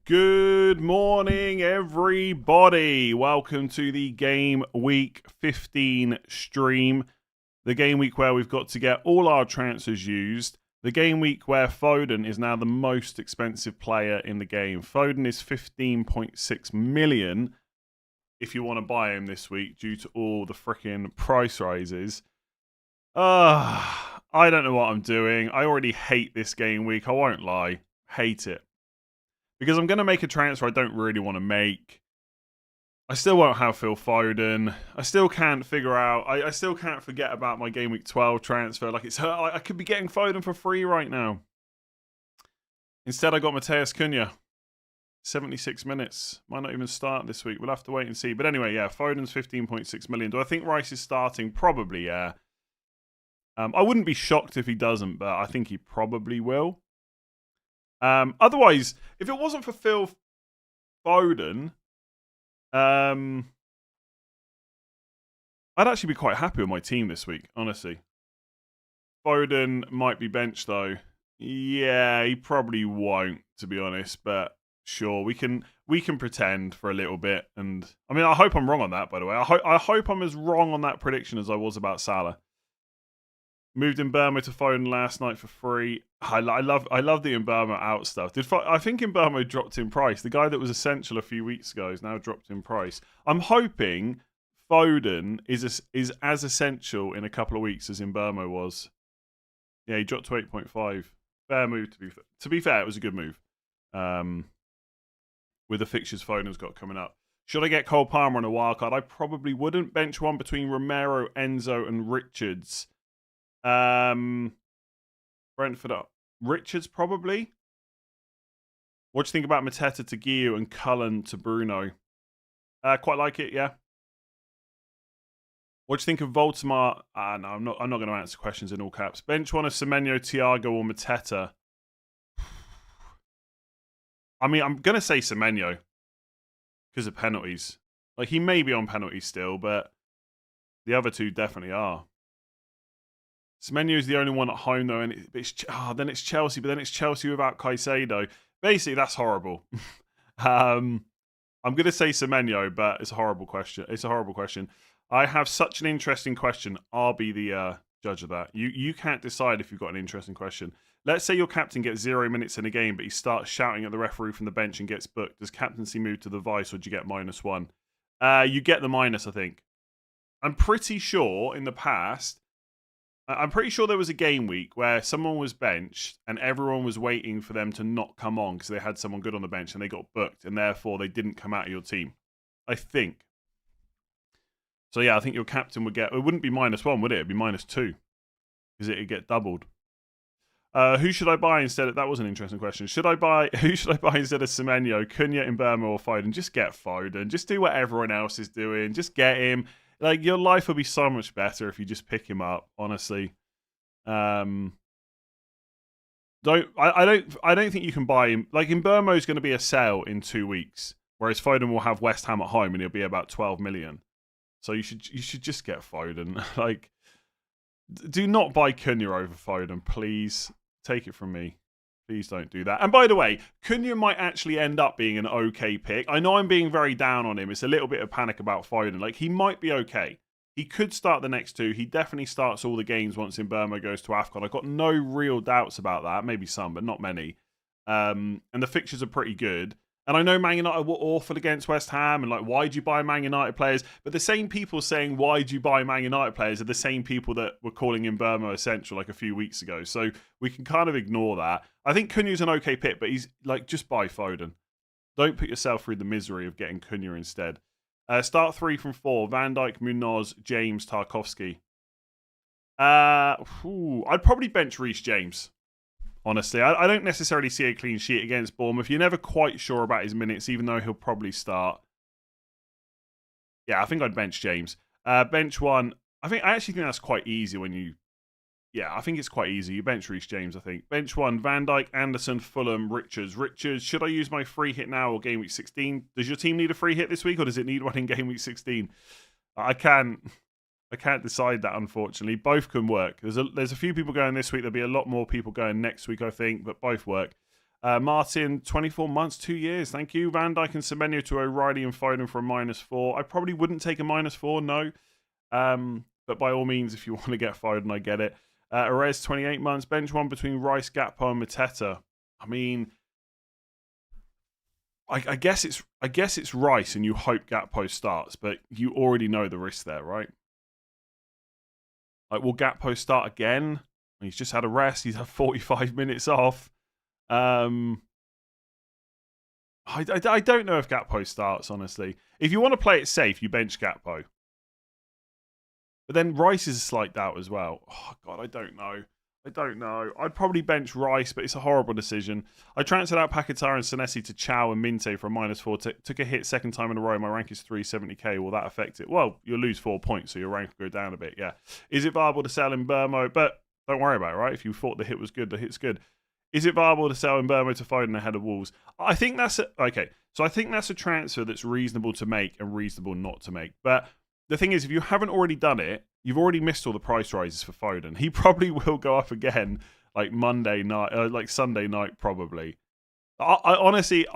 Good morning, everybody. Welcome to the Game Week 15 stream. The game week where we've got to get all our transfers used. The game week where Foden is now the most expensive player in the game. Foden is 15.6 million if you want to buy him this week due to all the freaking price rises. I don't know what I'm doing. I already hate this game week. I won't lie. Hate it. Because I'm going to make a transfer I don't really want to make. I still won't have Phil Foden. I still can't figure out... I still can't forget about my Game Week 12 transfer. Like I could be getting Foden for free right now. Instead, I got Mateus Cunha. 76 minutes. Might not even start this week. We'll have to wait and see. But anyway, yeah, Foden's 15.6 million. Do I think Rice is starting? Probably, yeah. I wouldn't be shocked if he doesn't, but I think he probably will. Otherwise, if it wasn't for Phil Foden, I'd actually be quite happy with my team this week, honestly. Foden might be benched, though. Yeah, he probably won't, to be honest, but sure, we can pretend for a little bit. And I mean, I hope I'm wrong on that, by the way. I hope I'm as wrong on that prediction as I was about Salah. Moved Mbeumo to Foden last night for free. I love the Mbeumo out stuff. I think Mbeumo dropped in price. The guy that was essential a few weeks ago is now dropped in price. I'm hoping Foden is as essential in a couple of weeks as Mbeumo was. Yeah, he dropped to 8.5. Fair move, to be fair. To be fair, it was a good move. With the fixtures Foden's got coming up. Should I get Cole Palmer on a wildcard? I probably wouldn't. Bench one between Romero, Enzo, and Richards. Brentford up. Richards probably. What do you think about Mateta to Guiu and Cullen to Bruno? Quite like it, yeah. What do you think of Voldemar? No, I'm not going to answer questions in all caps. Bench one of Semenyo, Thiago, or Mateta. I mean, I'm going to say Semenyo because of penalties. Like, he may be on penalties still, but the other two definitely are. Semenyo is the only one at home, though, and then it's Chelsea, but then it's Chelsea without Caicedo. Basically, that's horrible. I'm going to say Semenyo, but it's a horrible question. It's a horrible question. I have such an interesting question. I'll be the judge of that. You can't decide if you've got an interesting question. Let's say your captain gets 0 minutes in a game, but he starts shouting at the referee from the bench and gets booked. Does captaincy move to the vice, or do you get -1? You get the minus, I think. I'm pretty sure in the past, I'm pretty sure there was a game week where someone was benched and everyone was waiting for them to not come on because they had someone good on the bench and they got booked and therefore they didn't come out of your team. I think. So yeah, I think your captain would get. It wouldn't be -1, would it? It'd be -2 because it'd get doubled. Who should I buy instead? That was an interesting question. Who should I buy instead of Semenyo, Cunha, Mbeumo, or Foden? Just get Foden. Just do what everyone else is doing. Just get him. Like your life will be so much better if you just pick him up. Honestly, I don't think you can buy him. Like Mbeumo is going to be a sale in 2 weeks, whereas Foden will have West Ham at home and he'll be about 12 million. So you should just get Foden. Like, do not buy Cunha over Foden, please. Take it from me. Please don't do that. And by the way, Cunha might actually end up being an okay pick. I know I'm being very down on him. It's a little bit of panic about Foden. Like, he might be okay. He could start the next 2. He definitely starts all the games once Mbeumo goes to AFCON. I've got no real doubts about that. Maybe some, but not many. And the fixtures are pretty good. And I know Man United were awful against West Ham and like, why'd you buy Man United players? But the same people saying, why'd you buy Man United players are the same people that were calling Mbeumo essential like a few weeks ago. So we can kind of ignore that. I think Cunha's an okay pick, but he's like, just buy Foden. Don't put yourself through the misery of getting Cunha instead. Start 3 from 4. Van Dijk, Munoz, James, Tarkowski. I'd probably bench Reece James. Honestly, I don't necessarily see a clean sheet against Bournemouth. You're never quite sure about his minutes, even though he'll probably start. Yeah, I think I'd bench James. Bench 1. I actually think that's quite easy when you... Yeah, I think it's quite easy. You bench Reece James, I think. Bench 1, Van Dijk, Anderson, Fulham, Richards. Richards, should I use my free hit now or game week 16? Does your team need a free hit this week or does it need one in game week 16? I can't decide that, unfortunately. Both can work. There's a few people going this week. There'll be a lot more people going next week, I think, but both work. Martin, 24 months, 2 years. Thank you. Van Dijk and Semenyo to O'Reilly and Foden for a -4. I probably wouldn't take a -4, no. But by all means, if you want to get Foden, I get it. Arez, 28 months. Bench 1 between Rice, Gakpo and Mateta. I mean... I guess it's Rice and you hope Gakpo starts, but you already know the risk there, right? Like, will Gakpo start again? He's just had a rest. He's had 45 minutes off. I don't know if Gakpo starts, honestly. If you want to play it safe, you bench Gakpo. But then Rice is a slight doubt as well. Oh, God, I don't know. I'd probably bench Rice, but it's a horrible decision. I transferred out Paquetá and Senesi to Chow and Minte for a -4. Took a hit second time in a row. My rank is 370k. Will that affect it? Well, you'll lose 4 points, so your rank will go down a bit, yeah. Is it viable to sell Mbeumo? But don't worry about it, right? If you thought the hit was good, the hit's good. Is it viable to sell Mbeumo to Foden ahead of Wolves? I think that's okay. So I think that's a transfer that's reasonable to make and reasonable not to make. But the thing is, if you haven't already done it, you've already missed all the price rises for Foden. He probably will go up again, like Monday night, like Sunday night, probably. I honestly,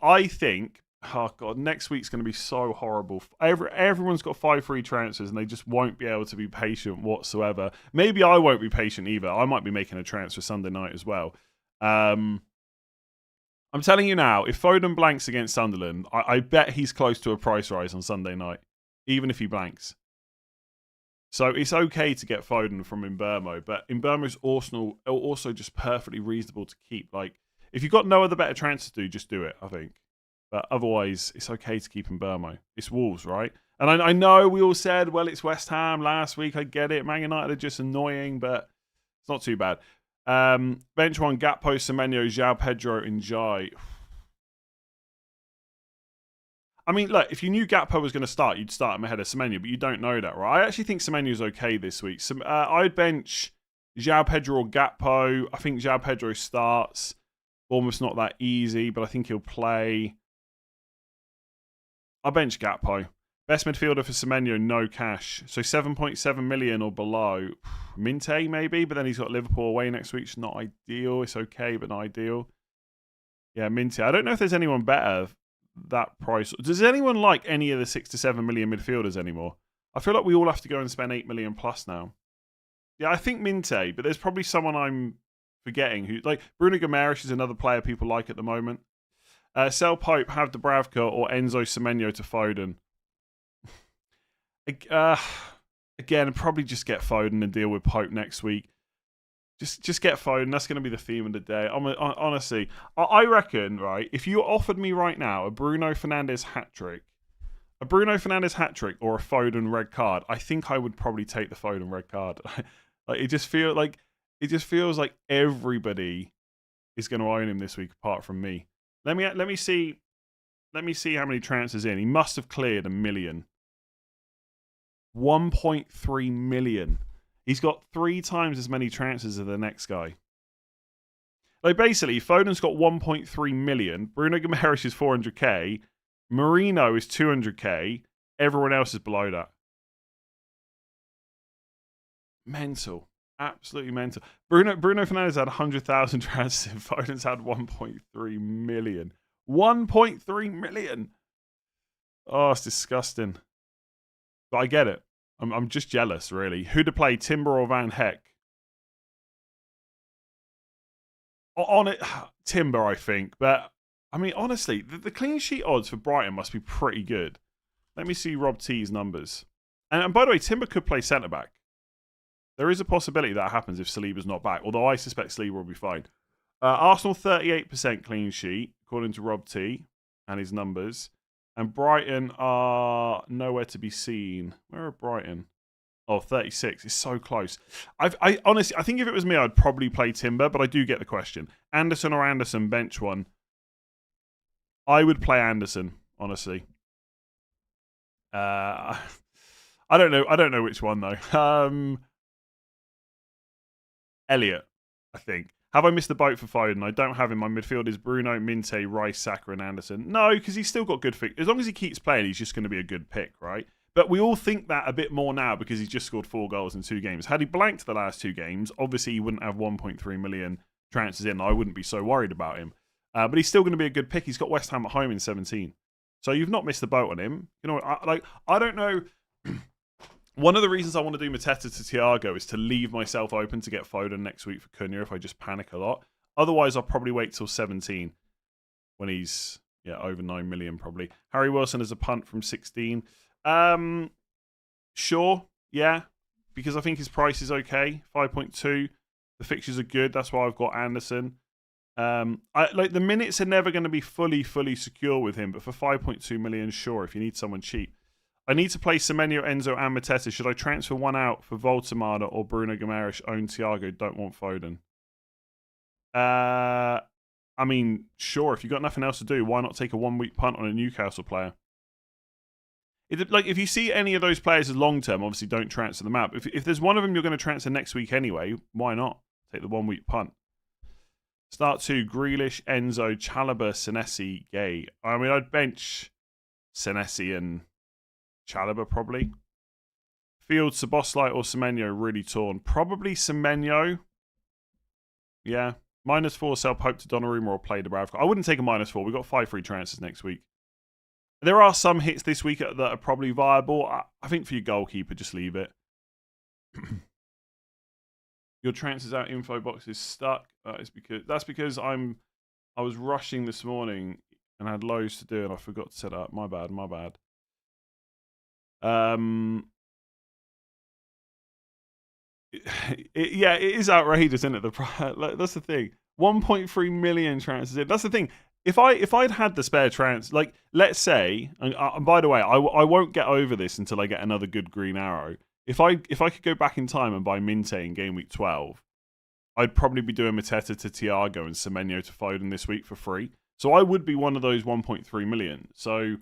I think, oh God, next week's going to be so horrible. Everyone's got 5 free transfers and they just won't be able to be patient whatsoever. Maybe I won't be patient either. I might be making a transfer Sunday night as well. I'm telling you now, if Foden blanks against Sunderland, I bet he's close to a price rise on Sunday night, even if he blanks. So it's okay to get Foden from Mbeumo, but Mbeumo's also just perfectly reasonable to keep. Like, if you've got no other better transfer to do, just do it, I think. But otherwise, it's okay to keep Mbeumo. It's Wolves, right? And I know we all said, well, it's West Ham last week. I get it. Man United are just annoying, but it's not too bad. Bench 1, Gakpo, Semenyo, João Pedro, and Jai. I mean, look, if you knew Gakpo was going to start, you'd start him ahead of Semenyo, but you don't know that, right? I actually think Semenyo's okay this week. I'd bench João Pedro or Gakpo. I think João Pedro starts. Almost not that easy, but I think he'll play. I'll bench Gakpo. Best midfielder for Semenyo, no cash. So 7.7 million or below. Minte, maybe, but then he's got Liverpool away next week. It's not ideal. It's okay, but not ideal. Yeah, Minte. I don't know if there's anyone better that price. Does anyone like any of the 6 to 7 million midfielders anymore? I feel like we all have to go and spend 8 million plus now. Yeah, I think Minte, but there's probably someone I'm forgetting who, like, Bruno Guimaraes is another player people like at the moment. Sell Pope, have Dubravka or Enzo Semenyo to Foden. Again, probably just get Foden and deal with Pope next week. Just get Foden. That's going to be the theme of the day. Honestly, I reckon, right, if you offered me right now a Bruno Fernandes hat-trick, or a Foden red card, I think I would probably take the Foden red card. Like it just feels like everybody is going to own him this week apart from me. Let me see how many transfers in. He must have cleared 1 million. 1.3 million. He's got 3 times as many transfers as the next guy. Like basically, Foden's got 1.3 million. Bruno Guimaraes is 400k. Marino is 200k. Everyone else is below that. Mental. Absolutely mental. Bruno Fernandes had 100,000 transfers. Foden's had 1.3 million. 1.3 million. Oh, it's disgusting. But I get it. I'm just jealous, really. Who to play, Timber or Van Heck? On it, Timber, I think. But, I mean, honestly, the clean sheet odds for Brighton must be pretty good. Let me see Rob T's numbers. And by the way, Timber could play centre-back. There is a possibility that happens if Saliba's not back, although I suspect Saliba will be fine. Arsenal 38% clean sheet, according to Rob T and his numbers. And Brighton are nowhere to be seen. Where are Brighton? Oh, 36. It's so close. I honestly, I think if it was me, I'd probably play Timber, but I do get the question. Anderson or Anderson, bench one. I would play Anderson, honestly. I don't know. I don't know which one, though. Elliot, I think. Have I missed the boat for Foden? I don't have him. My midfield is Bruno, Minte, Rice, Saka, and Anderson. No, because he's still got good as long as he keeps playing, he's just going to be a good pick, right? But we all think that a bit more now because he's just scored 4 goals in 2 games. Had he blanked the last 2 games, obviously he wouldn't have 1.3 million transfers in. I wouldn't be so worried about him. But he's still going to be a good pick. He's got West Ham at home in 17. So you've not missed the boat on him. You know, I don't know. One of the reasons I want to do Mateta to Thiago is to leave myself open to get Foden next week for Cunha if I just panic a lot. Otherwise, I'll probably wait till 17 when he's over 9 million probably. Harry Wilson is a punt from 16. Sure, yeah, because I think his price is okay. 5.2. The fixtures are good. That's why I've got Anderson. The minutes are never going to be fully secure with him, but for 5.2 million, sure, if you need someone cheap. I need to play Semenyo, Enzo, and Mateta. Should I transfer one out for Voltemada or Bruno Guimaraes? Own Thiago, don't want Foden. I mean, sure, if you've got nothing else to do, why not take a 1-week punt on a Newcastle player? If you see any of those players as long-term, obviously don't transfer them out. If there's one of them you're going to transfer next week anyway, why not? Take the 1-week punt. Start 2, Grealish, Enzo, Chalobah, Senesi, Gay. I mean, I'd bench Senesi and Chalobah probably. Field, Szoboszlai or Semenyo really torn. Probably Semenyo. Yeah. -4, sell Pope to Donnarumma or play Dubravka. I wouldn't take a -4. We've got 5 free transfers next week. There are some hits this week that are probably viable. I think for your goalkeeper, just leave it. Your transfers out info box is stuck. That's because I was rushing this morning and had loads to do and I forgot to set it up. My bad. It is outrageous, isn't it? That's the thing. 1.3 million transfers in. That's the thing. If I'd had the spare let's say, and by the way, I won't get over this until I get another good green arrow. If I could go back in time and buy Minte in game week 12, I'd probably be doing Mateta to Thiago and Semenyo to Foden this week for free. So I would be one of those 1.3 million. So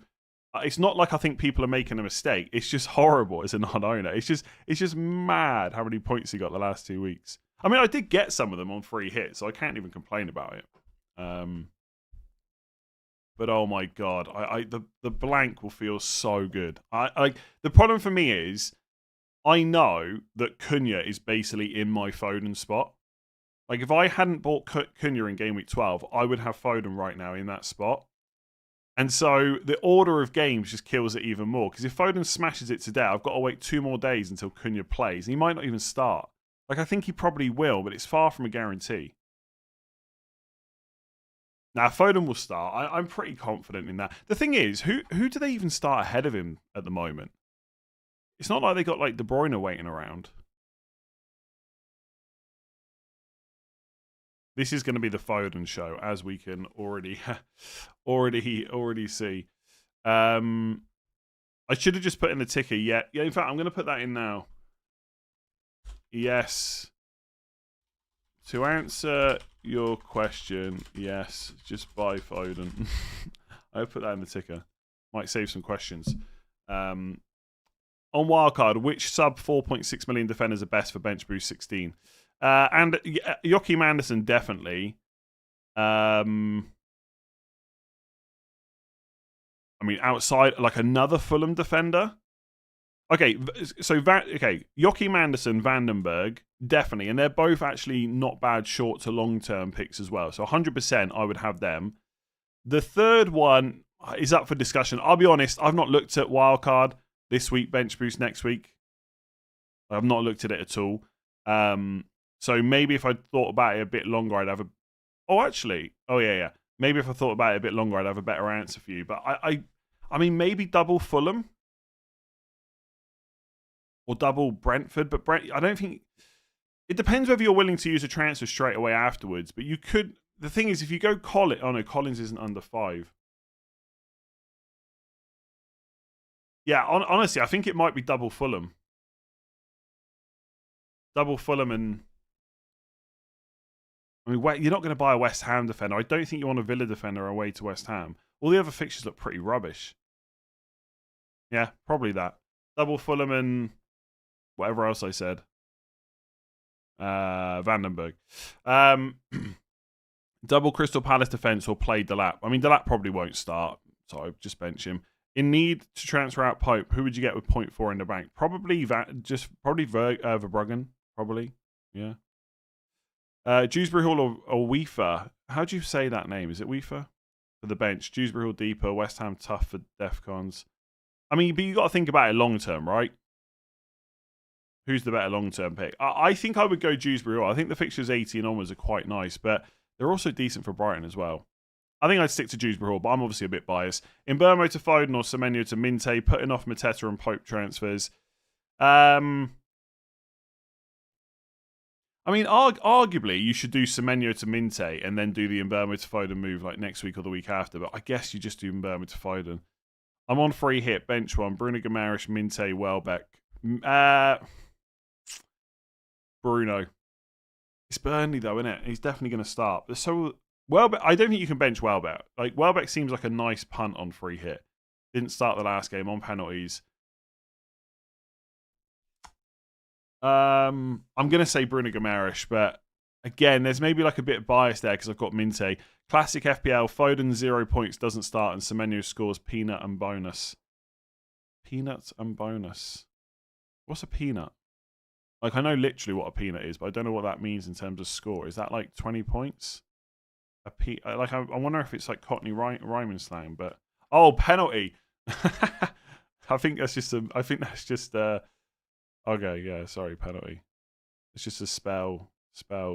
it's not like I think people are making a mistake. It's just horrible as a non-owner. It's just mad how many points he got the last 2 weeks. I mean, I did get some of them on free hits, so I can't even complain about it. But oh my god, the blank will feel so good. The problem for me is I know that Cunha is basically in my Foden spot. Like if I hadn't bought Cunha in game week 12, I would have Foden right now in that spot. And so the order of games just kills it even more. Because if Foden smashes it today, I've got to wait 2 more days until Cunha plays. And he might not even start. Like I think he probably will, but it's far from a guarantee. Now, Foden will start. I'm pretty confident in that. The thing is, who do they even start ahead of him at the moment? It's not like they got like De Bruyne waiting around. This is going to be the Foden show, as we can already see. I should have just put in the ticker. Yeah. In fact, I'm going to put that in now. Yes. To answer your question, yes, just buy Foden. I'll put that in the ticker. Might save some questions. On wildcard, which sub 4.6 million defenders are best for bench boost 16? And Joachim Andersen, definitely. I mean, outside, like another Fulham defender. Okay, so Joachim Andersen, Vandenberg, definitely. And they're both actually not bad short to long-term picks as well. So 100% I would have them. The third one is up for discussion. I'll be honest, I've not looked at wildcard this week, bench boost next week. I've not looked at it at all. So maybe if I thought about it a bit longer, I'd have a... Oh, yeah. Maybe if I thought about it a bit longer, I'd have a better answer for you. But I mean, maybe double Fulham. Or double Brentford, but I don't think... It depends whether you're willing to use a transfer straight away afterwards, but you could... The thing is, if you go Collins... Oh no, Collins isn't under 5. Yeah, honestly, I think it might be double Fulham. Double Fulham and... I mean, you're not going to buy a West Ham defender. I don't think you want a Villa defender away to West Ham. All the other fixtures look pretty rubbish. Yeah, probably that. Double Fulham and... Whatever else I said. Vandenberg. Double Crystal Palace defense or play Delap. I mean, Delap probably won't start, so I'll just bench him. In need to transfer out Pope, who would you get with 0.4 in the bank? Probably Verbruggen. Probably, yeah. Dewsbury Hall or Weefer. How do you say that name? Is it Weefer? For the bench. Dewsbury Hall deeper. West Ham tough for Defcons. I mean, but you got to think about it long term, right? Who's the better long-term pick? I think I would go Dewsbury Hall. I think the fixtures 18 onwards are quite nice, but they're also decent for Brighton as well. I think I'd stick to Dewsbury Hall, but I'm obviously a bit biased. Mbeumo to Foden or Semenyo to Minte, putting off Mateta and Pope transfers. I mean, arguably, you should do Semenyo to Minte and then do the Mbeumo to Foden move like next week or the week after, but I guess you just do Mbeumo to Foden. I'm on free hit, bench one. Bruno Guimaraes, Minte, Welbeck. Bruno. It's Burnley though, isn't it? He's definitely going to start. So Welbeck, I don't think you can bench Welbeck. Like Welbeck seems like a nice punt on free hit. Didn't start the last game on penalties. I'm going to say Bruno Guimaraes, but again, there's maybe like a bit of bias there because I've got Minte. Classic FPL, Foden 0 points, doesn't start, and Semenyo scores peanut and bonus. Peanut and bonus. What's a peanut? Like, I know literally what a peanut is, but I don't know what that means in terms of score. Is that like 20 points? I wonder if it's like Cockney rhyming slang, but... Oh, penalty! I think that's just okay, yeah, sorry, penalty. It's just a spell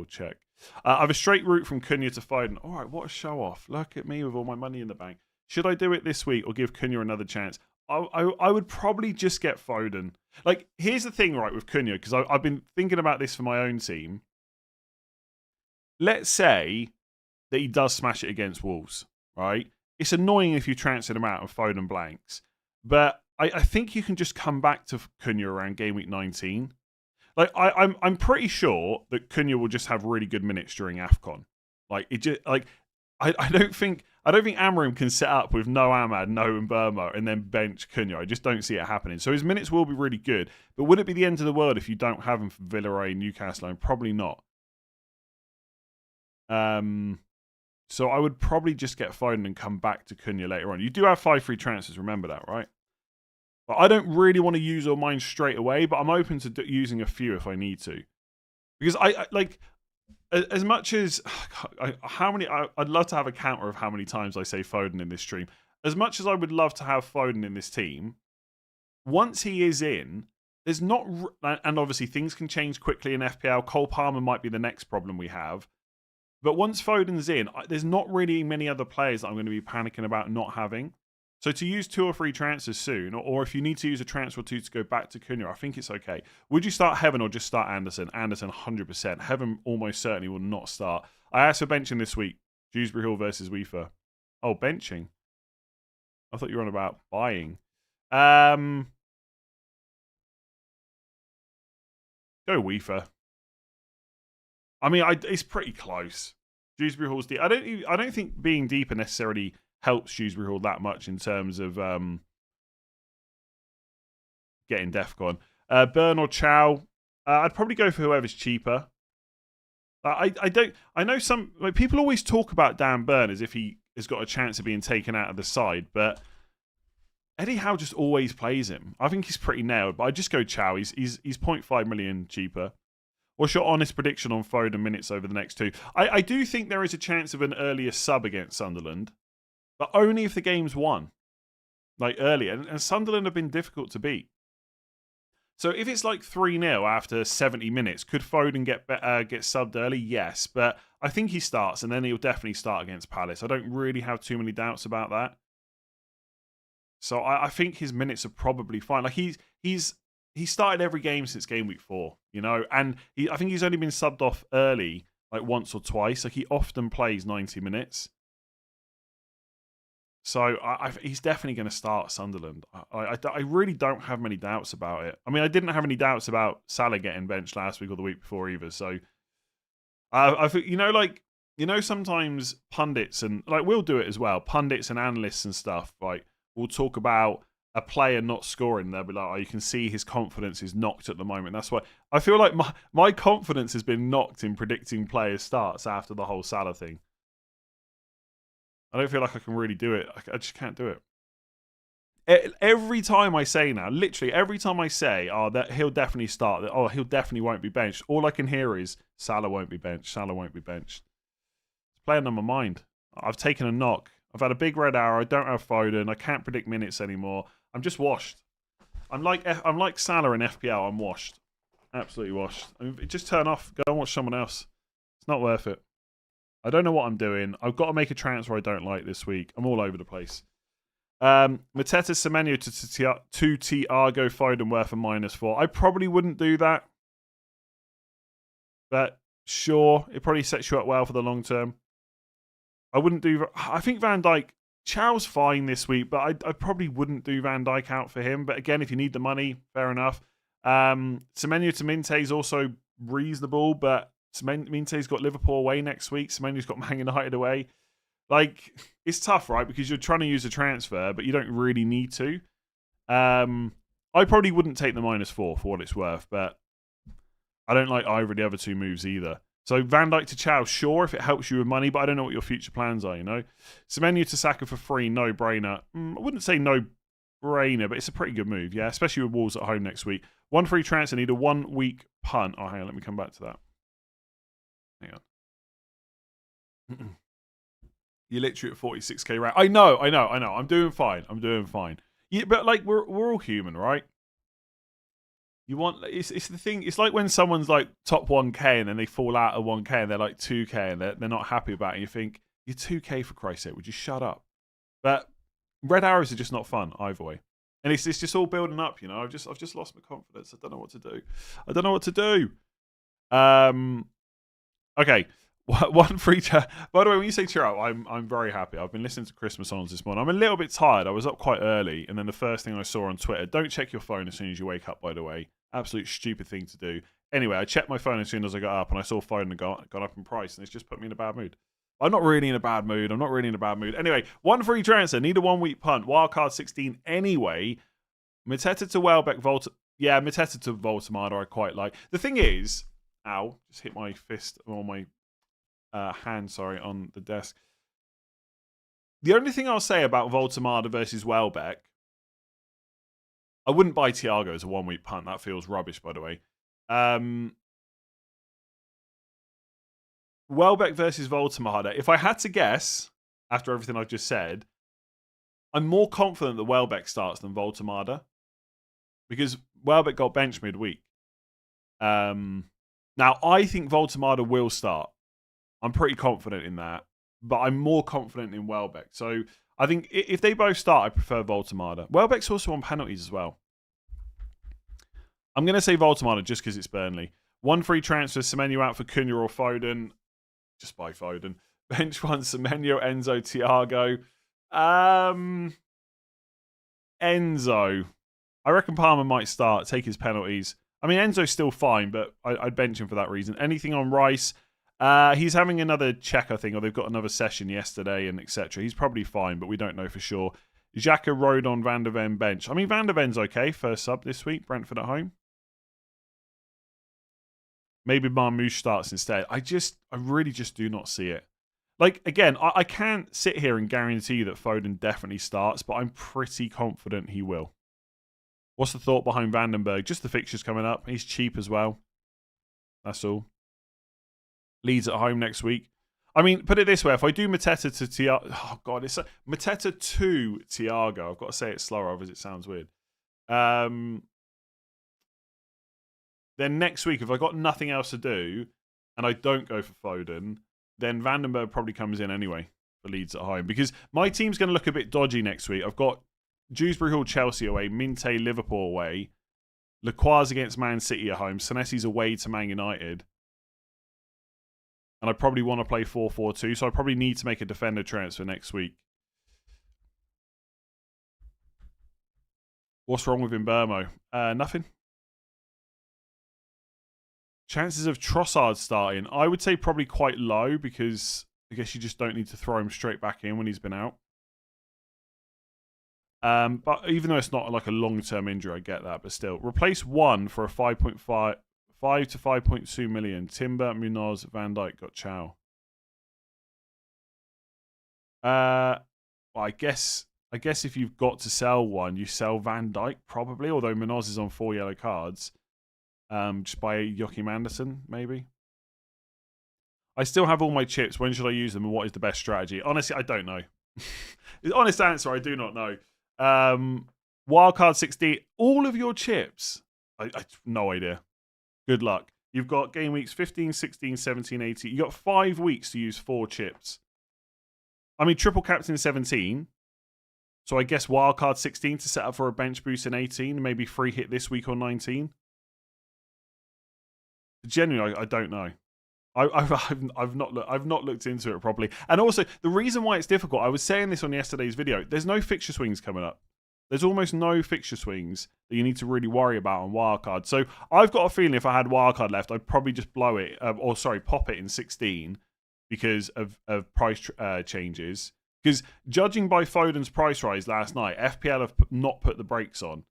check. I have a straight route from Cunha to Foden. All right, what a show-off. Look at me with all my money in the bank. Should I do it this week or give Cunha another chance? I would probably just get Foden. Like, here's the thing, right, with Cunha, because I've been thinking about this for my own team. Let's say that he does smash it against Wolves, right? It's annoying if you transfer him out and Foden blanks. But I think you can just come back to Cunha around game week 19. Like, I'm pretty sure that Cunha will just have really good minutes during AFCON. Like, it just, like, I don't think Amorim can set up with no Ahmad, no Mbeumo, and then bench Cunha. I just don't see it happening. So his minutes will be really good. But would it be the end of the world if you don't have him for Villarreal, Newcastle? And probably not. So I would probably just get Foden and come back to Cunha later on. You do have 5 free transfers, remember that, right? But I don't really want to use all mine straight away, but I'm open to using a few if I need to. Because I like... As much as I'd love to have a counter of how many times I say Foden in this stream. As much as I would love to have Foden in this team, once he is in, there's not, and obviously things can change quickly in FPL. Cole Palmer might be the next problem we have, but once Foden's in, there's not really many other players that I'm going to be panicking about not having. So to use 2 or 3 transfers soon, or if you need to use a transfer or 2 to go back to Cunha, I think it's okay. Would you start Heaven or just start Anderson? Anderson, 100%. Heaven almost certainly will not start. I asked for benching this week. Dewsbury Hall versus Weaver. Oh, benching. I thought you were on about buying. Go Weaver. I mean, it's pretty close. Dewsbury Hall's deep. I don't think being deeper necessarily helps Dewsbury Hall that much in terms of getting Defcon. Burn or Chow. I'd probably go for whoever's cheaper. I know some people always talk about Dan Burn as if he has got a chance of being taken out of the side, but Eddie Howe just always plays him. I think he's pretty nailed, but I just go Chow. He's 0.5 million cheaper. What's your honest prediction on Foden minutes over the next 2? I do think there is a chance of an earlier sub against Sunderland, but only if the game's won, like earlier. And Sunderland have been difficult to beat. So if it's like 3-0 after 70 minutes, could Foden get subbed early? Yes, but I think he starts, and then he'll definitely start against Palace. I don't really have too many doubts about that. So I think his minutes are probably fine. Like he's started every game since game week 4, you know, and I think he's only been subbed off early like once or twice. Like he often plays 90 minutes. So he's definitely going to start Sunderland. I really don't have many doubts about it. I mean, I didn't have any doubts about Salah getting benched last week or the week before either. So I think, sometimes pundits and like we'll do it as well. Pundits and analysts and stuff, like we'll talk about a player not scoring. They'll be like, oh, you can see his confidence is knocked at the moment. That's why I feel like my confidence has been knocked in predicting players' starts after the whole Salah thing. I don't feel like I can really do it. I just can't do it. Every time I say now, literally every time I say, oh, that he'll definitely start, oh, he'll definitely won't be benched, all I can hear is Salah won't be benched, Salah won't be benched. It's playing on my mind. I've taken a knock. I've had a big red arrow. I don't have Foden. I can't predict minutes anymore. I'm just washed. I'm like Salah in FPL. I'm washed. Absolutely washed. I mean, just turn off. Go and watch someone else. It's not worth it. I don't know what I'm doing. I've got to make a transfer I don't like this week. I'm all over the place. Mateta Semenyo to Thiago Foden worth a -4. I probably wouldn't do that. But sure, it probably sets you up well for the long term. I wouldn't do... I think Van Dijk... Chow's fine this week, but I probably wouldn't do Van Dijk out for him. But again, if you need the money, fair enough. Semenyo to Minte is also reasonable, but Minte's got Liverpool away next week. Semenyo's got Man United away. Like, it's tough, right? Because you're trying to use a transfer, but you don't really need to. I probably wouldn't take the -4 for what it's worth, but I don't like either of the other 2 moves either. So Van Dijk to Chow, sure, if it helps you with money, but I don't know what your future plans are, you know? Semenyo to Saka for free, no-brainer. I wouldn't say no-brainer, but it's a pretty good move, yeah? Especially with Wolves at home next week. 1 free transfer, need a 1-week punt. Oh, hang on, let me come back to that. Hang on. You're literally at 46k rank. I know. I'm doing fine. Yeah, but like we're all human, right? You want it's the thing. It's like when someone's like top 1k and then they fall out of 1k and they're like 2k and they're not happy about it. And you think you're 2k for Christ's sake. Would you shut up? But red arrows are just not fun either way. And it's just all building up. You know, I've just lost my confidence. I don't know what to do. Okay. 1 free chat. By the way, when you say cheer up, I'm very happy. I've been listening to Christmas songs this morning. I'm a little bit tired. I was up quite early, and then the first thing I saw on Twitter, don't check your phone as soon as you wake up, by the way. Absolute stupid thing to do. Anyway, I checked my phone as soon as I got up, and I saw phone had gone up in price, and it's just put me in a bad mood. I'm not really in a bad mood. Anyway, 1 free transfer. Need a 1-week punt. Wildcard 16 anyway. Mateta to Welbeck. Yeah, Mateta to Voltemada I quite like. The thing is... Ow. Just hit my fist or my... hand, on the desk. The only thing I'll say about Voltemada versus Welbeck, I wouldn't buy Thiago as a 1-week punt. That feels rubbish, by the way. Welbeck versus Voltemada. If I had to guess, after everything I've just said, I'm more confident that Welbeck starts than Voltemada. Because Welbeck got benched midweek. Now, I think Voltemada will start. I'm pretty confident in that. but I'm more confident in Welbeck. So I think if they both start, I prefer Voltemada. Welbeck's also on penalties as well. I'm going to say Voltemada just because it's Burnley. 1 free transfer, Semenyo out for Cunha or Foden. Just buy Foden. Bench 1, Semenyo, Enzo, Thiago. Enzo. I reckon Palmer might start, take his penalties. I mean, Enzo's still fine, but I'd bench him for that reason. Anything on Rice? He's having another check, I think, or they've got another session yesterday and etc. He's probably fine, but we don't know for sure. Xhaka, Rodon, Van der Ven, bench. I mean, Van der Ven's okay. First sub this week. Brentford at home. Maybe Marmoush starts instead. I really just do not see it. Like, again, I can't sit here and guarantee that Foden definitely starts, but I'm pretty confident he will. What's the thought behind Vandenberg? Just the fixtures coming up. He's cheap as well. That's all. Leeds at home next week. I mean, put it this way. If I do Mateta to Thiago... Oh, God. It's Mateta to Thiago. I've got to say it slower, otherwise it sounds weird. Then next week, if I got nothing else to do and I don't go for Foden, then Vandenberg probably comes in anyway for Leeds at home. Because my team's going to look a bit dodgy next week. I've got Dewsbury Hall, Chelsea away, Minte, Liverpool away, Lacroix against Man City at home, Senesi's away to Man United. And I probably want to play 4-4-2, so I probably need to make a defender transfer next week. What's wrong with Mbeumo? Nothing. Chances of Trossard starting, I would say probably quite low because I guess you just don't need to throw him straight back in when he's been out. But even though it's not like a long-term injury, I get that. But still, replace one for a 5 to 5.2 million. Timber, Munoz, Van Dijk, got Chow. Well, I guess if you've got to sell one, you sell Van Dijk probably. Although Munoz is on 4 yellow cards. Just buy Joachim Andersen, maybe. I still have all my chips. When should I use them and what is the best strategy? Honestly, I don't know. The honest answer, I do not know. Wildcard 16. All of your chips. I no idea. Good luck. You've got game weeks 15, 16, 17, 18. You've got 5 weeks to use 4 chips. I mean, triple captain 17. So I guess wildcard 16 to set up for a bench boost in 18. Maybe free hit this week on 19. Genuinely, I don't know. I've not looked into it properly. And also, the reason why it's difficult, I was saying this on yesterday's video, there's no fixture swings coming up. There's almost no fixture swings that you need to really worry about on wildcard. So I've got a feeling if I had wildcard left, I'd probably just blow it, pop it in 16 because of price changes. Because judging by Foden's price rise last night, FPL have not put the brakes on.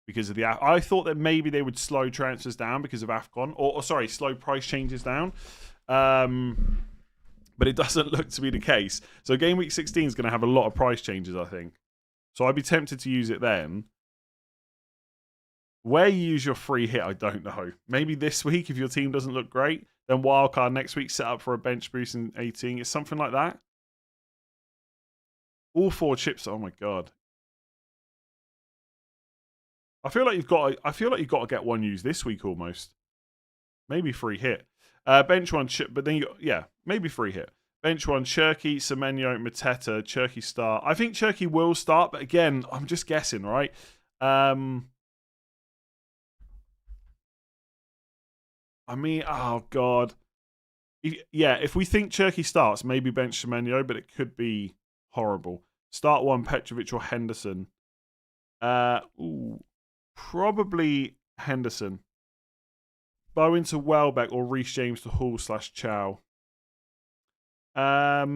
Because of the I thought that maybe they would slow transfers down because of AFCON, or slow price changes down. But it doesn't look to be the case. So game week 16 is going to have a lot of price changes, I think. So I'd be tempted to use it then. Where you use your free hit, I don't know. Maybe this week, if your team doesn't look great, then wildcard next week, set up for a bench boost in 18. It's something like that. All 4 chips. Oh my god. I feel like you've got to get one used this week almost. Maybe free hit. Bench one, but then maybe free hit. Bench one, Cherky, Semenyo, Mateta, Cherky start. I think Cherky will start, but again, I'm just guessing, right? I mean, oh god. If we think Cherky starts, maybe bench Semenyo, but it could be horrible. Start one, Petrovic or Henderson. Probably Henderson. Bowen to Welbeck or Reece James to Hall / Chow. I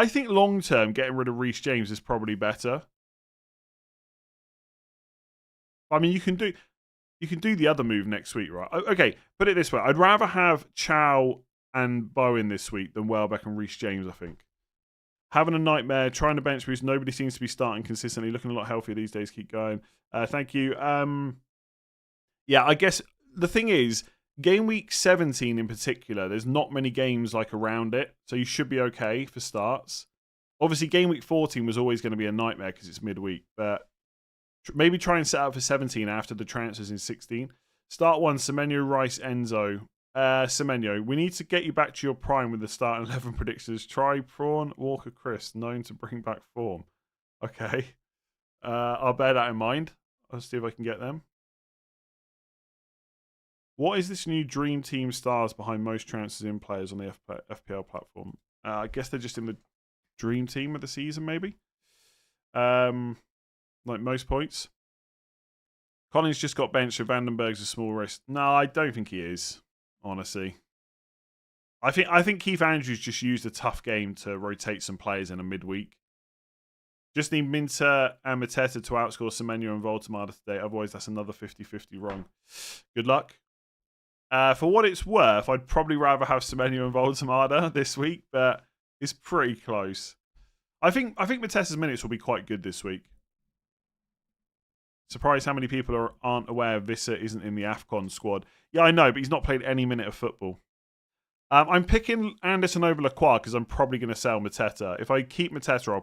think long term getting rid of Reece James is probably better. I mean, you can do the other move next week, right? Okay, put it this way: I'd rather have Chow and Bowen this week than Welbeck and Reece James. I think. Having a nightmare, trying to bench boost. Nobody seems to be starting consistently. Looking a lot healthier these days. Keep going. Thank you. I guess the thing is, game week 17 in particular, there's not many games like around it. So you should be okay for starts. Obviously, game week 14 was always going to be a nightmare because it's midweek. But maybe try and set up for 17 after the transfers in 16. Start one, Semenyo, Rice, Enzo. Semenyo, we need to get you back to your prime with the start 11 predictions. Try Prawn, Walker, Chris, known to bring back form. Okay. I'll bear that in mind. I'll see if I can get them. What is this new dream team stars behind most transfers in players on the FPL platform? I guess they're just in the dream team of the season, maybe. Like most points. Collins just got benched, so Vandenberg's a small risk. No, I don't think he is, honestly. I think Keith Andrews just used a tough game to rotate some players in a midweek. Just need Minter and Mateta to outscore Semenyo and Voltemada today. Otherwise, that's another 50-50 wrong. Good luck. For what it's worth, I'd probably rather have Semenyo and Voltemada this week, but it's pretty close. I think Mateta's minutes will be quite good this week. Surprised how many people aren't aware Visser isn't in the AFCON squad. Yeah, I know, but he's not played any minute of football. I'm picking Anderson over Lacroix because I'm probably going to sell Mateta. If I keep Mateta, I'll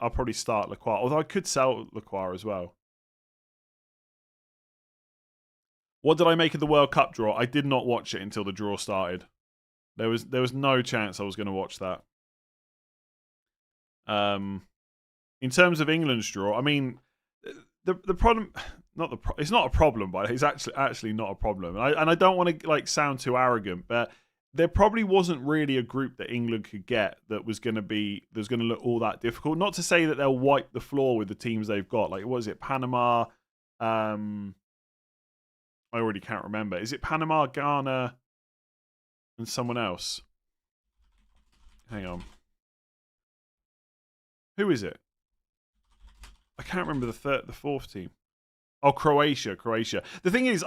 probably start Lacroix. Although I could sell Lacroix as well. What did I make of the World Cup draw? I did not watch it until the draw started. There was no chance I was going to watch that. In terms of England's draw, I mean, the problem, it's not a problem, but it's actually not a problem. And I don't want to sound too arrogant, but there probably wasn't really a group that England could get that was going to look all that difficult. Not to say that they'll wipe the floor with the teams they've got. Like, what is it? Panama. I already can't remember. Is it Panama, Ghana, and someone else? Hang on. Who is it? I can't remember the fourth team. Oh, Croatia. The thing is,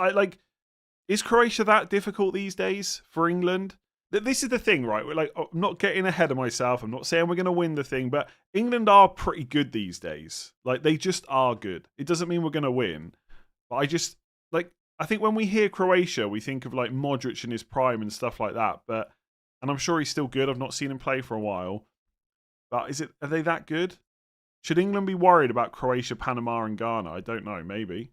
is Croatia that difficult these days for England? This is the thing, right? I'm not getting ahead of myself. I'm not saying we're going to win the thing, but England are pretty good these days. They just are good. It doesn't mean we're going to win. But I think when we hear Croatia, we think of Modric in his prime and stuff like that. And I'm sure he's still good. I've not seen him play for a while. But are they that good? Should England be worried about Croatia, Panama, and Ghana? I don't know. Maybe.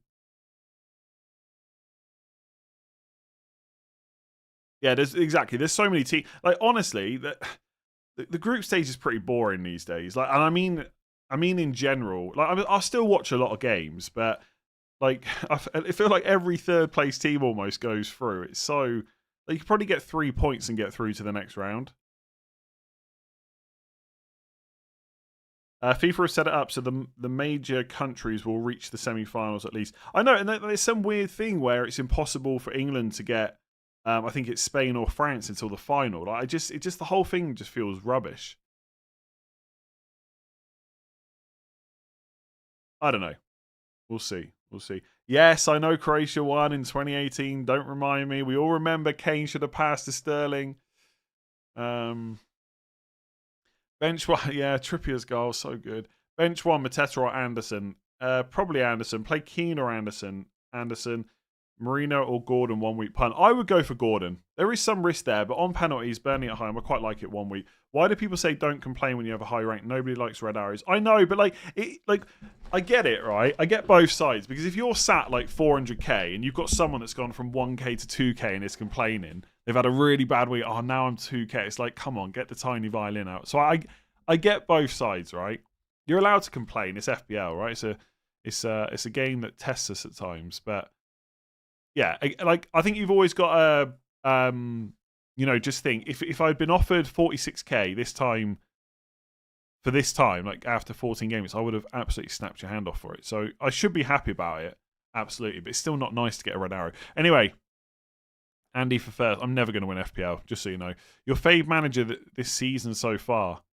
Yeah, there's so many teams. Honestly, the group stage is pretty boring these days. And I mean in general. I'll still watch a lot of games, but I feel like every third place team almost goes through. It's so you could probably get 3 points and get through to the next round. FIFA has set it up so the major countries will reach the semi-finals at least. I know, and there's some weird thing where it's impossible for England to get, I think it's Spain or France until the final. The whole thing just feels rubbish. I don't know. We'll see. Yes, I know Croatia won in 2018. Don't remind me. We all remember Kane should have passed to Sterling. Bench one, yeah, Trippier's goal, so good. Bench one, Mateta or Anderson? Probably Anderson. Play Keane or Anderson? Anderson. Marino or Gordon 1 week punt? I would go for Gordon. There is some risk there, but on penalties, Burnley at home, I quite like it 1 week. Why do people say don't complain when you have a high rank? Nobody likes red arrows. I know, but I get it, right? I get both sides, because if you're sat 400k and you've got someone that's gone from 1k to 2k and is complaining, they've had a really bad week. Oh, now I'm 2k. It's come on, get the tiny violin out. So I get both sides, right? You're allowed to complain. It's FPL, right? It's a game that tests us at times, but yeah, I think you've always got to just think if I'd been offered 46k this time after 14 games, I would have absolutely snapped your hand off for it. So I should be happy about it, absolutely. But it's still not nice to get a red arrow. Anyway, Andy for first. I'm never going to win FPL, just so you know. Your fave manager this season so far?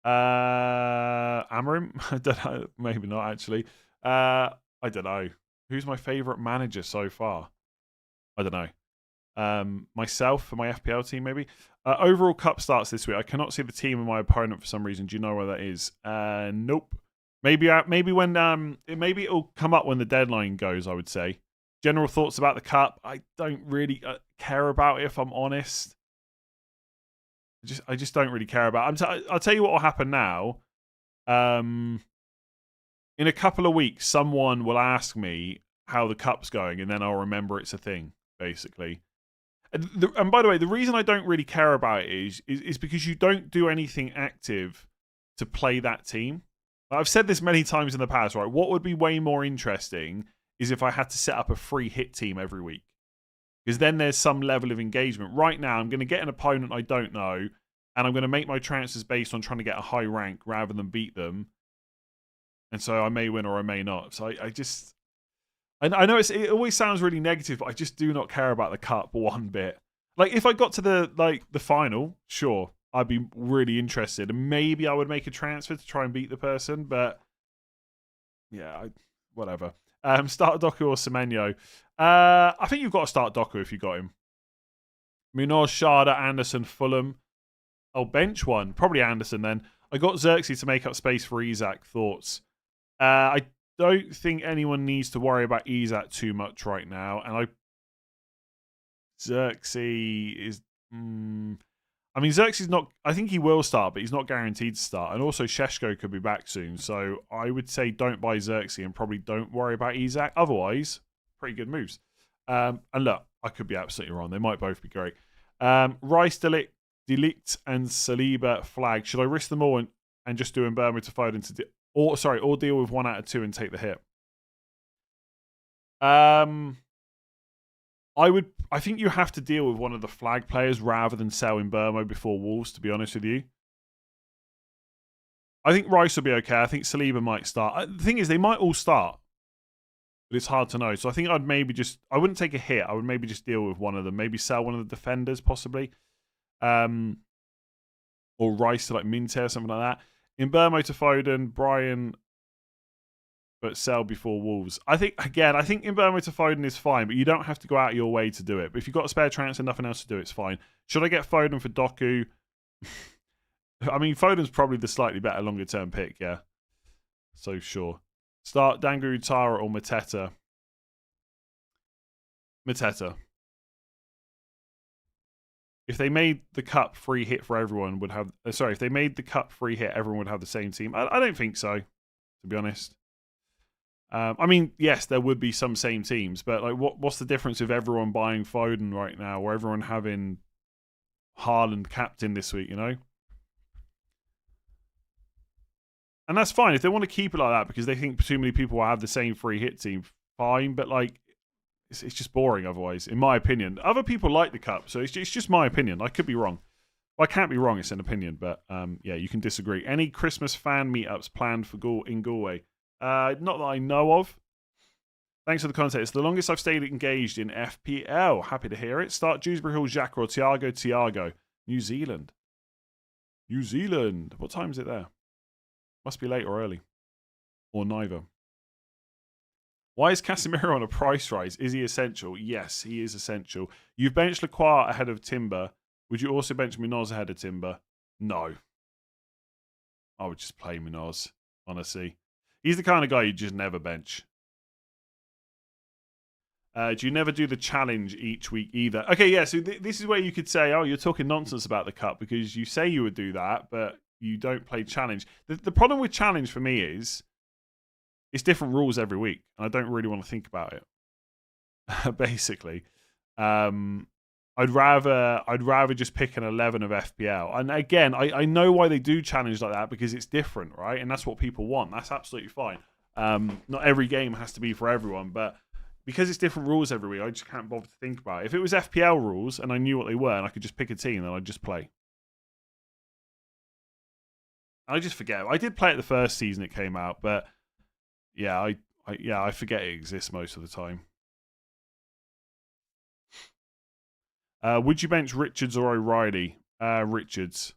Amarim? I don't know. Maybe not actually. I don't know. Who's my favourite manager so far? I don't know. Myself for my FPL team, maybe. Overall cup starts this week. I cannot see the team of my opponent for some reason. Do you know where that is? Nope. Maybe when maybe it'll come up when the deadline goes, I would say. General thoughts about the cup. I don't really care about it, if I'm honest. I just don't really care about it. I'll tell you what will happen now. In a couple of weeks, someone will ask me how the cup's going, and then I'll remember it's a thing, basically. And by the way, the reason I don't really care about it is because you don't do anything active to play that team. I've said this many times in the past, right? What would be way more interesting is if I had to set up a free hit team every week. Because then there's some level of engagement. Right now, I'm going to get an opponent I don't know, and I'm going to make my transfers based on trying to get a high rank rather than beat them. And so I may win or I may not. So I know it always sounds really negative, but I just do not care about the cup one bit. Like, if I got to the final, sure, I'd be really interested. And maybe I would make a transfer to try and beat the person, but yeah, whatever. Start Doku or Semenyo. I think you've got to start Doku if you got him. Munoz, Sharda, Anderson, Fulham. I'll bench one. Probably Anderson then. I got Xerxes to make up space for Isak. Thoughts? I don't think anyone needs to worry about Isak too much right now. And Xerxes is... I mean, Xerxes not... I think he will start, but he's not guaranteed to start. And also, Sheshko could be back soon. So I would say don't buy Xerxes and probably don't worry about Isak. Otherwise, pretty good moves. And look, I could be absolutely wrong. They might both be great. Rice, Delict, and Saliba flag. Should I risk them all and just do Mbeumo to Foden to... or deal with 1 out of 2 and take the hit? I think you have to deal with one of the flag players rather than sell Mbeumo before Wolves, to be honest with you. I think Rice will be okay. I think Saliba might start. The thing is, they might all start, but it's hard to know. So I think I'd maybe just... I wouldn't take a hit. I would maybe just deal with one of them. Maybe sell one of the defenders, possibly. Or Rice to like Minte or something like that. Mbeumo to Foden, Brian, but sell before Wolves. I think Mbeumo to Foden is fine, but you don't have to go out of your way to do it. But if you've got a spare transfer and nothing else to do, it's fine. Should I get Foden for Doku? I mean, Foden's probably the slightly better longer term pick, yeah. So sure. Start Dangu, Tara, or Mateta. Mateta. If they made the cup free hit for everyone, would have... if they made the cup free hit, everyone would have the same team. I don't think so, to be honest. I mean, yes, there would be some same teams, but like, what's the difference with everyone buying Foden right now, or everyone having Haaland captain this week, you know? And that's fine. If they want to keep it like that because they think too many people will have the same free hit team, fine, but like, it's just boring otherwise, in my opinion. Other people like the cup, so it's just my opinion. I could be wrong. Well, I can't be wrong, it's an opinion, but yeah, you can disagree. Any Christmas fan meetups planned for in Galway? Not that I know of. Thanks for the context. It's the longest I've stayed engaged in FPL. Happy to hear it. Start Dewsbury Hall, Xhaka or Thiago. New Zealand. What time is it there? Must be late or early. Or neither. Why is Casemiro on a price rise? Is he essential? Yes, he is essential. You've benched Lacroix ahead of Timber. Would you also bench Munoz ahead of Timber? No. I would just play Munoz, honestly. He's the kind of guy you just never bench. Do you never do the challenge each week either? Okay, yeah, so this is where you could say, oh, you're talking nonsense about the cup because you say you would do that, but you don't play challenge. The problem with challenge for me is it's different rules every week, and I don't really want to think about it. Basically, I'd rather just pick an 11 of FPL. And again, I know why they do challenge like that because it's different, right? And that's what people want. That's absolutely fine. Not every game has to be for everyone, but because it's different rules every week, I just can't bother to think about it. If it was FPL rules and I knew what they were and I could just pick a team, then I'd just play. I just forget. I did play it the first season it came out, but yeah, I forget it exists most of the time. Would you bench Richards or O'Reilly? Richards.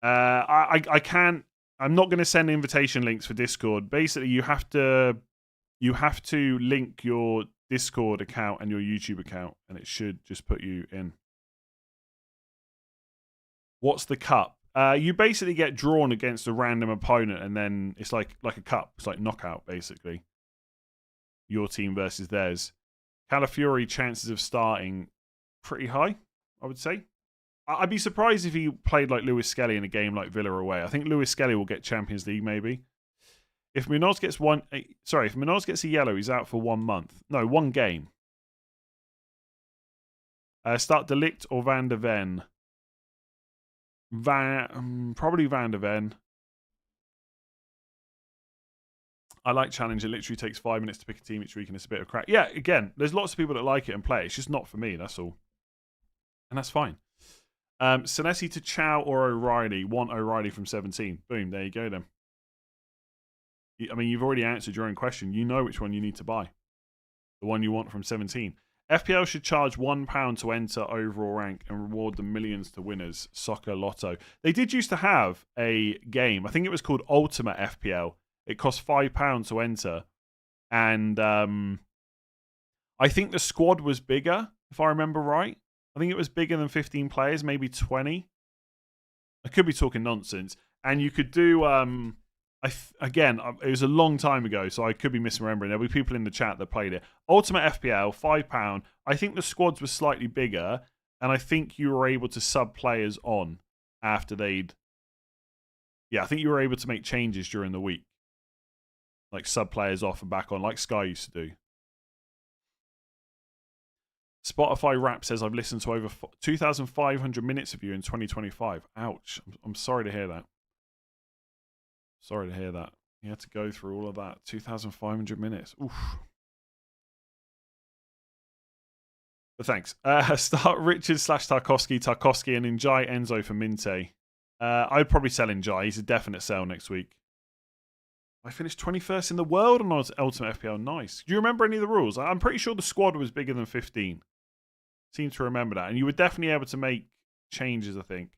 I can't. I'm not going to send invitation links for Discord. Basically, you have to link your Discord account and your YouTube account, and it should just put you in. What's the cup? You basically get drawn against a random opponent, and then it's like a cup. It's like knockout, basically. Your team versus theirs. Calafiori chances of starting pretty high, I would say. I'd be surprised if he played like Lewis Skelly in a game like Villa away. I think Lewis Skelly will get Champions League maybe. If Munoz gets a yellow, he's out for 1 month. No, 1 game. Start De Ligt or Van der Ven? Probably Van der Ven. I like challenge. It literally takes 5 minutes to pick a team each week and it's a bit of crack. Yeah, again, there's lots of people that like it and play it. It's just not for me, that's all. And that's fine. Senesi to Chow or O'Reilly. Want O'Reilly from 17. Boom, there you go then. I mean, you've already answered your own question. You know which one you need to buy. The one you want from 17. FPL should charge £1 to enter overall rank and reward the millions to winners. Soccer Lotto. They did used to have a game. I think it was called Ultimate FPL. It cost £5 to enter. And I think the squad was bigger, if I remember right. I think it was bigger than 15 players, maybe 20. I could be talking nonsense. And you could do... again, it was a long time ago, so I could be misremembering. There'll be people in the chat that played it. Ultimate FPL, £5. I think the squads were slightly bigger, and I think you were able to sub players on after they'd... Yeah, I think you were able to make changes during the week. Like sub players off and back on, like Sky used to do. Spotify Rap says, I've listened to over 2,500 minutes of you in 2025. Ouch. I'm sorry to hear that. Sorry to hear that. You had to go through all of that. 2,500 minutes. Oof. But thanks. Start Richard / Tarkovsky, and Njai Enzo for Minte. I'd probably sell Njai. He's a definite sell next week. I finished 21st in the world on Ultimate FPL. Nice. Do you remember any of the rules? I'm pretty sure the squad was bigger than 15. Seem to remember that. And you were definitely able to make changes, I think.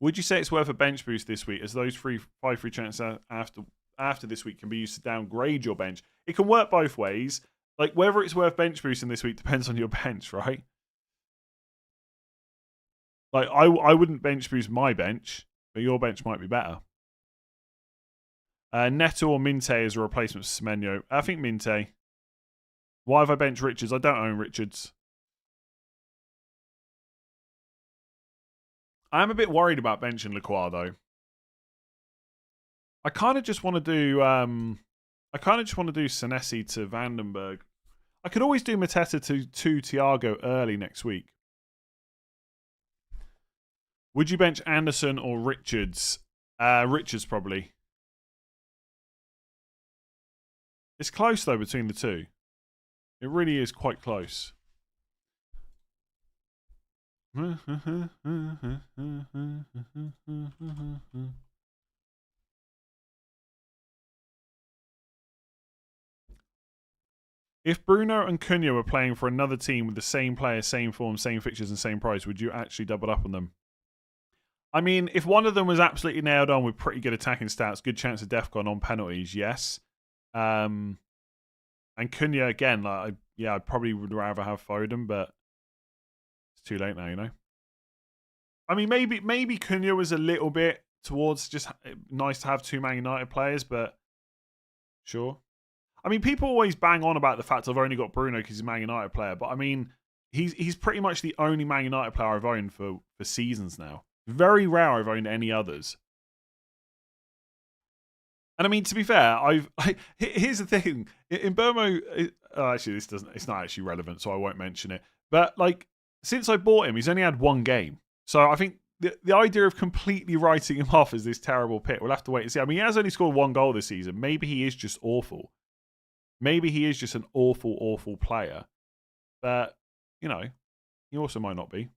Would you say it's worth a bench boost this week, as those 5 free chances after this week can be used to downgrade your bench? It can work both ways. Like, whether it's worth bench boosting this week depends on your bench, right? Like, I wouldn't bench boost my bench, but your bench might be better. Neto or Minte as a replacement for Semenyo. I think Minte. Why have I benched Richards? I don't own Richards. I am a bit worried about benching Lacroix, though. I kind of just want to do... Senesi to Vandenberg. I could always do Mateta to Thiago early next week. Would you bench Anderson or Richards? Richards, probably. It's close, though, between the two. It really is quite close. If Bruno and Cunha were playing for another team with the same player, same form, same fixtures, and same price, would you actually double up on them? I mean, if one of them was absolutely nailed on with pretty good attacking stats, good chance of DEFCON on penalties, yes. And Cunha, again, I probably would rather have Foden, but it's too late now, you know? I mean, maybe Cunha was a little bit towards just nice to have 2 Man United players, but sure. I mean, people always bang on about the fact I've only got Bruno because he's a Man United player, but I mean, he's pretty much the only Man United player I've owned for seasons now. Very rare I've owned any others. And I mean, to be fair, here's the thing. In Burmo, actually, it's not actually relevant, so I won't mention it. But like, since I bought him, he's only had 1 game. So I think the idea of completely writing him off as this terrible pick, we'll have to wait and see. I mean, he has only scored 1 goal this season. Maybe he is just awful. Maybe he is just an awful, awful player. But, you know, he also might not be.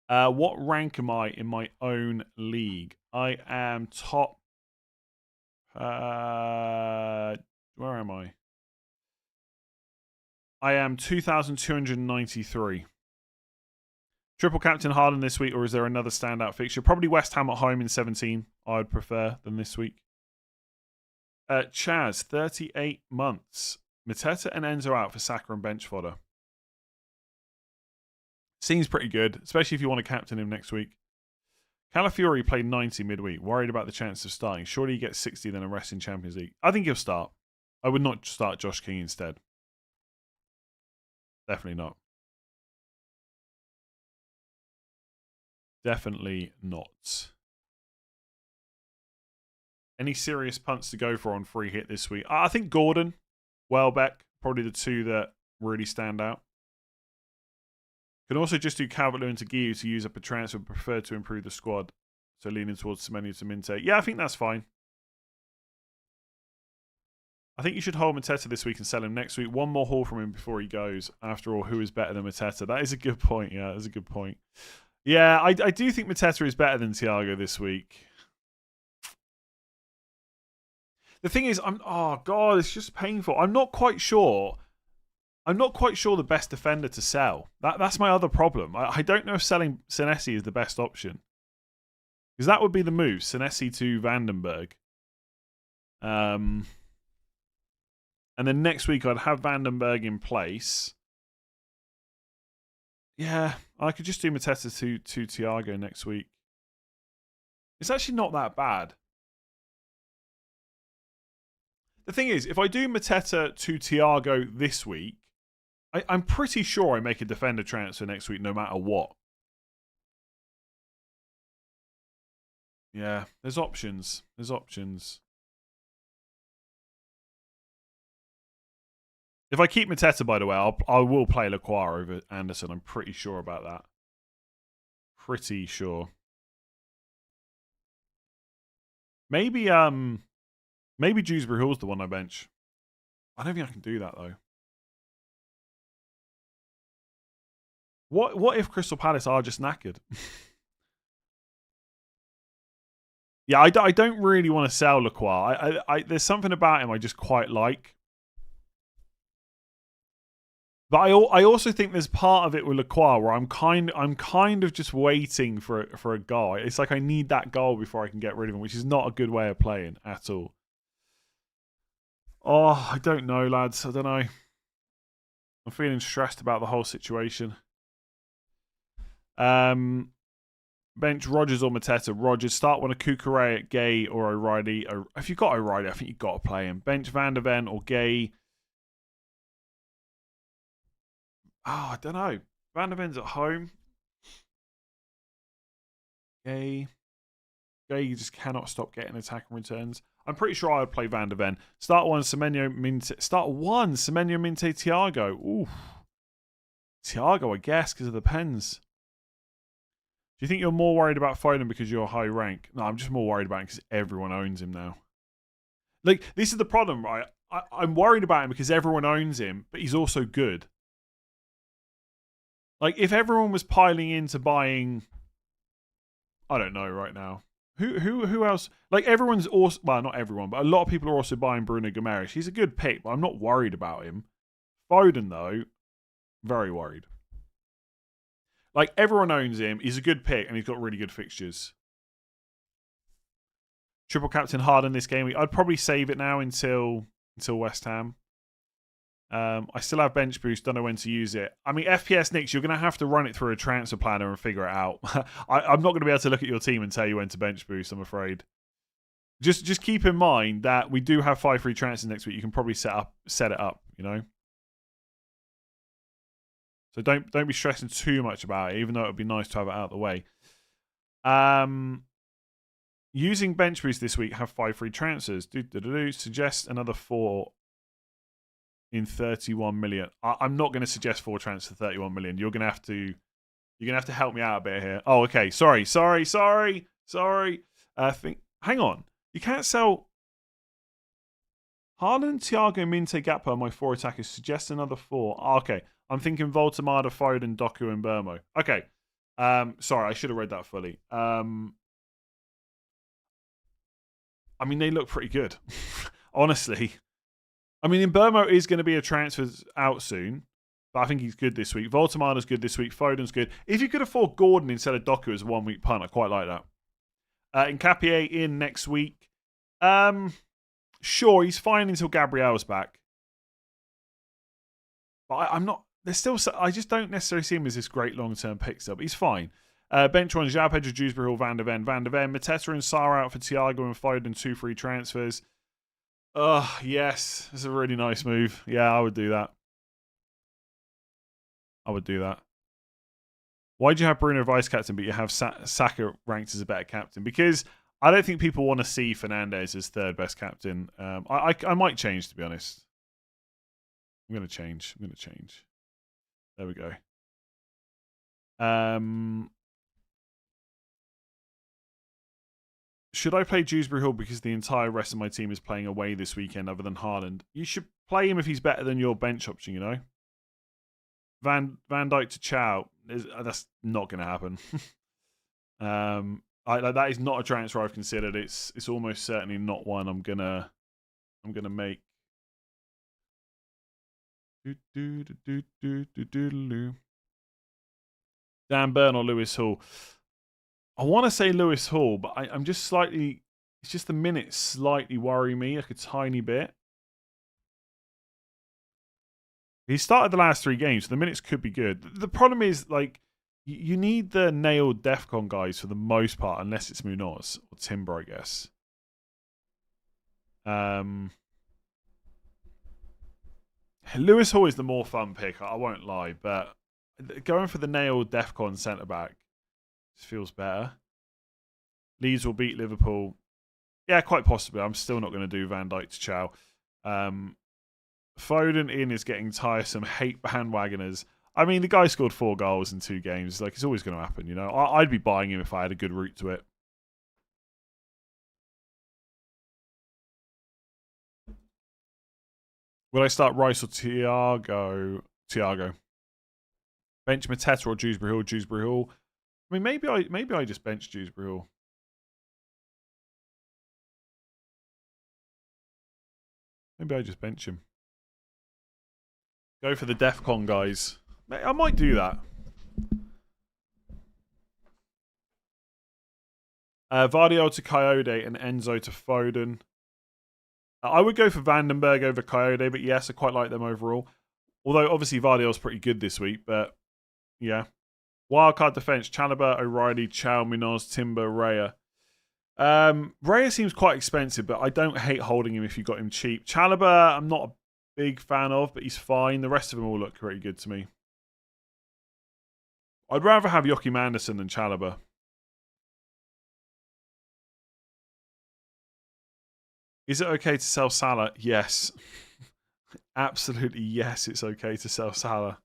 What rank am I in my own league? I am top... where am I? I am 2,293. Triple captain Haaland this week, or is there another standout fixture? Probably West Ham at home in 17, I would prefer, than this week. Chaz, 38 months. Mateta and Enzo out for Saka and bench fodder. Seems pretty good, especially if you want to captain him next week. Calafiori played 90 midweek. Worried about the chance of starting. Surely he gets 60 then a rest in Champions League. I think he'll start. I would not start Josh King instead. Definitely not. Definitely not. Any serious punts to go for on free hit this week? I think Gordon, Welbeck, probably the 2 that really stand out. Can also just do Calvert-Lewin to Guiu to use up a transfer, prefer to improve the squad. So leaning towards Semenyo to Minte. Yeah, I think that's fine. I think you should hold Mateta this week and sell him next week. One more haul from him before he goes. After all, who is better than Mateta? That is a good point. Yeah, that's a good point. Yeah, I do think Mateta is better than Thiago this week. The thing is, oh god, it's just painful. I'm not quite sure the best defender to sell. That's my other problem. I don't know if selling Senesi is the best option. Because that would be the move. Senesi to Vandenberg. And then next week I'd have Vandenberg in place. Yeah, I could just do Mateta to Thiago next week. It's actually not that bad. The thing is, if I do Mateta to Thiago this week, I'm pretty sure I make a defender transfer next week no matter what. Yeah, there's options. There's options. If I keep Mateta, by the way, I will play Lacroix over Anderson. I'm pretty sure about that. Pretty sure. Maybe Dewsbury Hall's the one I bench. I don't think I can do that though. What if Crystal Palace are just knackered? Yeah, I don't really want to sell Lacroix. There's something about him I just quite like. But I also think there's part of it with Lacroix where I'm kind of just waiting for a goal. It's like I need that goal before I can get rid of him, which is not a good way of playing at all. Oh, I don't know, lads. I don't know. I'm feeling stressed about the whole situation. Bench Rodgers or Mateta. Rodgers. Start one of Kukurea, Gay, or O'Reilly. If you've got O'Reilly, I think you've got to play him. Bench Van der Ven or Gay. Oh, I don't know. Van der Ven's at home. Gay, you just cannot stop getting attack and returns. I'm pretty sure I would play Van der Ven. Start one, Semenyo, Minte. Start one, Semenyo, Minte, Thiago. Ooh. Thiago, I guess, because of the pens. Do you think you're more worried about Foden because you're high rank? No, I'm just more worried about him because everyone owns him now. Like, this is the problem, right? I'm worried about him because everyone owns him, but he's also good. Like, if everyone was piling into buying, I don't know right now. Who else? Like, everyone's also, well, not everyone, but a lot of people are also buying Bruno Guimaraes. He's a good pick, but I'm not worried about him. Foden, though, very worried. Like, everyone owns him. He's a good pick, and he's got really good fixtures. Triple captain Harden this game. I'd probably save it now until West Ham. I still have bench boost, don't know when to use it. I mean, FPS Nicks, you're going to have to run it through a transfer planner and figure it out. I'm not going to be able to look at your team and tell you when to bench boost, I'm afraid. Just keep in mind that we do have 5 free transfers next week. You can probably set it up, you know? So don't be stressing too much about it, even though it would be nice to have it out of the way. Using bench boost this week, have 5 free transfers. Suggest another 4 in 31 million. I'm not going to suggest 4 transfers for 31 million. You're going to have to help me out a bit here. Oh, okay. Sorry. Hang on. You can't sell Haaland, Thiago, Minte, Gakpo are my 4 attackers. Suggest another 4. Oh, okay. I'm thinking Voltemada, Foden, Doku, and Burmo. Okay. Sorry, I should have read that fully. I mean, they look pretty good. Honestly. I mean, Burmo is going to be a transfer out soon, but I think he's good this week. Voltemada's good this week. Foden's good. If you could afford Gordon instead of Doku as a 1-week punt, I quite like that. Nkapie in next week. Sure, he's fine until Gabriel's back. But I'm not. There's still. I just don't necessarily see him as this great long-term pick still. But he's fine. Bench one: João Pedro, Dewsbury Hall, Van der Ven, Mateta and Sarr out for Thiago and Foden. 2 free transfers. Oh yes, it's a really nice move. Yeah, I would do that. Why do you have Bruno vice captain, but you have Saka ranked as a better captain? Because I don't think people want to see Fernandes as 3rd best captain. I might change, to be honest. I'm going to change. There we go. Should I play Dewsbury Hall because the entire rest of my team is playing away this weekend other than Haaland? You should play him if he's better than your bench option, you know? Van Dijk to Chow. That's not going to happen. That is not a transfer I've considered. It's almost certainly not one I'm gonna make. Dan Burn or Lewis Hall. I want to say Lewis Hall, but I'm just slightly. It's just the minutes slightly worry me like a tiny bit. He started the last 3 games, so the minutes could be good. The problem is, like, you need the nailed DEFCON guys for the most part, unless it's Munoz or Timber, I guess. Lewis Hall is the more fun pick, I won't lie, but going for the nailed DEFCON centre-back just feels better. Leeds will beat Liverpool. Yeah, quite possibly. I'm still not going to do Van Dijk to Chow. Foden in is getting tiresome. Hate bandwagoners. I mean, the guy scored 4 goals in 2 games. Like, it's always going to happen, you know? I'd be buying him if I had a good route to it. Will I start Rice or Thiago? Thiago. Bench Mateta or Dewsbury Hall? Dewsbury Hall. I mean, maybe I just bench Dewsbury Hall. Maybe I just bench him. Go for the DEFCON guys. I might do that. Vardiol to Coyote and Enzo to Foden. I would go for Vandenberg over Coyote, but yes, I quite like them overall. Although, obviously, Vardiol's pretty good this week, but yeah. Wildcard defense, Chalobah, O'Reilly, Chow, Munoz, Timber, Raya. Raya seems quite expensive, but I don't hate holding him if you got him cheap. Chalobah, I'm not a big fan of, but he's fine. The rest of them all look pretty good to me. I'd rather have Joachim Andersen than Chalobah. Is it okay to sell Salah? Yes. Absolutely yes, it's okay to sell Salah.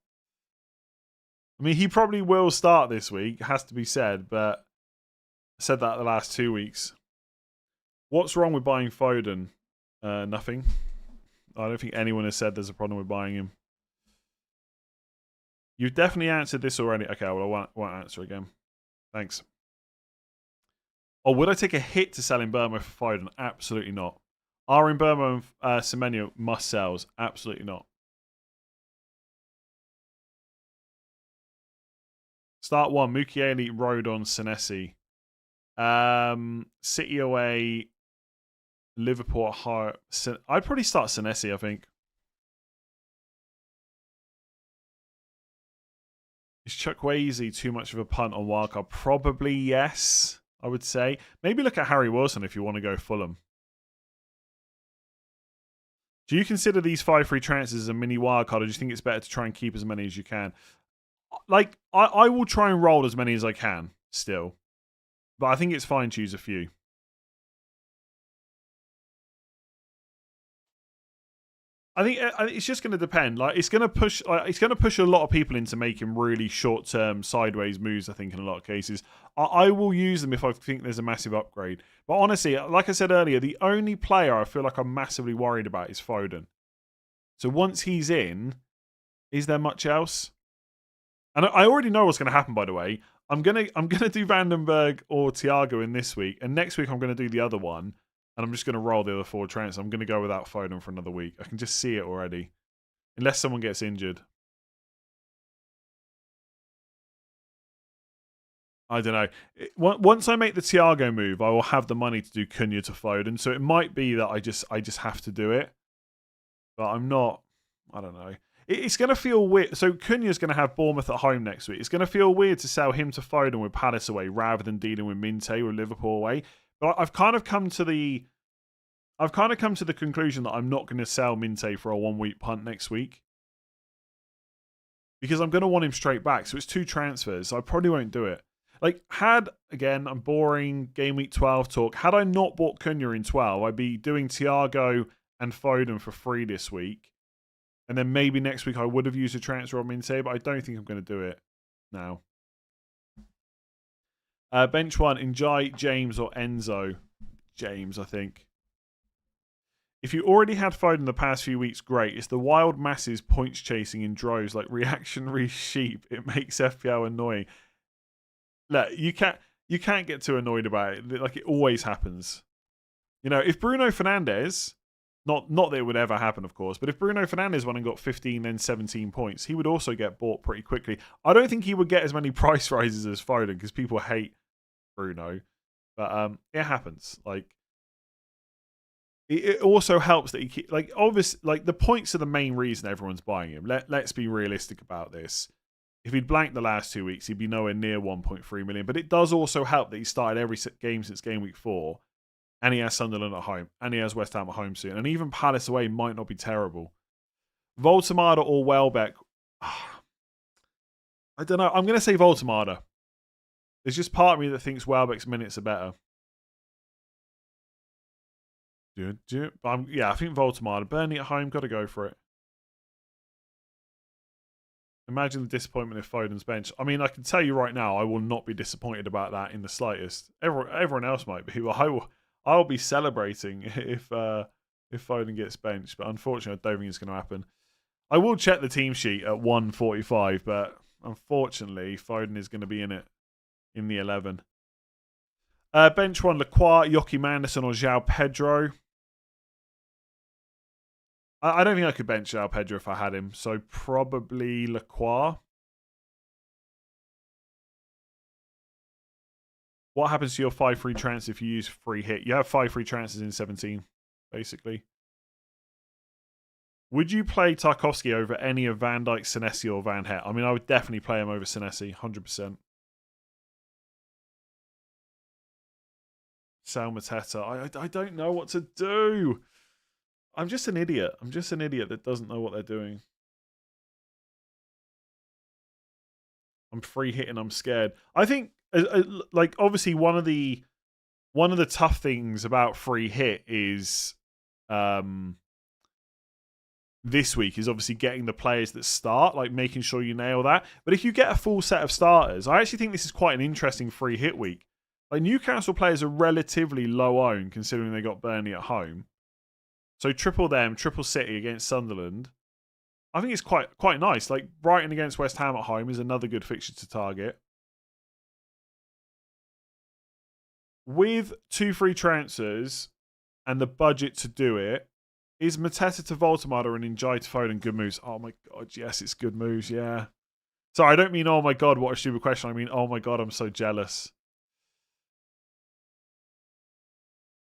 I mean, he probably will start this week, has to be said, but I said that the last 2 weeks. What's wrong with buying Foden? Nothing. I don't think anyone has said there's a problem with buying him. You've definitely answered this already. Okay, well, I won't answer again. Thanks. Oh, would I take a hit to sell in Burma for Foden? Absolutely not. Are in Burma and Semenyo must sells? Absolutely not. Start 1. Mukiele, Rodon, Senesi. City away. Liverpool at home. I'd probably start Senesi, I think. Is Chukwueze too much of a punt on wildcard? Probably yes, I would say. Maybe look at Harry Wilson if you want to go Fulham. Do you consider these 5 free transfers as a mini wildcard, or do you think it's better to try and keep as many as you can? Like, I will try and roll as many as I can still. But I think it's fine to choose a few. I think it's just going to depend. Like, it's going to push a lot of people into making really short-term sideways moves. I think in a lot of cases, I will use them if I think there's a massive upgrade. But honestly, like I said earlier, the only player I feel like I'm massively worried about is Foden. So once he's in, is there much else? And I already know what's going to happen. By the way, I'm gonna do Vandenberg or Thiago in this week, and next week I'm going to do the other one. And I'm just going to roll the other 4 transfers. I'm going to go without Foden for another week. I can just see it already. Unless someone gets injured. I don't know. Once I make the Thiago move, I will have the money to do Cunha to Foden. So it might be that I just have to do it. But I'm not. I don't know. It's going to feel weird. So Cunha's going to have Bournemouth at home next week. It's going to feel weird to sell him to Foden with Palace away rather than dealing with Minte with Liverpool away. But I've kind of come to the conclusion that I'm not going to sell Minte for a 1-week punt next week. Because I'm going to want him straight back. So it's 2 transfers. So I probably won't do it. Like, again, I'm boring game week 12 talk. Had I not bought Cunha in 12, I'd be doing Thiago and Foden for free this week. And then maybe next week I would have used a transfer on Minte, but I don't think I'm going to do it now. Bench 1, Njai, James, or Enzo. James, I think. If you already had Foden the past few weeks, great. It's the wild masses points chasing in droves like reactionary sheep. It makes FPL annoying. Look, you can't get too annoyed about it. Like, it always happens. You know, if Bruno Fernandes, not that it would ever happen, of course, but if Bruno Fernandes went and got 15, then 17 points, he would also get bought pretty quickly. I don't think he would get as many price rises as Foden because people hate Bruno. But it happens. Like, it also helps that he like obviously like the points are the main reason everyone's buying him. Let's be realistic about this. If he'd blanked the last 2 weeks, he'd be nowhere near 1.3 million. But it does also help that he started every game since game week 4, and he has Sunderland at home, and he has West Ham at home soon, and even Palace away might not be terrible. Voltemada or Welbeck? I don't know. I'm going to say Voltemada. There's just part of me that thinks Welbeck's minutes are better. I think Voltemada. Burnley at home, got to go for it. Imagine the disappointment if Foden's bench. I mean, I can tell you right now, I will not be disappointed about that in the slightest. Everyone else might be, but I'll be celebrating if Foden gets benched. But unfortunately, I don't think it's going to happen. I will check the team sheet at 1:45, but unfortunately, Foden is going to be in it in the 11. Bench 1, Lacroix, Joachim Anderson, or João Pedro. I don't think I could bench João Pedro if I had him, so probably Lacroix. What happens to your 5 free transfers if you use free hit? You have 5 free transfers in 17, basically. Would you play Tarkowski over any of Van Dijk, Senesi, or Van Het? I mean, I would definitely play him over Senesi, 100%. Sal Mateta. I don't know what to do. I'm just an idiot. I'm just an idiot that doesn't know what they're doing. I'm free hitting. I'm scared. I think, like, obviously one of the tough things about free hit is, this week is obviously getting the players that start, like making sure you nail that. But if you get a full set of starters, I actually think this is quite an interesting free hit week. Like, Newcastle players are relatively low owned considering they got Burnley at home. So triple them, triple City against Sunderland. I think it's quite nice. Like, Brighton against West Ham at home is another good fixture to target. With 2 free transfers and the budget to do it, is Mateta to Voltemada and Njai to Foden good moves? Oh my god, yes, it's good moves, yeah. Sorry, I don't mean, oh my god, what a stupid question. I mean, oh my god, I'm so jealous.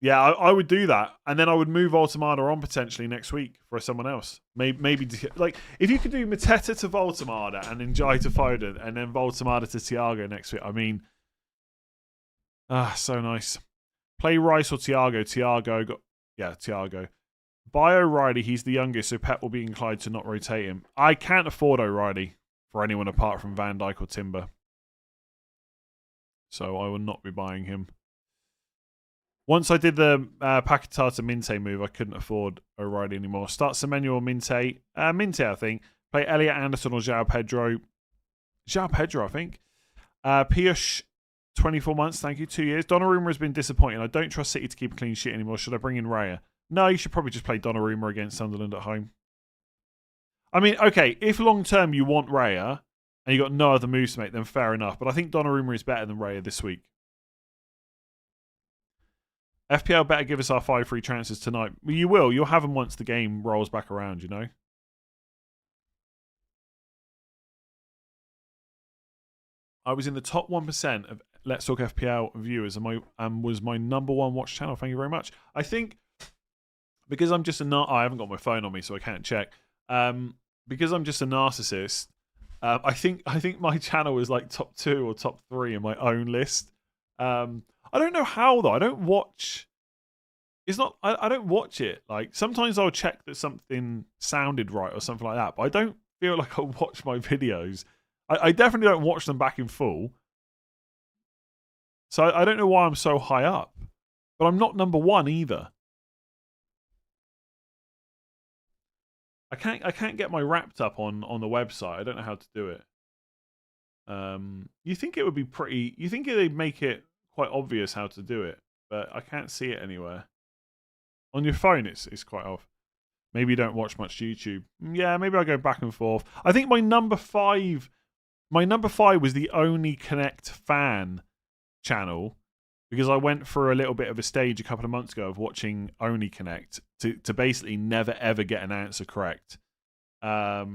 Yeah, I would do that, and then I would move Voltemada on potentially next week for someone else. Maybe like, if you could do Mateta to Voltemada and then Njai to Foden, and then Voltemada to Thiago next week. I mean, so nice. Play Rice or Thiago. Thiago. Buy O'Reilly. He's the youngest, so Pep will be inclined to not rotate him. I can't afford O'Reilly for anyone apart from Van Dijk or Timber, so I will not be buying him. Once I did the Paquetá to Minte move, I couldn't afford O'Reilly anymore. Start Semenyo or Minte. Minte, I think. Play Elliot Anderson or João Pedro. João Pedro, I think. Piyush, 24 months, thank you. 2 years. Donnarumma has been disappointing. I don't trust City to keep a clean sheet anymore. Should I bring in Raya? No, you should probably just play Donnarumma against Sunderland at home. I mean, okay, if long-term you want Raya and you got no other moves to make, then fair enough. But I think Donnarumma is better than Raya this week. FPL better give us our 5 free transfers tonight. Well, you will. You'll have them once the game rolls back around, you know? I was in the top 1% of Let's Talk FPL viewers and was my number 1 watch channel. Thank you very much. I think because I'm just I haven't got my phone on me, so I can't check. Because I'm just a narcissist, I think my channel is like top 2 or top 3 in my own list. I don't know how, though. I don't watch. It's not. I don't watch it. Like, sometimes I'll check that something sounded right or something like that, but I don't feel like I watch my videos. I definitely don't watch them back in full. So I don't know why I'm so high up, but I'm not number 1 either. I can't get my wrapped up on the website. I don't know how to do it. You think it would be pretty? You think they'd make it quite obvious how to do it, but I can't see it anywhere. On your phone, it's quite off. Maybe you don't watch much YouTube. Yeah, maybe I go back and forth. I think my number 5 was the Only Connect fan channel because I went through a little bit of a stage a couple of months ago of watching Only Connect to basically never ever get an answer correct. That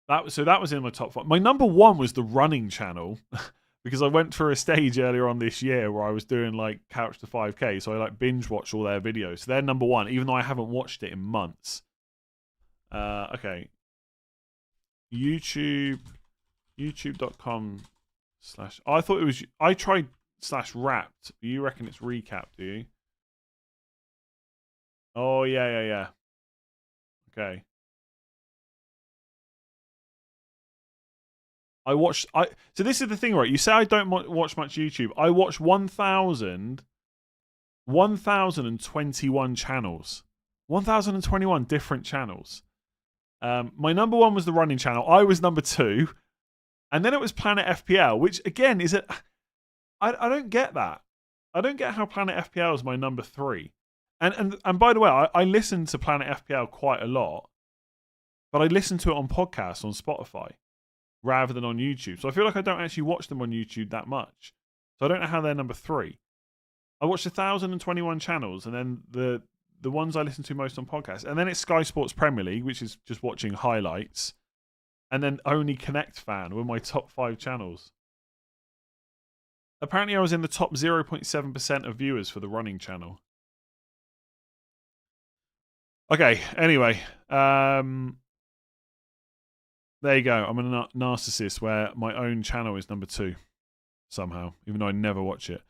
was in my top 5. My number 1 was the running channel because I went through a stage earlier on this year where I was doing like Couch to 5K, so I like binge watch all their videos. So they're number 1, even though I haven't watched it in months. Okay. YouTube.com/ I thought it was. I tried /wrapped. You reckon it's recap? Do you? Oh yeah. Okay. So this is the thing, right? You say I don't watch much YouTube. I watch 1,021 channels. 1,021 different channels. My number 1 was the running channel. I was number 2. And then it was Planet FPL, which again is I don't get that. I don't get how Planet FPL is my number 3. And by the way, I listen to Planet FPL quite a lot, but I listen to it on podcasts on Spotify rather than on YouTube. So I feel like I don't actually watch them on YouTube that much. So I don't know how they're number 3. I watched 1,021 channels, and then the ones I listen to most on podcasts, and then it's Sky Sports Premier League, which is just watching highlights. And then Only Connect fan were my top 5 channels. Apparently, I was in the top 0.7% of viewers for the running channel. Okay, anyway. There you go. I'm a narcissist where my own channel is number 2 somehow, even though I never watch it.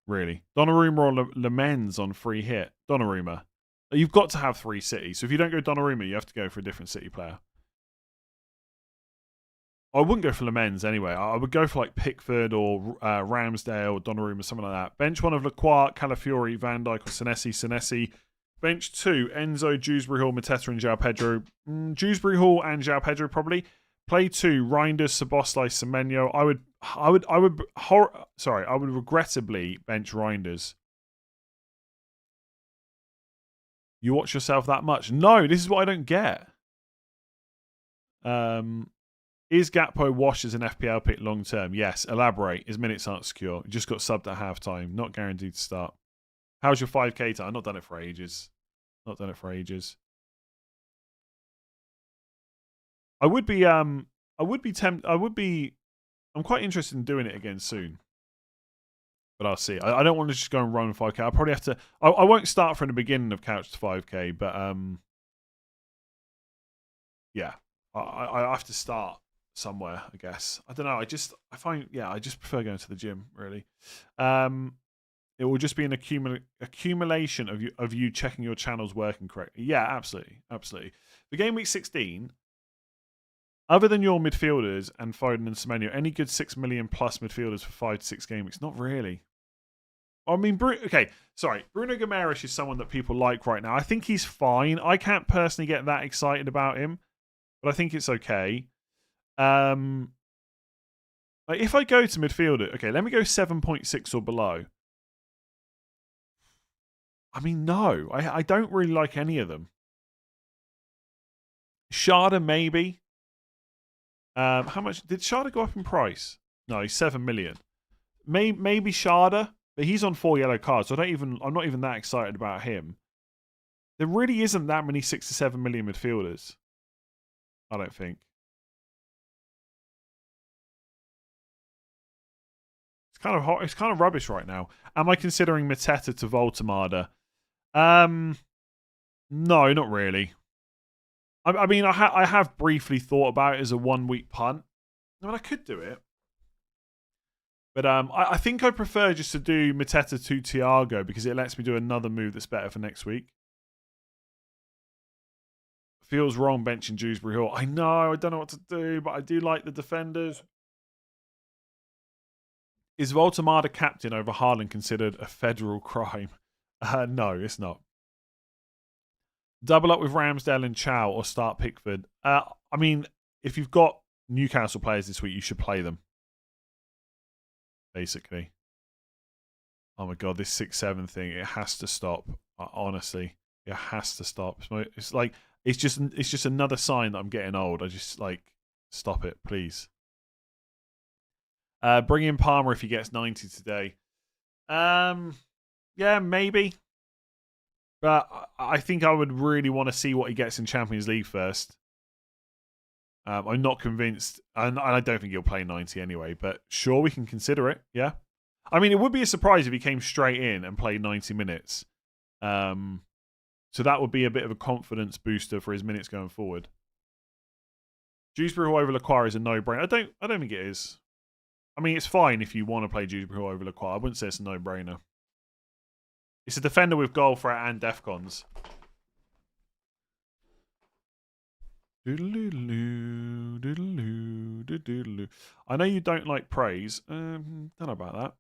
Really. Donnarumma or Le Mans on free hit? Donnarumma. You've got to have 3 cities. So if you don't go Donnarumma, you have to go for a different City player. I wouldn't go for Le Mans anyway. I would go for like Pickford or Ramsdale or Donnarumma, something like that. Bench 1 of Lacroix, Calafiori, Van Dijk or Senesi. Bench 2, Enzo, Dewsbury Hall, Mateta and João Pedro. Dewsbury Hall and João Pedro probably. Play 2, Reinders, Szoboszlai, Semenyo. I would regrettably bench Reinders. You watch yourself that much? No, this is what I don't get. Is Gakpo washed as an FPL pick long term? Yes. Elaborate. His minutes aren't secure. He just got subbed at halftime. Not guaranteed to start. How's your 5K time? I've not done it for ages. I'm quite interested in doing it again soon. But I'll see. I don't want to just go and run 5K. I'll probably have to. I won't start from the beginning of Couch to 5K, but yeah, I have to start somewhere. I guess. I don't know. I just prefer going to the gym. Really. It will just be an accumulation of you checking your channels working correctly. Yeah, absolutely. For game week 16. Other than your midfielders and Foden and Semenyo, any good 6 million plus midfielders for 5 to 6 game weeks? Not really. I mean, Bruno Guimaraes is someone that people like right now. I think he's fine. I can't personally get that excited about him, but I think it's okay. Like if I go to midfielder, okay, let me go 7.6 or below. I mean, no, I don't really like any of them. Sharda, maybe. How much did Sharda go up in price? No, he's 7 million. Maybe Sharda, but he's on 4 yellow cards. So I'm not even that excited about him. There really isn't that many 6 to 7 million midfielders. I don't think. It's kind of hot. It's kind of rubbish right now. Am I considering Mateta to Voltemada? No, not really. I mean, I have briefly thought about it as a 1 week punt. I mean, I could do it. But I think I prefer just to do Mateta to Thiago because it lets me do another move that's better for next week. Feels wrong benching Dewsbury Hall. I know, I don't know what to do, but I do like the defenders. Is Voltemada captain over Haaland considered a federal crime? No, it's not. Double up with Ramsdale and Chow or start Pickford. I mean, if you've got Newcastle players this week, you should play them. Basically. Oh my god, this 6-7 thing, it has to stop. Honestly, it has to stop. It's like it's just another sign that I'm getting old. I just like stop it, please. Bring in Palmer if he gets 90 today. Yeah, maybe. But I think I would really want to see what he gets in Champions League first. I'm not convinced, and I don't think he'll play 90 anyway, but sure, we can consider it, yeah? I mean, it would be a surprise if he came straight in and played 90 minutes. So that would be a bit of a confidence booster for his minutes going forward. Dewsbury Hall over Lacroix is a no-brainer. I don't think it is. I mean, it's fine if you want to play Dewsbury Hall over Lacroix. I wouldn't say it's a no-brainer. It's a defender with goal threat and DEFCONs. Doodaloo, doodaloo, doodaloo. I know you don't like praise. Don't know about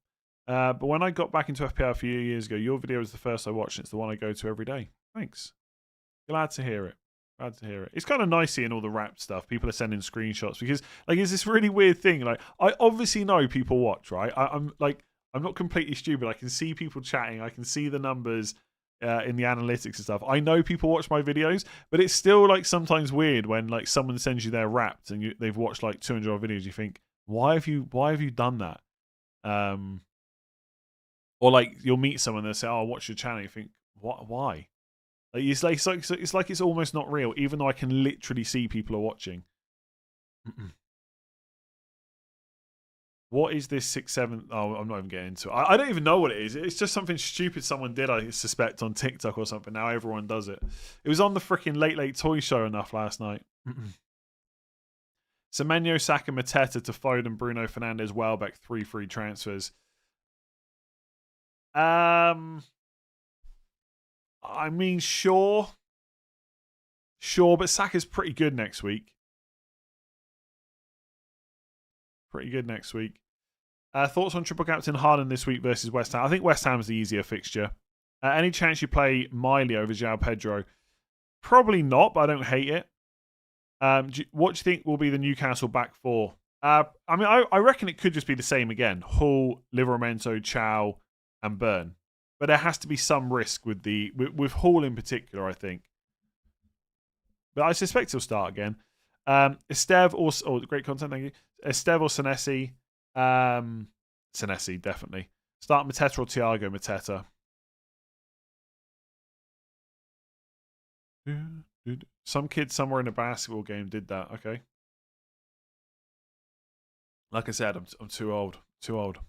that. But when I got back into FPL a few years ago, your video was the first I watched. It's the one I go to every day. Thanks. Glad to hear it. Glad to hear it. It's kind of nice seeing all the rap stuff. People are sending screenshots because, like, it's this really weird thing. Like, I obviously know people watch, right? I'm not completely stupid. I can see people chatting. I can see the numbers in the analytics and stuff. I know people watch my videos, but it's still like sometimes weird when like someone sends you their Wrapped and they've watched like 200 odd videos. You think, why have you done that? Or like you'll meet someone and they'll say, "Oh, watch your channel." You think, what? Why? Like it's like it's almost not real, even though I can literally see people are watching. What is this 6-7? Oh, I'm not even getting into it. I don't even know what it is. It's just something stupid someone did, I suspect, on TikTok or something. Now everyone does it. It was on the freaking Late Toy Show enough last night. Semenyo, Saka, Mateta to Foden, Bruno Fernandes, Welbeck, 3 free transfers. I mean, sure, but Saka's pretty good next week. Thoughts on triple captain Haaland this week versus West Ham? I think West Ham's the easier fixture. Any chance you play Miley over João Pedro? Probably not, but I don't hate it. What do you think will be the Newcastle back four? I mean, I reckon it could just be the same again. Hull, Livramento, Chow, and Burn. But there has to be some risk with Hall in particular, I think. But I suspect he'll start again. Esteve or great content, thank you. Esteve or Senesi. Senesi, definitely. Start Mateta or Thiago Mateta. Some kid somewhere in a basketball game did that. Okay. Like I said, I'm too old. Too old.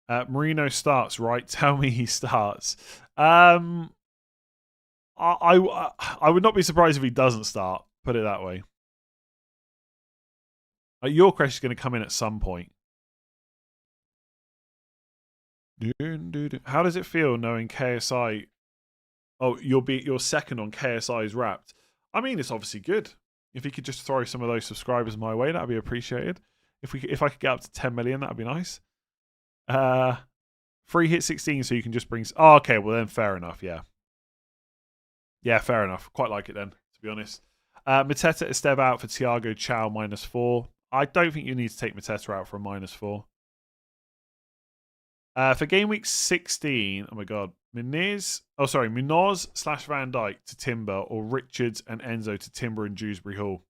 Marino starts, right? Tell me he starts. I would not be surprised if he doesn't start. Put it that way. Yorkresh is going to come in at some point. How does it feel knowing KSI? Oh, you're second on KSI's Wrapped. I mean, it's obviously good. If he could just throw some of those subscribers my way, that'd be appreciated. If I could get up to 10 million, that'd be nice. Free hit 16, so you can just bring. Oh, okay. Well, then fair enough. Yeah. Yeah, fair enough. Quite like it then, to be honest. Mateta Esteve out for Thiago Chow -4. I don't think you need to take Mateta out for a -4. For game week 16, oh my god, Munoz / Van Dijk to Timber, or Richards and Enzo to Timber and Dewsbury Hall.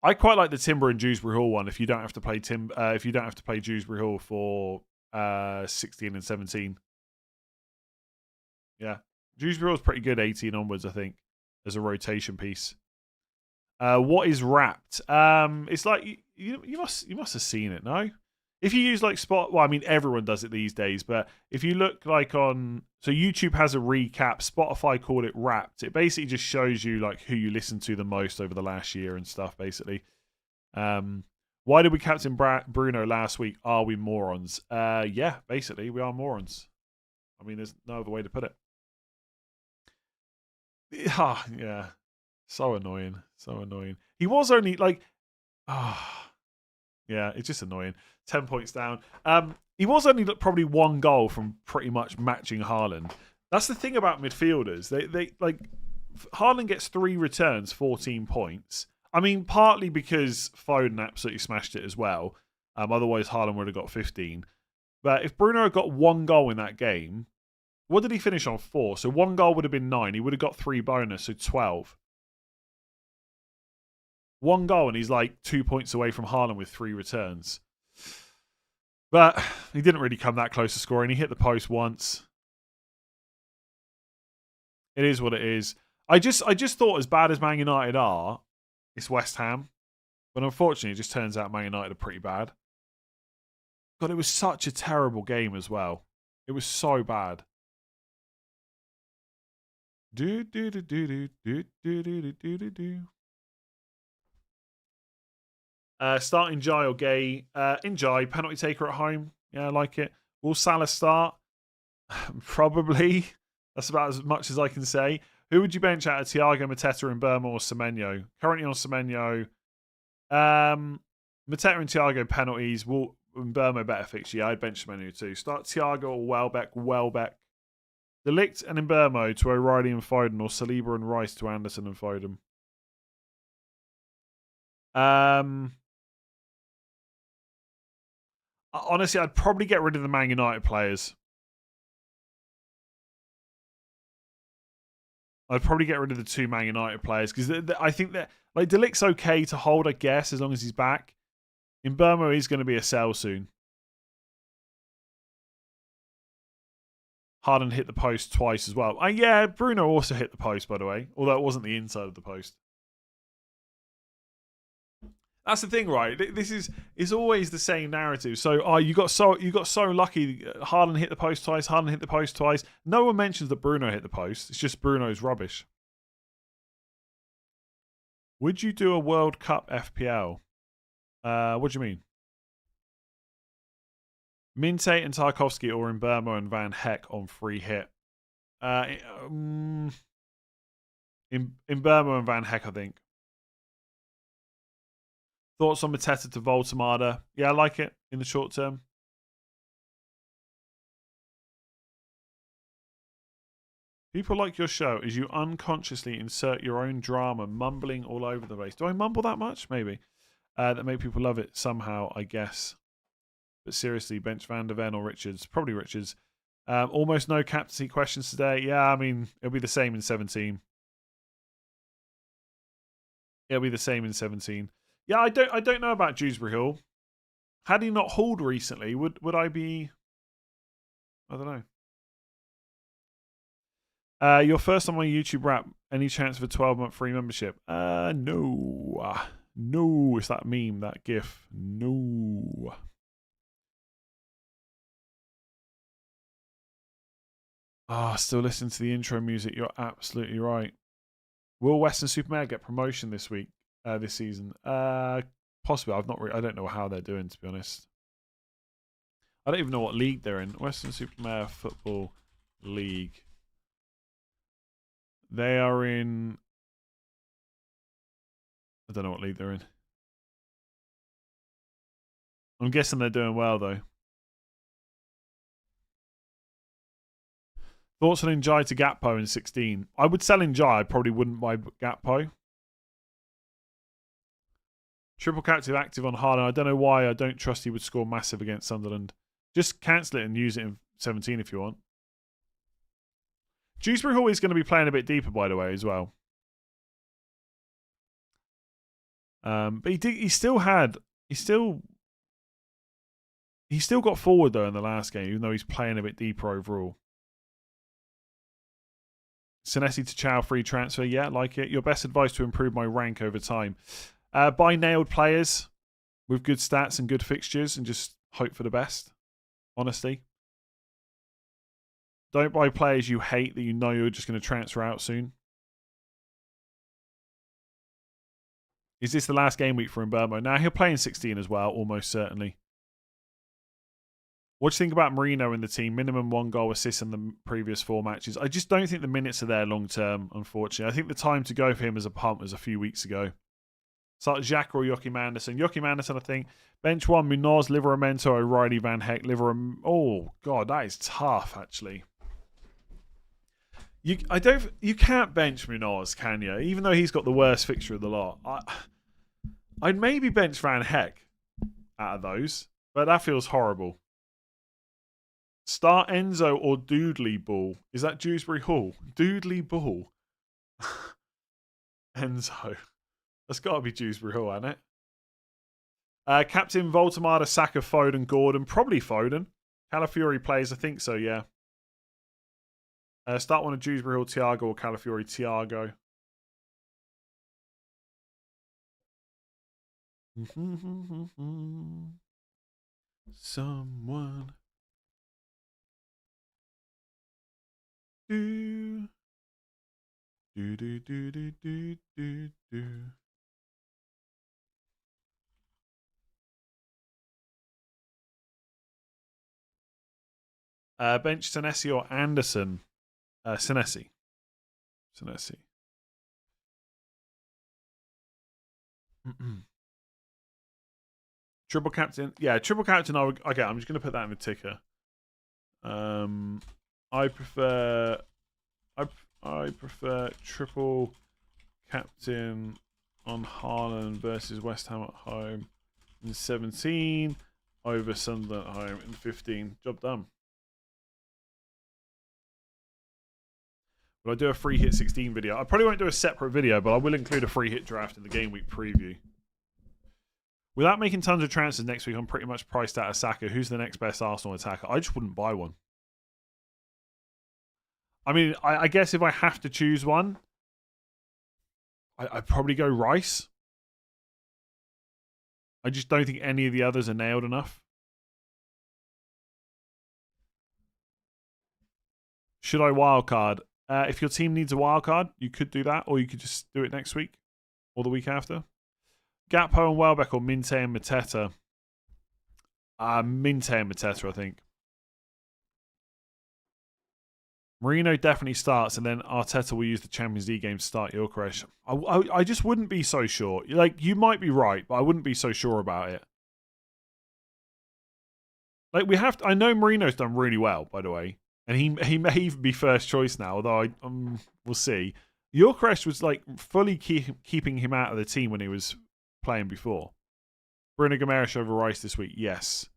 I quite like the Timber and Dewsbury Hall one. If you don't have to play Dewsbury Hall for 16 and 17, yeah, Dewsbury Hall's pretty good 18 onwards, I think, as a rotation piece. What is Wrapped? It's like you must have seen it, no? If you use like Spot, well, I mean everyone does it these days, but if you look like so YouTube has a recap, Spotify called it Wrapped. It basically just shows you like who you listen to the most over the last year and stuff, basically. Why did we captain Bruno last week? Are we morons? Yeah, basically we are morons. I mean, there's no other way to put it. Yeah. So annoying. So annoying. He was only like, yeah, it's just annoying. 10 points down. He was only probably one goal from pretty much matching Haaland. That's the thing about midfielders. They like Haaland gets 3 returns, 14 points. I mean, partly because Foden absolutely smashed it as well. Otherwise, Haaland would have got 15. But if Bruno had got 1 goal in that game, what did he finish on? 4. So 1 goal would have been 9. He would have got 3 bonus, so 12. 1 goal, and he's like 2 points away from Haaland with 3 returns. But he didn't really come that close to scoring. He hit the post once. It is what it is. I just thought, as bad as Man United are, it's West Ham. But unfortunately, it just turns out Man United are pretty bad. God, it was such a terrible game as well. It was so bad. Starting Jai or Gay. In Jai, penalty taker at home. Yeah, I like it. Will Salah start? Probably. That's about as much as I can say. Who would you bench out of Thiago, Mateta, and Burma or Semenyo? Currently on Semenyo. Mateta and Thiago penalties. And Burma better fix. Yeah, I'd bench Semenyo too. Start Thiago or Welbeck. De Ligt and Mbermo to O'Reilly and Foden, or Saliba and Rice to Anderson and Foden. Honestly, I'd probably get rid of the Man United players. I'd probably get rid of the 2 Man United players because I think that like De Ligt's okay to hold, I guess, as long as he's back. Mbermo is going to be a sell soon. Haaland hit the post twice as well. Yeah, Bruno also hit the post, by the way, although it wasn't the inside of the post. That's the thing, right? This is always the same narrative. So, you got so lucky. Haaland hit the post twice. No one mentions that Bruno hit the post. It's just Bruno's rubbish. Would you do a World Cup FPL? What do you mean? Minte and Tarkovsky or Mbermo and Van Heck on free hit. Mbermo and Van Heck, I think. Thoughts on Mateta to Voltemada? Yeah, I like it in the short term. People like your show as you unconsciously insert your own drama, mumbling all over the place. Do I mumble that much? Maybe. That make people love it somehow, I guess. But seriously, bench Van der Ven or Richards? Probably Richards. Almost no captaincy questions today. Yeah, I mean, it'll be the same in 17. It'll be the same in 17. Yeah, I don't know about Dewsbury Hall. Had he not hauled recently, would I be... I don't know. Your first on my YouTube rap, any chance of a 12-month free membership? No. No, it's that meme, that gif. No. Still listening to the intro music. You're absolutely right. Will Western-super-Mare get promotion this week? This season? Possibly. I don't know how they're doing, to be honest. I don't even know what league they're in. Western-super-Mare Football League. They are in... I don't know what league they're in. I'm guessing they're doing well, though. Thoughts on Njai to Gakpo in 16? I would sell Njai. I probably wouldn't buy Gakpo. Triple captive active on Haaland. I don't know why. I don't trust he would score massive against Sunderland. Just cancel it and use it in 17 if you want. Dewsbury Hall is going to be playing a bit deeper, by the way, as well. But he still got forward though in the last game, even though he's playing a bit deeper overall. Senesi to Chow free transfer. Yeah, like it. Your best advice to improve my rank over time. Buy nailed players with good stats and good fixtures and just hope for the best. Honestly. Don't buy players you hate that you know you're just going to transfer out soon. Is this the last game week for Mbermo? Now he'll play in 16 as well, almost certainly. What do you think about Marino in the team? Minimum 1 goal assist in the previous 4 matches. I just don't think the minutes are there long term, unfortunately. I think the time to go for him as a punt was a few weeks ago. Start Xhaka or Joachim Anderson. Joachim Anderson, I think. Bench 1, Munoz, Liveramento, O'Reilly, Van Heck, Oh, God, that is tough, actually. You can't bench Munoz, can you? Even though he's got the worst fixture of the lot. I'd maybe bench Van Heck out of those, but that feels horrible. Start Enzo or Doodley Ball. Is that Dewsbury Hall? Doodley Ball. Enzo. That's got to be Dewsbury Hall, hasn't it? Captain Voltamada, Saka, Foden, Gordon. Probably Foden. Calafiori plays, I think so, yeah. Start one of Dewsbury Hall, Thiago, or Calafiori, Thiago. Someone. Do. Do, do, do, do, do, do, do. Bench Senesi or Anderson? Senesi. Triple captain. Yeah, triple captain. Okay, I'm just going to put that in the ticker. I prefer triple captain on Haaland versus West Ham at home in 17 over Sunderland at home in 15. Job done. Will I do a free hit 16 video? I probably won't do a separate video, but I will include a free hit draft in the game week preview. Without making tons of transfers next week, I'm pretty much priced out of Saka. Who's the next best Arsenal attacker? I just wouldn't buy one. I mean, I guess if I have to choose one, I'd probably go Rice. I just don't think any of the others are nailed enough. Should I wildcard? If your team needs a wildcard, you could do that, or you could just do it next week or the week after. Gakpo and Welbeck or Minte and Mateta? Minte and Mateta, I think. Mourinho definitely starts, and then Arteta will use the Champions League game to start Gyökeres. I just wouldn't be so sure. Like, you might be right, but I wouldn't be so sure about it. Like, we have to, I know Mourinho's done really well, by the way, and he may even be first choice now, although we'll see. Gyökeres was like fully keeping him out of the team when he was playing before. Bruno Guimaraes over Rice this week, yes.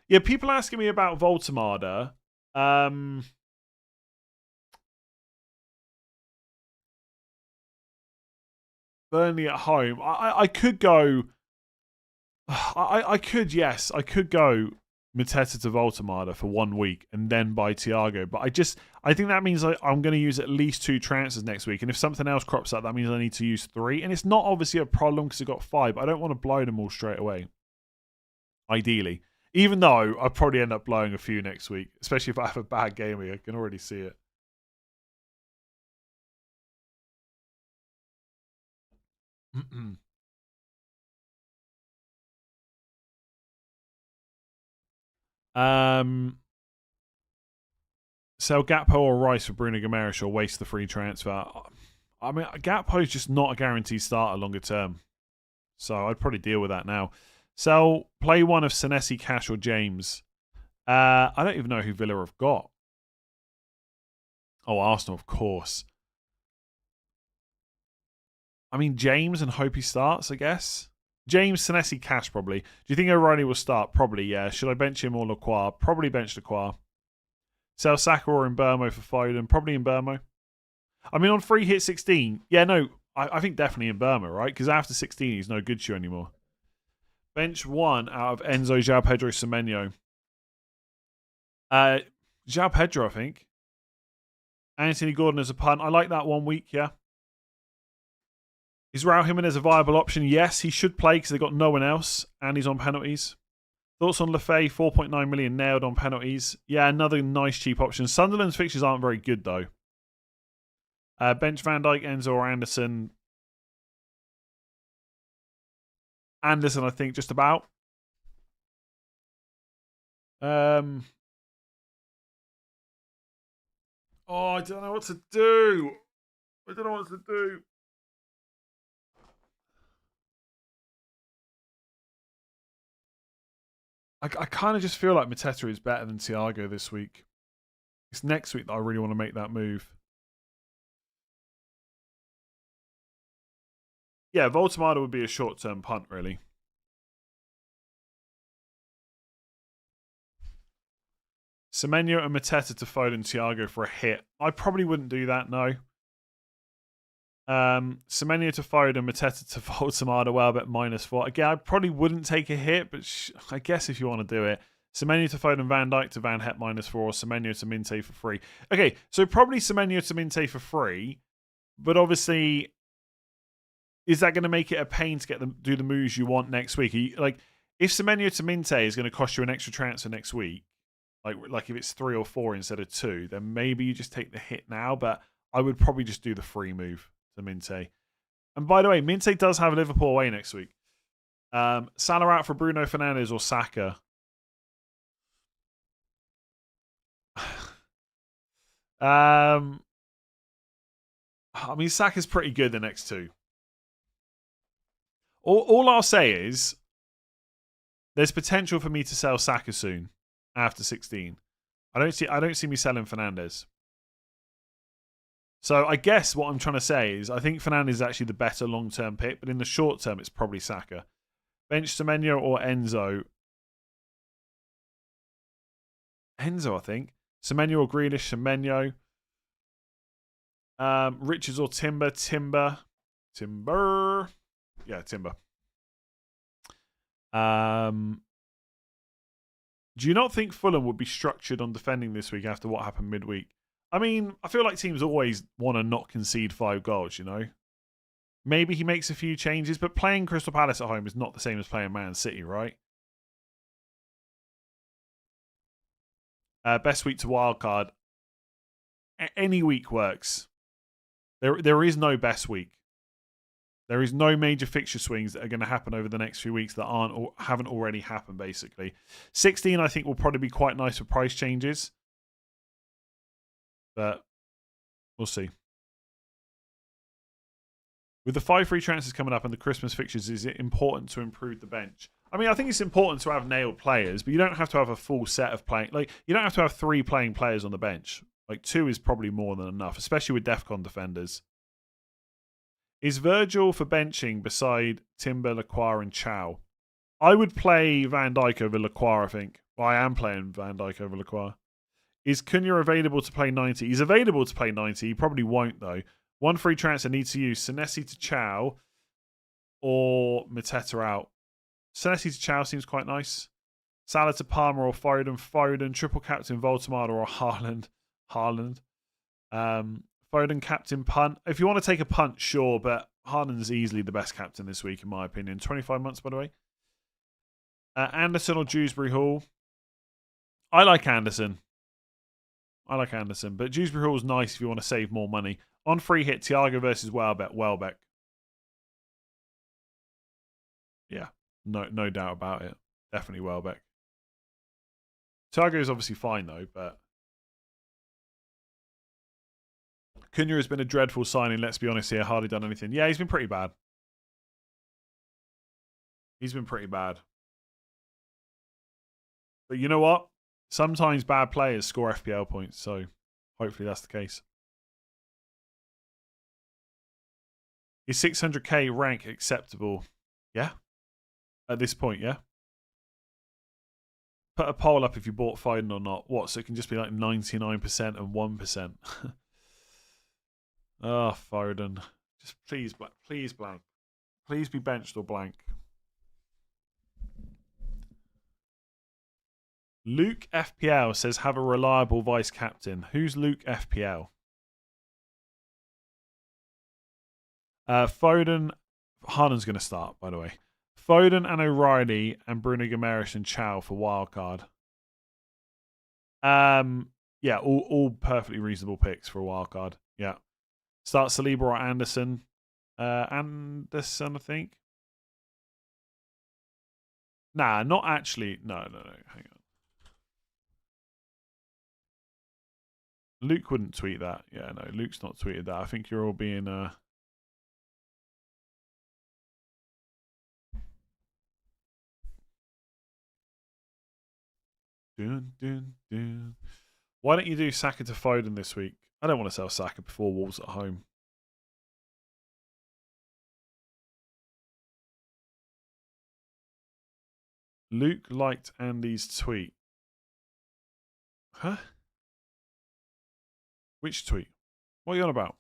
Yeah, people asking me about Voltamada. Burnley at home. I could go. I could, yes. I could go Mateta to Voltamada for 1 week and then buy Thiago. But I think that means I'm going to use at least 2 transfers next week. And if something else crops up, that means I need to use 3. And it's not obviously a problem because I've got 5. But I don't want to blow them all straight away. Ideally. Even though I'll probably end up blowing a few next week. Especially if I have a bad game week. I can already see it. Sell Gakpo or Rice for Bruno Guimaraes or waste the free transfer. I mean, Gakpo is just not a guaranteed starter longer term. So I'd probably deal with that now. Sell, play one of Senesi, Cash or James. I don't even know who Villa have got. Oh, Arsenal, of course. I mean, James and hope he starts, I guess. James, Senesi, Cash, probably. Do you think O'Reilly will start? Probably, yeah. Should I bench him or Lacroix? Probably bench Lacroix. Sell Saka or Mbermo for Foden? Probably Mbermo. I mean, on free hit 16, yeah, no, I think definitely Mbermo, right? Because after 16, he's no good to you anymore. Bench 1 out of Enzo, João Pedro, Semenyo. João Pedro, I think. Anthony Gordon as a punt. I like that 1 week, yeah. Is Raul Jimenez a viable option? Yes, he should play because they've got no one else, and he's on penalties. Thoughts on Lefay? 4.9 million nailed on penalties. Yeah, another nice cheap option. Sunderland's fixtures aren't very good, though. Bench Van Dijk, Enzo or Anderson. Anderson, I think, just about. Oh, I don't know what to do. I kind of just feel like Mateta is better than Thiago this week. It's next week that I really want to make that move. Yeah, Voltamada would be a short-term punt, really. Semenyo and Mateta to Foden Thiago for a hit. I probably wouldn't do that, no. Semenyo to Foden, Mateta to Voltamada, Welbeck -4. Again, I probably wouldn't take a hit, but I guess if you want to do it. Semenyo to Foden, Van Dijk to Van Het -4, or Semenyo to Minte for free. Okay, so probably Semenyo to Minte for free, but obviously, is that going to make it a pain to get them do the moves you want next week? Like, if Semenyo to Minte is going to cost you an extra transfer next week, like if it's 3 or 4 instead of 2, then maybe you just take the hit now. But I would probably just do the free move to Minte. And by the way, Minte does have Liverpool away next week. Salah out for Bruno Fernandes or Saka. I mean, Saka's pretty good the next 2. All I'll say is there's potential for me to sell Saka soon after 16. I don't see me selling Fernandes. So I guess what I'm trying to say is I think Fernandes is actually the better long-term pick, but in the short term it's probably Saka. Bench Semenyo or Enzo? Enzo, I think. Semenyo or Grealish? Semenyo. Richards or Timber? Timber. Yeah, Timber. Do you not think Fulham would be structured on defending this week after what happened midweek? I mean, I feel like teams always want to not concede 5 goals, you know? Maybe he makes a few changes, but playing Crystal Palace at home is not the same as playing Man City, right? Best week to wildcard. Any week works. There is no best week. There is no major fixture swings that are going to happen over the next few weeks that aren't or haven't already happened, basically. 16, I think, will probably be quite nice for price changes. But we'll see. With the 5 free transfers coming up and the Christmas fixtures, is it important to improve the bench? I mean, I think it's important to have nailed players, but you don't have to have a full set of playing. Like, you don't have to have 3 playing players on the bench. Like, 2 is probably more than enough, especially with DEFCON defenders. Is Virgil for benching beside Timber, Lacroix, and Chow? I would play Van Dijk over Lacroix, I think. Well, I am playing Van Dijk over Lacroix. Is Cunha available to play 90? He's available to play 90. He probably won't, though. 1 free transfer needs to use Senesi to Chow or Mateta out. Senesi to Chow seems quite nice. Salah to Palmer or Foden. Triple captain Voltamada or Haaland. Foden captain punt. If you want to take a punt, sure, but Haaland's easily the best captain this week, in my opinion. 25 months, by the way. Anderson or Dewsbury Hall. I like Anderson. But Dewsbury Hall is nice if you want to save more money. On free hit, Thiago versus Welbeck. Yeah, no doubt about it. Definitely Welbeck. Thiago is obviously fine, though, but Cunha has been a dreadful signing, let's be honest here. Hardly done anything. Yeah, he's been pretty bad. But you know what? Sometimes bad players score FPL points, so hopefully that's the case. Is 600k rank acceptable? Yeah. At this point, yeah. Put a poll up if you bought Foden or not. What? So it can just be like 99% and 1%. Oh, Foden. Just please blank. Please be benched or blank. Luke FPL says have a reliable vice captain. Who's Luke FPL? Foden. Haaland's going to start, by the way. Foden and O'Reilly and Bruno Guimaraes and Chow for wildcard. Yeah, all perfectly reasonable picks for a wildcard. Yeah. Start Saliba or Anderson. Anderson, I think. Nah, not actually. No. Hang on. Luke wouldn't tweet that. Yeah, no, Luke's not tweeted that. I think you're all being... Dun, dun, dun. Why don't you do Saka to Foden this week? I don't want to sell Saka before Wolves at home. Luke liked Andy's tweet. Huh? Which tweet? What are you on about?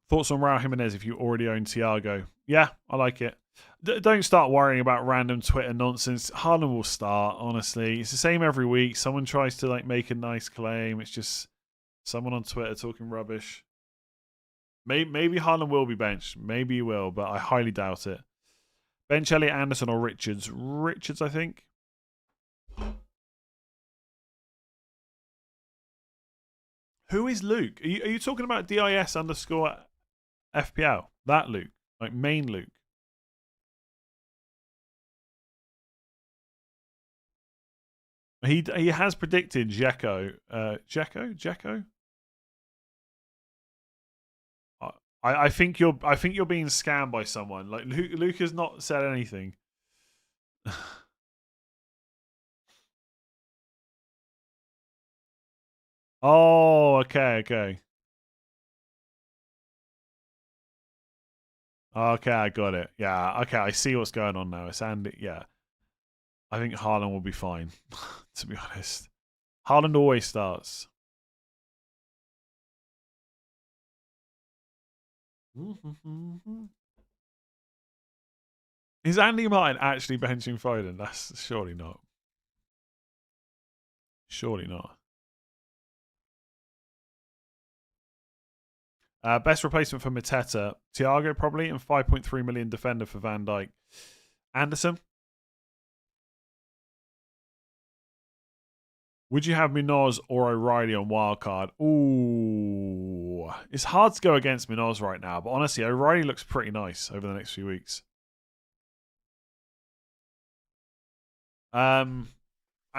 Thoughts on Raul Jimenez if you already own Thiago? Yeah, I like it. Don't start worrying about random Twitter nonsense. Haaland will start, honestly. It's the same every week. Someone tries to make a nice claim. It's just someone on Twitter talking rubbish. Maybe Haaland will be benched. Maybe he will, but I highly doubt it. Bench Elliot Anderson or Richards? Richards, I think. Who is Luke? Are you talking about DIS underscore FPL? That Luke? Like main Luke? He has predicted Dzeko. Dzeko? I think you're being scammed by someone. Like Luke has not said anything. Oh, okay. Okay, I got it. Yeah, okay, I see what's going on now. It's Andy. Yeah, I think Haaland will be fine. To be honest, Haaland always starts. Is Andy Martin actually benching Foden? That's surely not. Surely not. Best replacement for Mateta, Thiago probably, and 5.3 million defender for Van Dijk. Anderson. Would you have Munoz or O'Reilly on wildcard? Ooh, it's hard to go against Munoz right now, but honestly, O'Reilly looks pretty nice over the next few weeks. And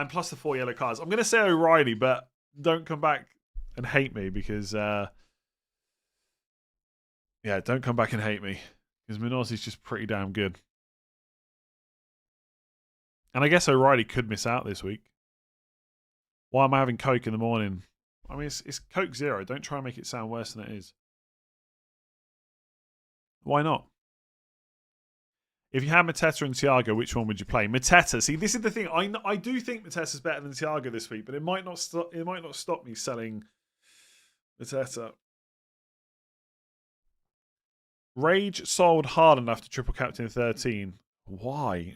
plus the 4 yellow cards. I'm going to say O'Reilly, but don't come back and hate me because, don't come back and hate me because Munoz is just pretty damn good. And I guess O'Reilly could miss out this week. Why am I having Coke in the morning? I mean, it's Coke Zero. Don't try and make it sound worse than it is. Why not? If you had Mateta and Thiago, which one would you play? Mateta. See, this is the thing. I do think Mateta's better than Thiago this week, but it might not stop me selling Mateta. Rage sold Haaland after triple captain 13. Why?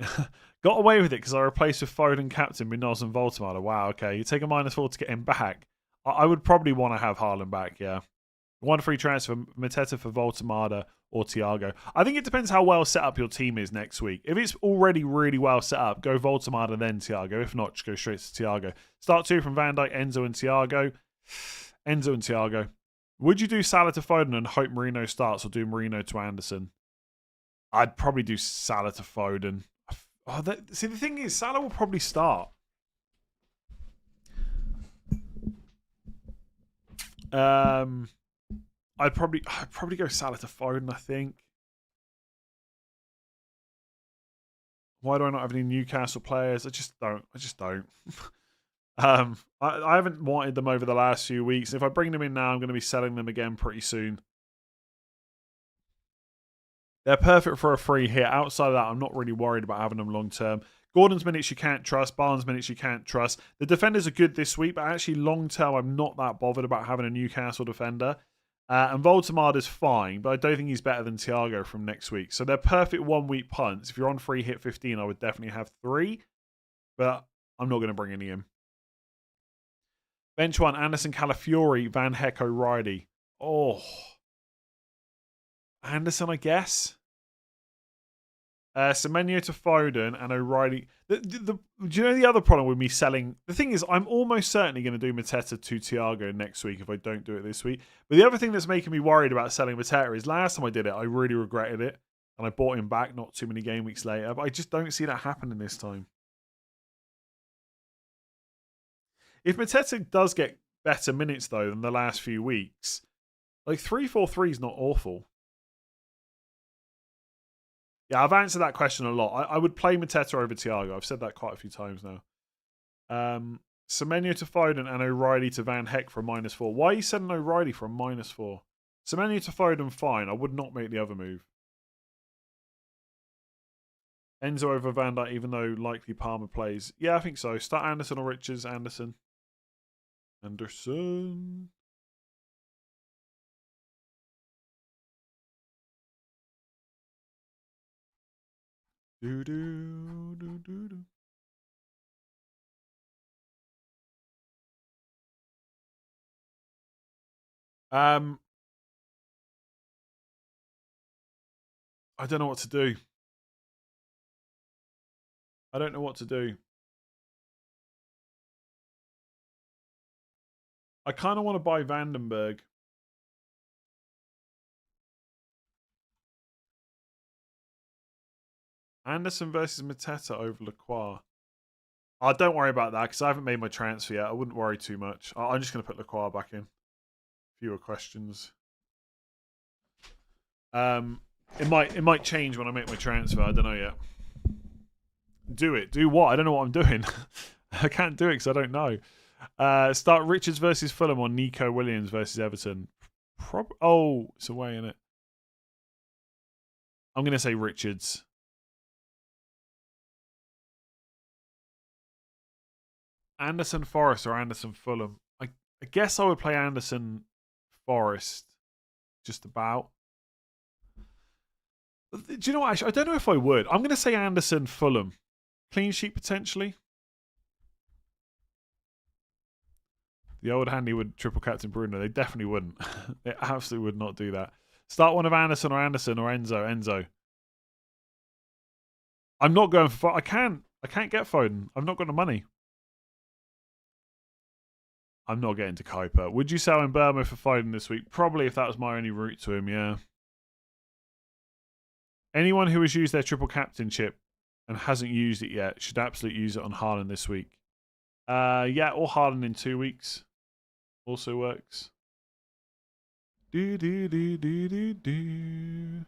Got away with it because I replaced with Foden captain Munoz and Voltemada. Wow, okay. You take a -4 to get him back. I would probably want to have Haaland back, yeah. One free transfer, Mateta for Voltemada or Thiago. I think it depends how well set up your team is next week. If it's already really well set up, go Voltemada then Thiago. If not, just go straight to Thiago. Start 2 from Van Dijk, Enzo and Thiago. Enzo and Thiago. Would you do Salah to Foden and hope Marino starts, or do Marino to Anderson? I'd probably do Salah to Foden. See, the thing is, Salah will probably start. I'd probably go Salah to Foden, I think. Why do I not have any Newcastle players? I just don't. I haven't wanted them over the last few weeks. If I bring them in now, I'm going to be selling them again pretty soon. They're perfect for a free hit. Outside of that, I'm not really worried about having them long term. Gordon's minutes you can't trust. Barnes' minutes you can't trust. The defenders are good this week, but actually long term, I'm not that bothered about having a Newcastle defender. And Voltemada's fine, but I don't think he's better than Thiago from next week. So they're perfect 1 week punts. If you're on free hit 15, I would definitely have 3, but I'm not going to bring any in. Bench 1, Anderson, Calafiori, Van Heck, O'Reilly. Oh. Anderson, I guess. Semenyo to Foden and O'Reilly. Do you know the other problem with me selling? The thing is, I'm almost certainly going to do Mateta to Thiago next week if I don't do it this week. But the other thing that's making me worried about selling Mateta is last time I did it, I really regretted it. And I bought him back not too many game weeks later. But I just don't see that happening this time. If Mateta does get better minutes, though, than the last few weeks, like 3-4-3 is not awful. Yeah, I've answered that question a lot. I would play Mateta over Thiago. I've said that quite a few times now. Semenyo to Foden and O'Reilly to Van Heck for a -4. Why are you sending O'Reilly for a -4? Semenyo to Foden, fine. I would not make the other move. Enzo over Van Dijk, even though likely Palmer plays. Yeah, I think so. Start Anderson or Richards. Anderson. Do do do do do. I don't know what to do. I don't know what to do. I kind of want to buy Vandenberg. Anderson versus Mateta over Lacroix. Oh, don't worry about that because I haven't made my transfer yet. I wouldn't worry too much. I'm just going to put Lacroix back in. Fewer questions. It might change when I make my transfer. I don't know yet. Do it. Do what? I don't know what I'm doing. I can't do it because I don't know. Start Richards versus Fulham or Nico Williams versus Everton. It's away, isn't it? I'm going to say Richards. Anderson Forest or Anderson Fulham. I guess I would play Anderson Forest. Just about. Do you know what? Actually, I don't know if I would. I'm going to say Anderson Fulham. Clean sheet potentially. The old handy would triple captain Bruno. They definitely wouldn't. They absolutely would not do that. Start one of Anderson or Enzo. Enzo. I'm not going for. I can't get Foden. I've not got the money. I'm not getting to Kuiper. Would you sell in Burma for Foden this week? Probably if that was my only route to him, yeah. Anyone who has used their triple captainship and hasn't used it yet should absolutely use it on Haaland this week. Yeah, or Haaland in 2 weeks. Also works. Haaland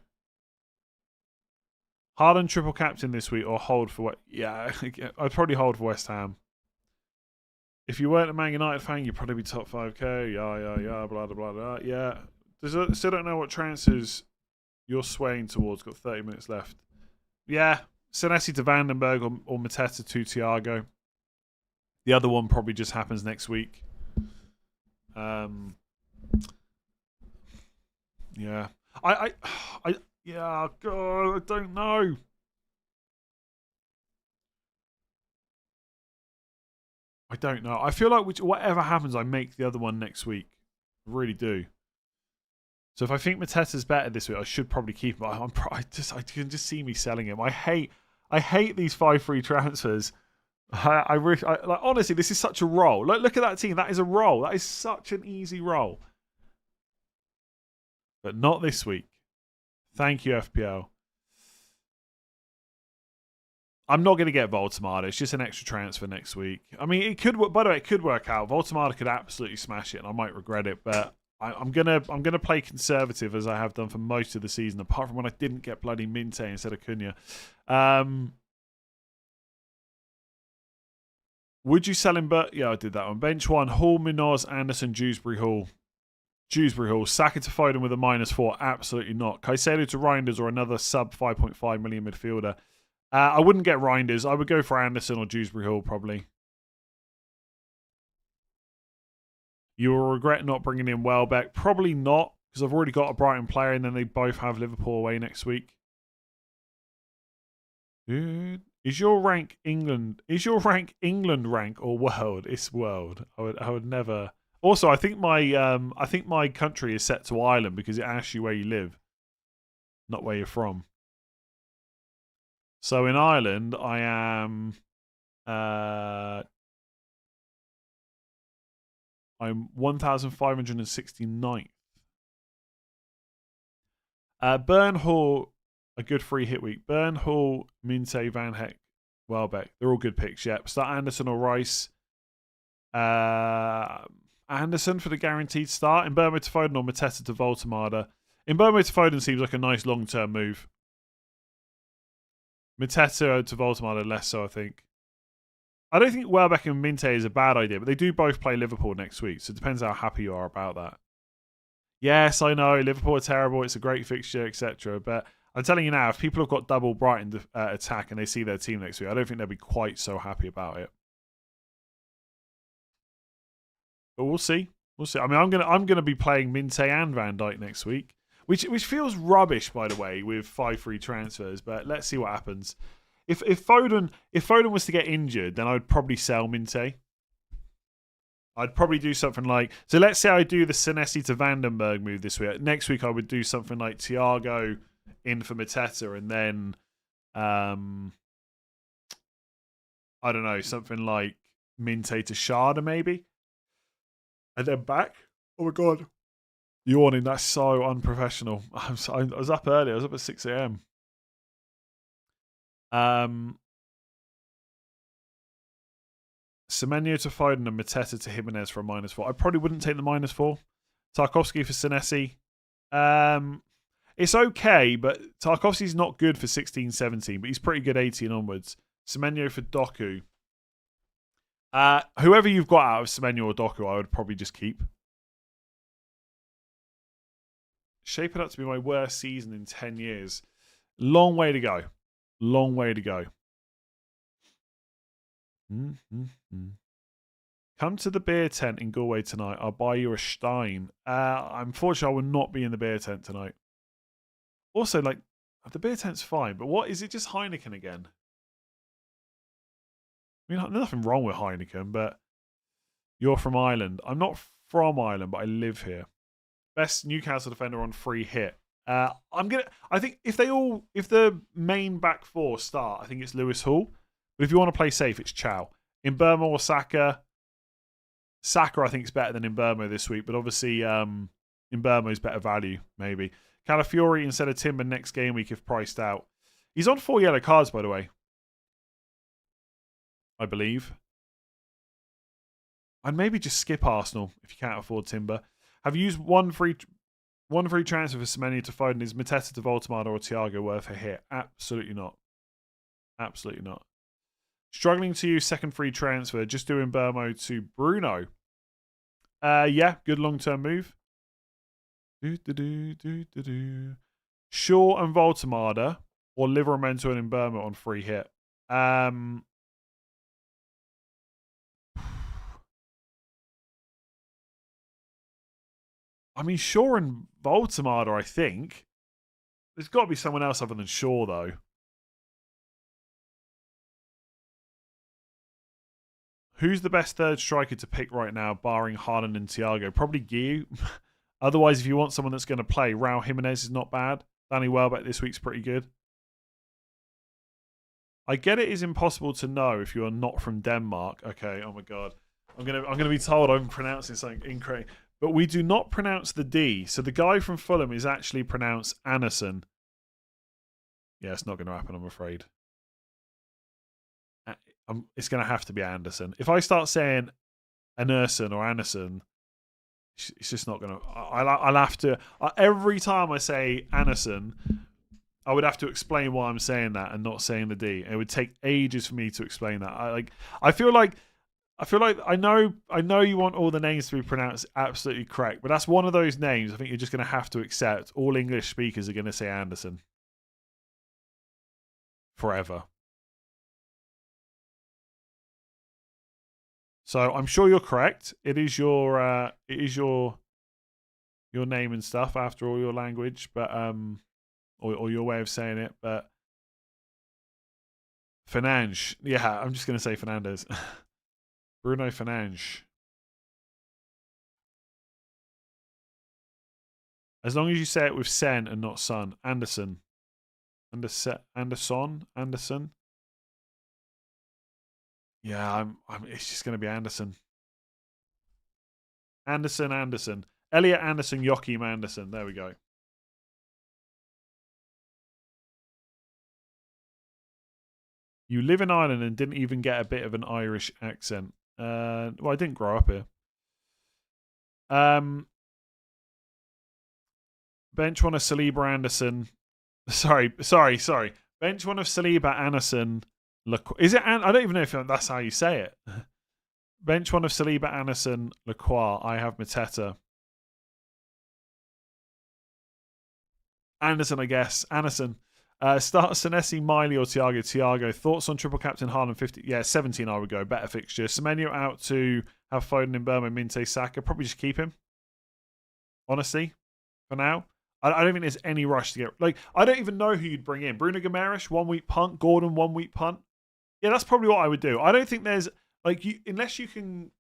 triple captain this week or hold for what? Yeah, I'd probably hold for West Ham. If you weren't a Man United fan, you'd probably be top 5k. Yeah, blah, blah, blah, blah. Yeah. Still don't know what transfers you're swaying towards. Got 30 minutes left. Yeah. Senesi to Vandenberg or Mateta to Thiago. The other one probably just happens next week. Yeah. God, I don't know. I don't know. I feel like whatever happens, I make the other one next week. I really do. So if I think Mateta's better this week, I should probably keep him. I can just see me selling him. I hate these 5-3 transfers. Honestly, this is such a roll. Look at that team. That is a roll. That is such an easy roll. But not this week. Thank you, FPL. I'm not going to get Voltemada. It's just an extra transfer next week. I mean, it could. By the way, it could work out. Voltemada could absolutely smash it, and I might regret it. But I'm gonna play conservative as I have done for most of the season, apart from when I didn't get bloody Minte instead of Cunha. Would you sell him? But yeah, I did that one. Bench one: Hall, Munoz, Anderson, Dewsbury Hall. Saka to Foden with a -4. Absolutely not. Caicedo to Reinders or another sub 5.5 million midfielder. I wouldn't get Reinders. I would go for Anderson or Dewsbury Hall probably. You will regret not bringing in Welbeck. Probably not, because I've already got a Brighton player and then they both have Liverpool away next week. Dude, is your rank England rank or world? It's world. I would never. Also, I think my country is set to Ireland because it asks you where you live, not where you're from. So in Ireland, I am. I'm 1,569th. Burn Hall, a good free hit week. Burn Hall, Minte, Van Heck, Welbeck. They're all good picks. Yep. Start Anderson or Rice. Anderson for the guaranteed start. In Burma to Foden or Mateta to Voltemada. In Burma to Foden seems like a nice long-term move. Mateta to Voldemort less so, I think. I don't think Welbeck and Minte is a bad idea, but they do both play Liverpool next week, so it depends how happy you are about that. Yes, I know Liverpool are terrible. It's a great fixture, etc. But I'm telling you now, if people have got double Brighton attack and they see their team next week, I don't think they'll be quite so happy about it. But we'll see. We'll see. I mean, I'm gonna be playing Minte and Van Dijk next week, which feels rubbish, by the way, with 5 free transfers. But let's see what happens. If Foden was to get injured, then I would probably sell Minte. I'd probably do something like, so let's say I do the Senesi to Vandenberg move this week. Next week I would do something like Thiago in for Mateta, and then I don't know, something like Minte to Sharda maybe, and then back. Oh my god, yawning. That's so unprofessional. I was up early. I was up at 6 a.m. Semenyo to Foden and Mateta to Jimenez for a -4. I probably wouldn't take the -4. Tarkowski for Senesi. It's okay, but Tarkowski's not good for 16, 17, but he's pretty good 18 onwards. Semenyo for Doku. Whoever you've got out of Semenyo or Doku, I would probably just keep. Shaping up to be my worst season in 10 years. Long way to go. Long way to go. Come to the beer tent in Galway tonight. I'll buy you a Stein. Unfortunately, I will not be in the beer tent tonight. Also, like, the beer tent's fine, but what is it? Just Heineken again? I mean, there's nothing wrong with Heineken, but you're from Ireland. I'm not from Ireland, but I live here. Best Newcastle defender on free hit. I think if the main back four start, I think it's Lewis Hall. But if you want to play safe, it's Chow. In Burma or Saka. Saka, I think, is better than in Burma this week, but obviously in Burma is better value, maybe. Calafiori instead of Timber next game week if priced out. He's on 4 yellow cards, by the way. I believe. I'd maybe just skip Arsenal if you can't afford Timber. Have you used one free transfer for Semenyo to Foden? Is Mateta to Voldemort or Thiago worth a hit? Absolutely not. Absolutely not. Struggling to use second free transfer. Just doing Burmo to Bruno. Yeah, good long-term move. Shaw and Voltamada or Livermento and Burma on free hit. I mean, Shaw and Voltamada, I think. There's got to be someone else other than Shaw, though. Who's the best third striker to pick right now, barring Haaland and Thiago? Probably Guiu. Otherwise, if you want someone that's going to play, Raul Jimenez is not bad. Danny Welbeck this week's pretty good. I get it is impossible to know if you are not from Denmark. Okay, oh my god. I'm gonna be told I'm pronouncing something incorrect. But we do not pronounce the D. So the guy from Fulham is actually pronounced Anderson. Yeah, it's not going to happen, I'm afraid. It's going to have to be Anderson. If I start saying Anderson or Anderson, it's just not going to... I'll have to... every time I say Anderson, I would have to explain why I'm saying that and not saying the D. It would take ages for me to explain that. I feel like I know you want all the names to be pronounced absolutely correct, but that's one of those names I think you're just going to have to accept. All English speakers are going to say Anderson. Forever. So I'm sure you're correct. It is your name and stuff after all your language, but or your way of saying it, but Fernandes. Yeah, I'm just going to say Fernandes. Bruno Fernandes. As long as you say it with Sen and not Son. Anderson. Anderson. Yeah, it's just going to be Anderson. Anderson. Elliot Anderson, Joachim Anderson. There we go. You live in Ireland and didn't even get a bit of an Irish accent. Well, I didn't grow up here. Bench one a Saliba Anderson. Sorry. Bench one of Saliba, Anderson. Is it? I don't even know if that's how you say it. Bench one of Saliba, Anderson, Lacroix. I have Mateta. Anderson, I guess. Anderson. Start Senesi, Miley, or Thiago. Thiago. Thoughts on triple captain Haaland 50? Yeah, 17 I would go. Better fixture. Semenyo out to have Foden in Burma, Minte, Saka. Probably just keep him. Honestly, for now. I don't think there's any rush to get... Like, I don't even know who you'd bring in. Bruno Guimaraes, 1 week punt. Gordon, 1 week punt. Yeah, that's probably what I would do. I don't think there's... Like, unless you can...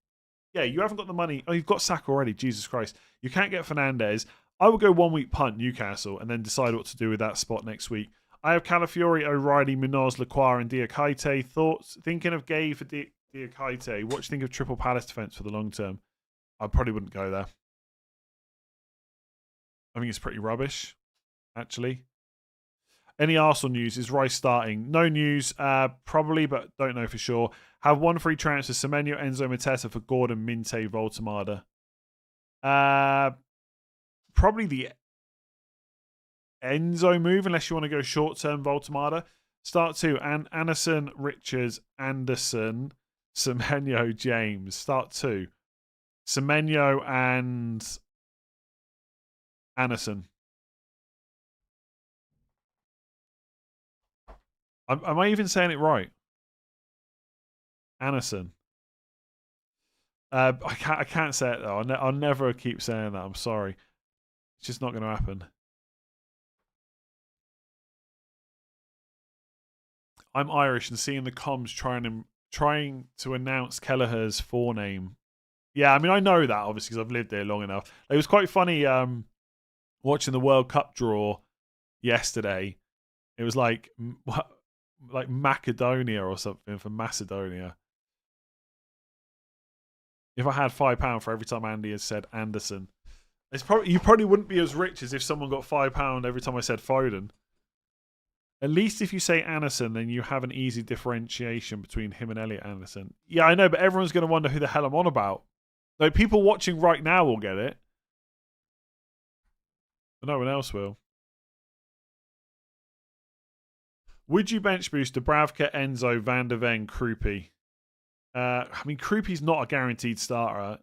Yeah, you haven't got the money. Oh, you've got Saka already. Jesus Christ. You can't get Fernandes. I would go 1 week punt Newcastle and then decide what to do with that spot next week. I have Calafiori, O'Reilly, Munoz, Lacroix, and Diakite. Thoughts? Thinking of Gay for Diakite. What do you think of Triple Palace defence for the long term? I probably wouldn't go there. I think it's pretty rubbish, actually. Any Arsenal news? Is Rice starting? No news, probably, but don't know for sure. Have 1 free transfer, Semenyo, Enzo, Mateta for Gordon, Minte, Voltemada. Probably the Enzo move, unless you want to go short-term Voltemada. Start 2, Anderson, Richards, Anderson, Semenyo, James. Start 2. Semenyo and Anderson. Am I even saying it right? Anderson. I can't say it though. I'll never keep saying that. I'm sorry. It's just not going to happen. I'm Irish and seeing the comms trying to announce Kelleher's forename. Yeah, I mean I know that obviously because I've lived there long enough. It was quite funny watching the World Cup draw yesterday. It was like Macedonia or something for Macedonia. If I had £5 for every time Andy has said Anderson, you probably wouldn't be as rich as if someone got £5 every time I said Foden. At least if you say Anderson, then you have an easy differentiation between him and Elliot Anderson. Yeah, I know, but everyone's going to wonder who the hell I'm on about. Like, people watching right now will get it. But no one else will. Would you bench boost Dubravka, Enzo, Van der Ven, Krupi? I mean, Krupi's not a guaranteed starter.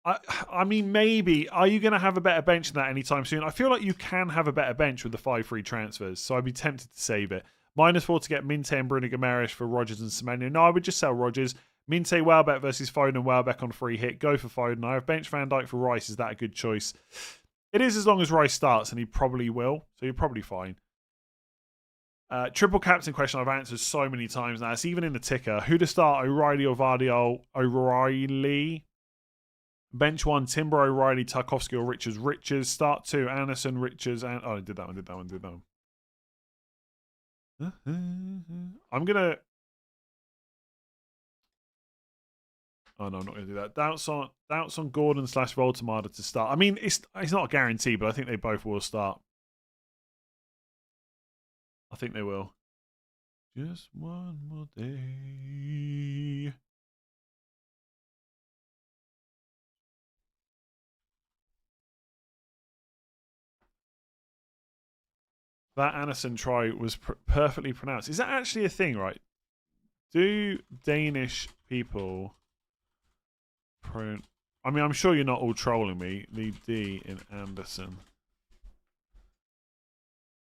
I mean, maybe. Are you going to have a better bench than that anytime soon? I feel like you can have a better bench with the 5 free transfers, so I'd be tempted to save it. -4 to get Minte and Bruno Guimaraes for Rodgers and Semenyo. No, I would just sell Rodgers. Minte, Welbeck versus Foden and Welbeck on free hit. Go for Foden. I have bench Van Dijk for Rice. Is that a good choice? It is as long as Rice starts, and he probably will, so you're probably fine. Triple captain question I've answered so many times now. It's even in the ticker. Who to start, O'Reilly or Vardiol? O'Reilly. Bench 1, Timber, O'Reilly, Tarkovsky or Richards. Richards. Start 2, Anderson, Richards. And I did that one. I'm going to... Oh, no, I'm not going to do that. Doubts on Gordon / Voltemada to start. I mean, it's not a guarantee, but I think they both will start. I think they will. Just one more day. That Anderson try was perfectly pronounced. Is that actually a thing, right? Do Danish people... I mean, I'm sure you're not all trolling me. The D in Anderson.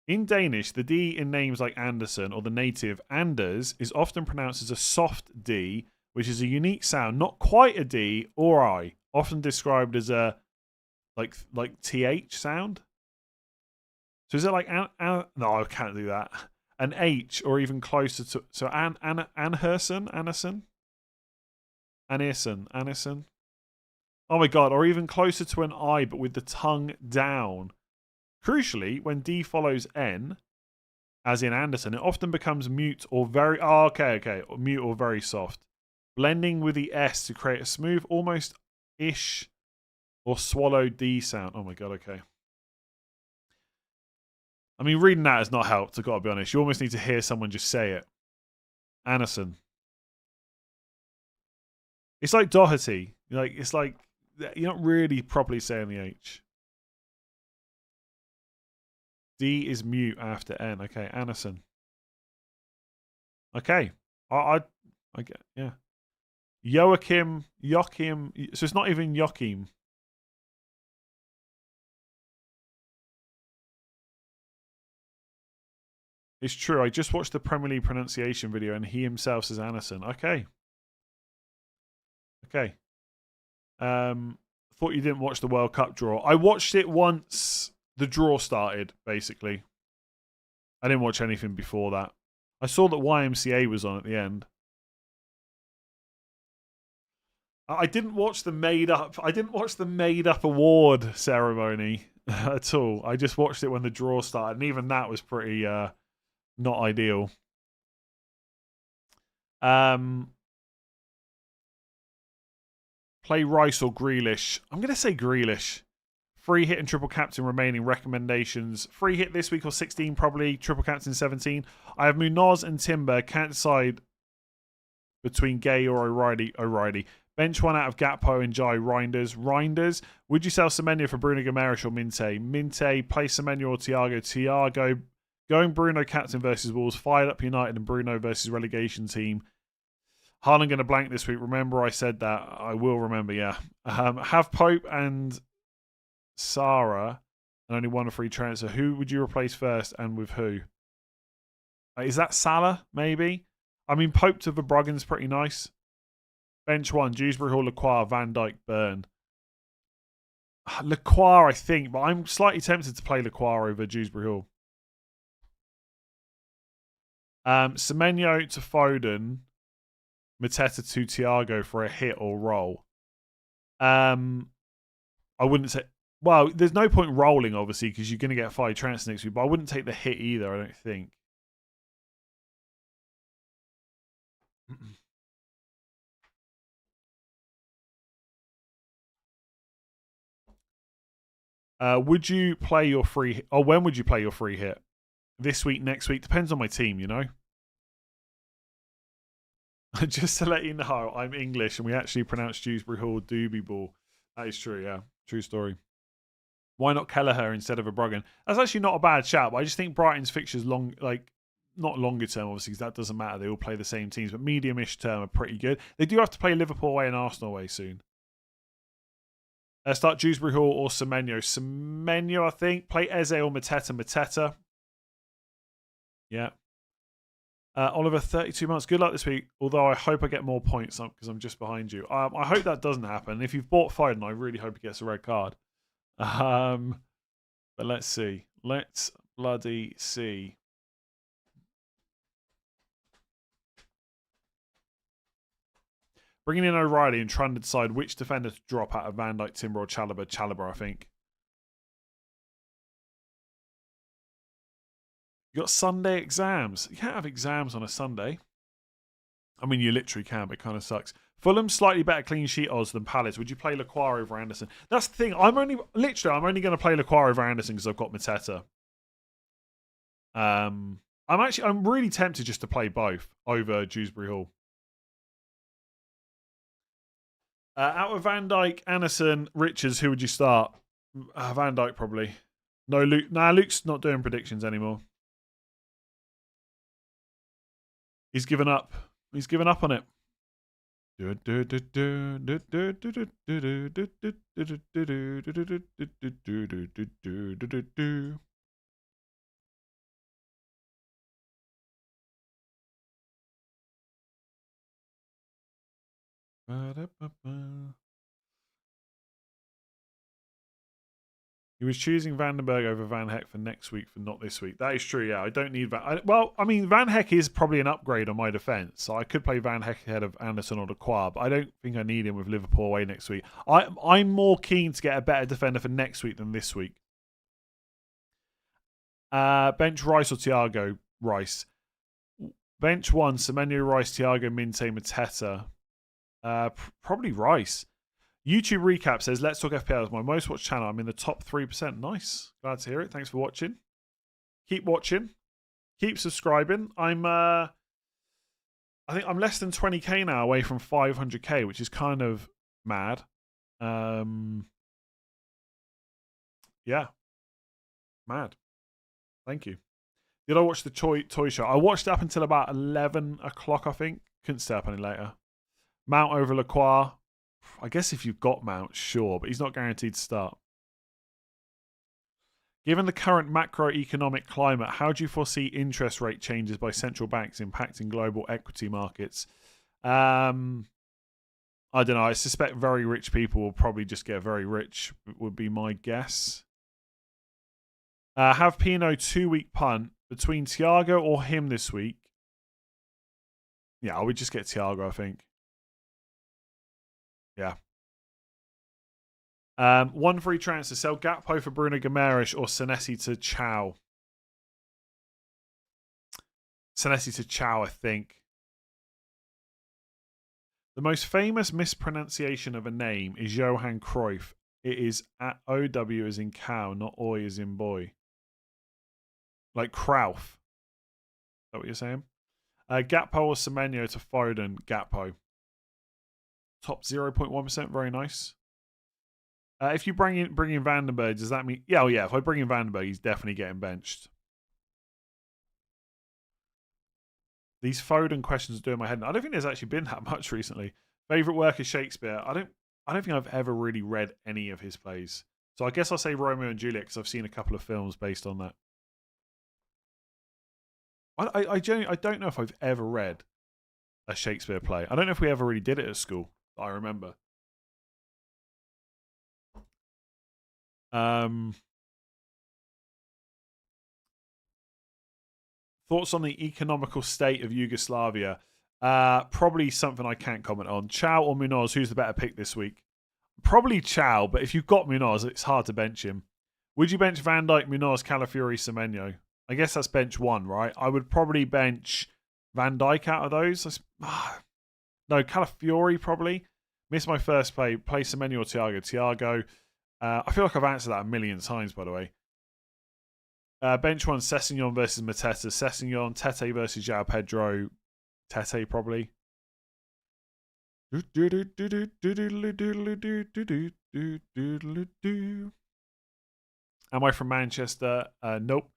In Danish, the D in names like Anderson or the native Anders is often pronounced as a soft D, which is a unique sound, not quite a D or I, often described as a like TH sound. So is it like no, I can't do that. An H or even closer to Anderson. Oh my god, or even closer to an I, but with the tongue down. Crucially, when D follows N, as in Anderson, it often becomes mute or very... Oh, okay. Mute or very soft. Blending with the S to create a smooth, almost ish or swallow D sound. Oh my god, okay. I mean, reading that has not helped, I've got to be honest. You almost need to hear someone just say it. Anderson. It's like Doherty. It's like you're not really properly saying the H. D is mute after N. Okay, Anderson. Okay. I get, yeah. Joachim. So it's not even Joachim. It's true. I just watched the Premier League pronunciation video and he himself says Anderson. Okay. Okay. Thought you didn't watch the World Cup draw. I watched it once the draw started, basically. I didn't watch anything before that. I saw that YMCA was on at the end. I didn't watch the made up award ceremony at all. I just watched it when the draw started, and even that was pretty not ideal. Play Rice or Grealish. I'm going to say Grealish. Free hit and triple captain remaining recommendations. Free hit this week or 16 probably. Triple captain 17. I have Munoz and Timber. Can't decide between Gay or O'Reilly. Bench one out of Gakpo and Jai. Reinders. Would you sell Semenyo for Bruno Guimaraes or Minte? Play Semenyo or Thiago. Going Bruno captain versus Wolves. Fired up United and Bruno versus relegation team. Haaland going to blank this week. Remember I said that. I will remember, yeah. Have Pope and Sarah and only one free transfer. Who would you replace first and with who? Is that Salah, maybe? I mean, Pope to Verbruggen's pretty nice. Bench one, Dewsbury Hall, Lacroix, Van Dijk, Burn. Lacroix, I think, but I'm slightly tempted to play Lacroix over Dewsbury Hall. Semenyo to Foden. Mateta to Thiago for a hit or roll. I wouldn't say... Well, there's no point rolling, obviously, because you're going to get 5 transfers next week, but I wouldn't take the hit either, I don't think. Would you play your free hit? Or when would you play your free hit? This week, next week? Depends on my team, you know? Just to let you know, I'm English and we actually pronounce Dewsbury Hall Doobie Ball. That is true, yeah. True story. Why not Kelleher instead of a Verbruggen? That's actually not a bad shout, but I just think Brighton's fixtures not longer term, obviously, because that doesn't matter. They all play the same teams, but medium-ish term are pretty good. They do have to play Liverpool away and Arsenal away soon. Start Dewsbury Hall or Semenyo. Semenyo, I think. Play Eze or Mateta. Yeah. Oliver, 32 months. Good luck this week, although I hope I get more points because I'm just behind you. I hope that doesn't happen. If you've bought Foden, I really hope he gets a red card. But let's see. Let's bloody see. Bringing in O'Reilly and trying to decide which defender to drop out of Van Dijk, Timber or Chalobah. Chalobah, I think. You got Sunday exams. You can't have exams on a Sunday. I mean, you literally can, but it kind of sucks. Fulham slightly better clean sheet odds than Palace. Would you play Lacroix over Anderson? That's the thing. I'm only going to play Lacroix over Anderson because I've got Mateta. I'm really tempted just to play both over Dewsbury Hall. Out of Van Dijk, Anderson, Richards, who would you start? Van Dijk probably. No, Luke. Nah, Luke's not doing predictions anymore. He's given up. He's given up on it. He was choosing Vandenberg over Van Heck for next week for not this week. That is true, yeah. I don't need Van... Van Heck is probably an upgrade on my defence, so I could play Van Heck ahead of Anderson or Lacroix, but I don't think I need him with Liverpool away next week. I'm more keen to get a better defender for next week than this week. Bench Rice or Thiago? Rice. Bench 1, Semenyo, Rice, Thiago, Minte, Mateta. Probably Rice. YouTube recap says, let's talk FPL. It's my most watched channel. I'm in the top 3%. Nice. Glad to hear it. Thanks for watching. Keep watching. Keep subscribing. I think I'm less than 20k now away from 500k, which is kind of mad. Yeah. Mad. Thank you. Did I watch the toy show? I watched it up until about 11 o'clock, I think. Couldn't stay up any later. Mount over Lacroix. I guess if you've got Mount, sure, but he's not guaranteed to start. Given the current macroeconomic climate, how do you foresee interest rate changes by central banks impacting global equity markets? I don't know. I suspect very rich people will probably just get very rich, would be my guess. Have Pino 2-week punt between Thiago or him this week? Yeah, I would just get Thiago, I think. Yeah. 1 free transfer. Sell Gakpo for Bruno Guimaraes or Senesi to Chow. Senesi to Chow, I think. The most famous mispronunciation of a name is Johan Cruyff. It is at OW as in cow, not oi as in boy. Like Krauf. Is that what you're saying? Gakpo or Semenyo to Foden. Gakpo. Top 0.1%. Very nice. If you bring in Vandenberg, does that mean... Yeah, if I bring in Vandenberg, he's definitely getting benched. These Foden questions are doing my head in. I don't think there's actually been that much recently. Favourite work is Shakespeare. I don't think I've ever really read any of his plays. So I guess I'll say Romeo and Juliet because I've seen a couple of films based on that. I don't know if I've ever read a Shakespeare play. I don't know if we ever really did it at school. I remember. Thoughts on the economical state of Yugoslavia? Probably something I can't comment on. Chow or Munoz, who's the better pick this week? Probably Chow, but if you've got Munoz, it's hard to bench him. Would you bench Van Dijk, Munoz, Calafiori, Semenyo? I guess that's bench 1, right? I would probably bench Van Dijk out of those. No, Calafiori probably. Missed my first play. Play Semenyo or Thiago. Thiago. I feel like I've answered that a million times, by the way. Bench 1, Sessegnon versus Mateta. Sessegnon, Tete versus João Pedro. Tete, probably. Am I from Manchester? Nope.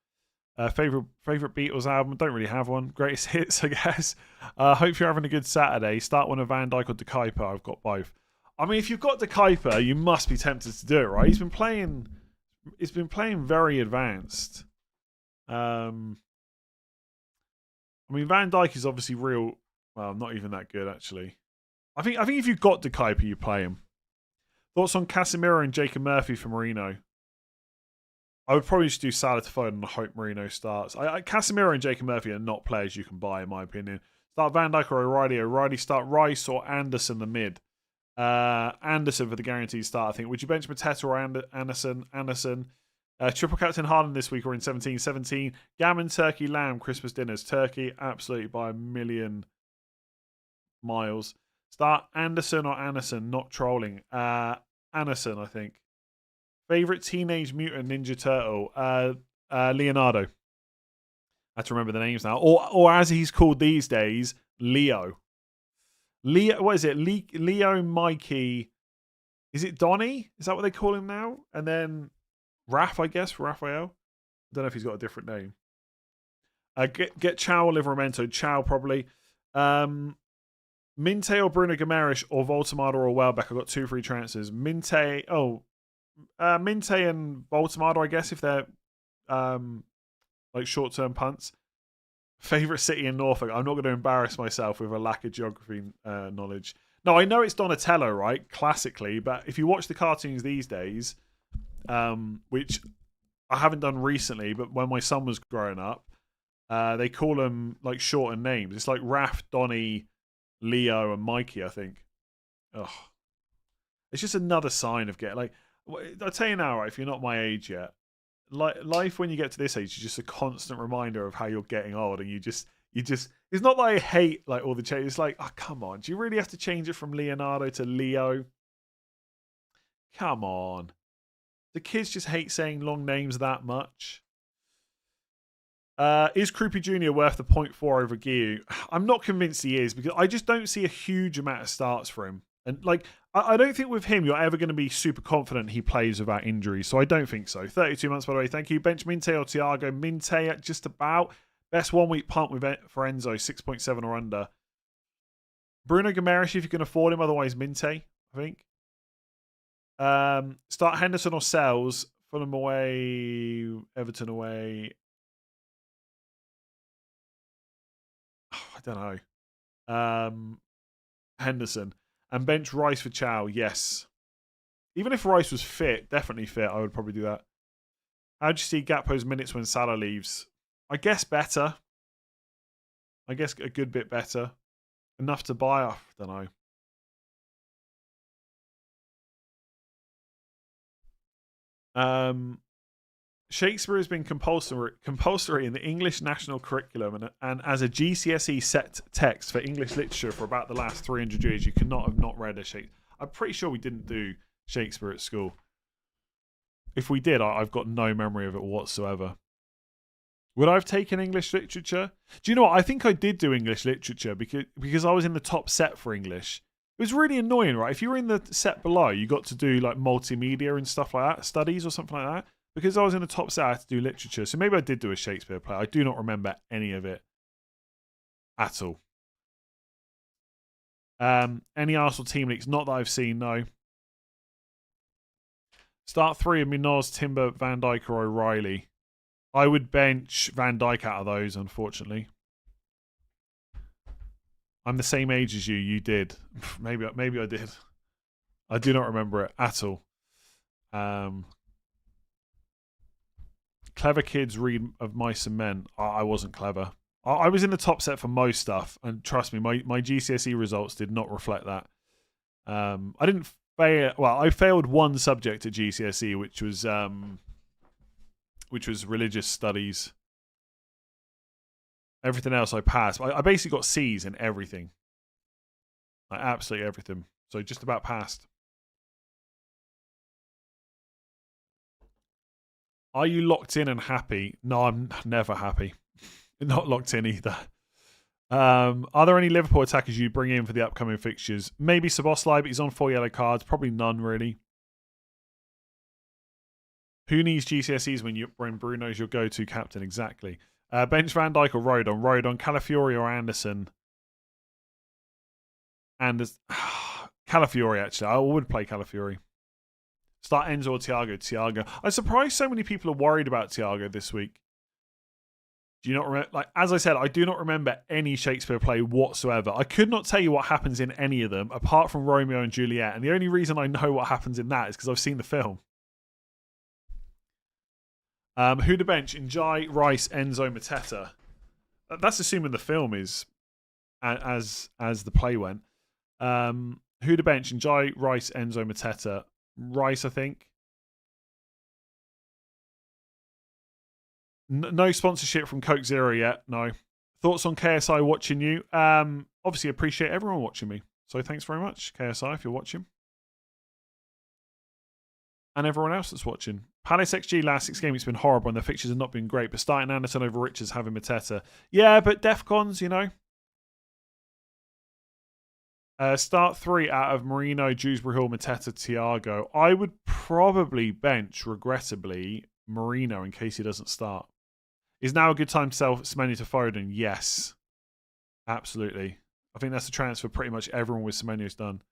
Favorite Beatles album? Don't really have one. Greatest hits, I guess. Hope you're having a good Saturday. Start one of Van Dijk or De Kuyper. I've got both. I mean, if you've got De Kuyper, you must be tempted to do it, right? He's been playing very advanced. I mean, Van Dijk is obviously real. Well, not even that good actually. I think if you've got De Kuyper, you play him. Thoughts on Casemiro and Jacob Murphy for Marino? I would probably just do Salah to Foden and hope Marino starts. Casemiro and Jacob Murphy are not players you can buy, in my opinion. Start Van Dijk or O'Reilly. O'Reilly start Rice or Anderson the mid. Anderson for the guaranteed start, I think. Would you bench Mateta or Anderson? Anderson. Triple captain Haaland this week or in 17. 17. Gammon, turkey, lamb, Christmas dinners. Turkey, absolutely by a million miles. Start Anderson or Anderson, not trolling. Anderson, I think. Favorite Teenage Mutant Ninja Turtle? Leonardo. I have to remember the names now. Or as he's called these days, Leo. What is it? Leo, Mikey. Is it Donnie? Is that what they call him now? And then Raph, I guess, Raphael. I don't know if he's got a different name. Get Chow or Livramento. Chow, probably. Minte or Bruno Guimaraes or Voltemade or Welbeck. I've got 2 free transfers. Minte and Voltemade, I guess, if they're like short-term punts. Favorite city in Norfolk. I'm not going to embarrass myself with a lack of geography knowledge. No, I know it's Donatello, right? Classically, but if you watch the cartoons these days, which I haven't done recently, but when my son was growing up, they call them like shortened names. It's like Raph, Donnie, Leo, and Mikey, I think. Ugh. It's just another sign of getting like. I'll tell you now, right? If you're not my age yet, life when you get to this age is just a constant reminder of how you're getting old, and you just. It's not that I hate like all the change. It's like, oh come on, do you really have to change it from Leonardo to Leo? Come on, the kids just hate saying long names that much. Is Krupi Jr. worth the 0.4 over Giu? I'm not convinced he is because I just don't see a huge amount of starts for him. And like I don't think with him you're ever going to be super confident he plays without injury. So I don't think so. 32 months, by the way. Thank you. Bench Minte or Thiago. Minte at just about. Best 1 week punt with for Enzo, 6.7 or under. Bruno Guimaraes if you can afford him. Otherwise, Minte, I think. Start Henderson or Sells. Fulham away. Everton away. I don't know. Henderson. And bench Rice for Chow. Yes. Even if Rice was fit, definitely fit, I would probably do that. How do you see Gakpo's minutes when Salah leaves? I guess better. I guess a good bit better. Enough to buy off. Don't know. Shakespeare has been compulsory in the English national curriculum and as a GCSE set text for English literature for about the last 300 years. You cannot have not read a Shakespeare. I'm pretty sure we didn't do Shakespeare at school. If we did, I've got no memory of it whatsoever. Would I have taken English literature? Do you know what? I think I did do English literature because I was in the top set for English. It was really annoying, right? If you were in the set below, you got to do like multimedia and stuff like that, studies or something like that. Because I was in the top set, I had to do literature. So maybe I did do a Shakespeare play. I do not remember any of it at all. Any Arsenal team leaks? Not that I've seen, no. Start 3 of Minoz, Timber, Van Dijk or O'Reilly. I would bench Van Dijk out of those, unfortunately. I'm the same age as you. You did. Maybe I did. I do not remember it at all. Clever kids read of Mice and Men. I wasn't clever. I was in the top set for most stuff, and trust me, my GCSE results did not reflect that. I didn't fail. Well, I failed one subject at GCSE, which was religious studies. Everything else I passed. I basically got C's in everything. Like absolutely everything. So just about passed. Are you locked in and happy? No, I'm never happy. Not locked in either. Are there any Liverpool attackers you bring in for the upcoming fixtures? Maybe Szoboszlai, but he's on 4 yellow cards. Probably none, really. Who needs GCSEs when Bruno's your go-to captain? Exactly. Bench Van Dijk or Rodon? Rodon, Calafiori or Anderson? Calafiori, actually. I would play Calafiori. Start Enzo or Thiago? Thiago. I'm surprised so many people are worried about Thiago this week. Do you not remember? Like, as I said, I do not remember any Shakespeare play whatsoever. I could not tell you what happens in any of them, apart from Romeo and Juliet. And the only reason I know what happens in that is because I've seen the film. Who to bench? Njai, Rice, Enzo, Mateta. That's assuming the film is as the play went. Who to bench? Njai, Rice, Enzo, Mateta. Rice, I think. No sponsorship from Coke Zero yet. No. Thoughts on KSI watching you? Obviously, appreciate everyone watching me. So thanks very much, KSI, if you're watching. And everyone else that's watching. Palace XG last 6 games, it's been horrible and the fixtures have not been great. But starting Anderson over Richards, having Mateta. Yeah, but Defcons, you know. Start 3 out of Marino, Dewsbury Hall, Mateta, Thiago. I would probably bench, regrettably, Marino in case he doesn't start. Is now a good time to sell Semenyo to Foden? Yes. Absolutely. I think that's the transfer pretty much everyone with Semenyo's done.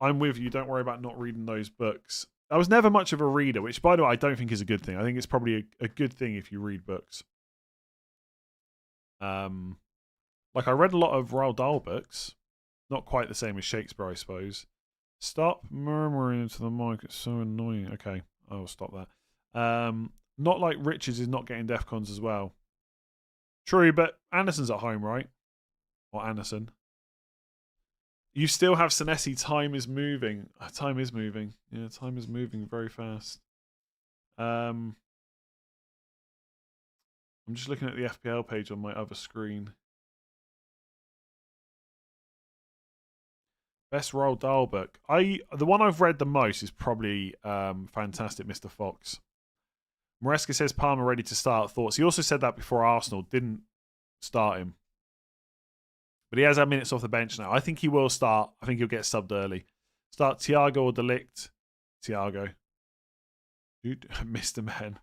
I'm with you. Don't worry about not reading those books. I was never much of a reader, which, by the way, I don't think is a good thing. I think it's probably a good thing if you read books. Like, I read a lot of Roald Dahl books. Not quite the same as Shakespeare, I suppose. Stop murmuring into the mic. It's so annoying. Okay, I will stop that. Not like Richards is not getting Defcons as well. True, but Anderson's at home, right? Or Anderson. You still have Senesi. Time is moving. Time is moving. Yeah, time is moving very fast. I'm just looking at the FPL page on my other screen. Best Roald Dahl book. The one I've read the most is probably Fantastic Mr. Fox. Maresca says Palmer ready to start. Thoughts. He also said that before Arsenal didn't start him. But he has had minutes off the bench now. I think he will start. I think he'll get subbed early. Start Thiago or Delict. Thiago. Dude, Mr. Man.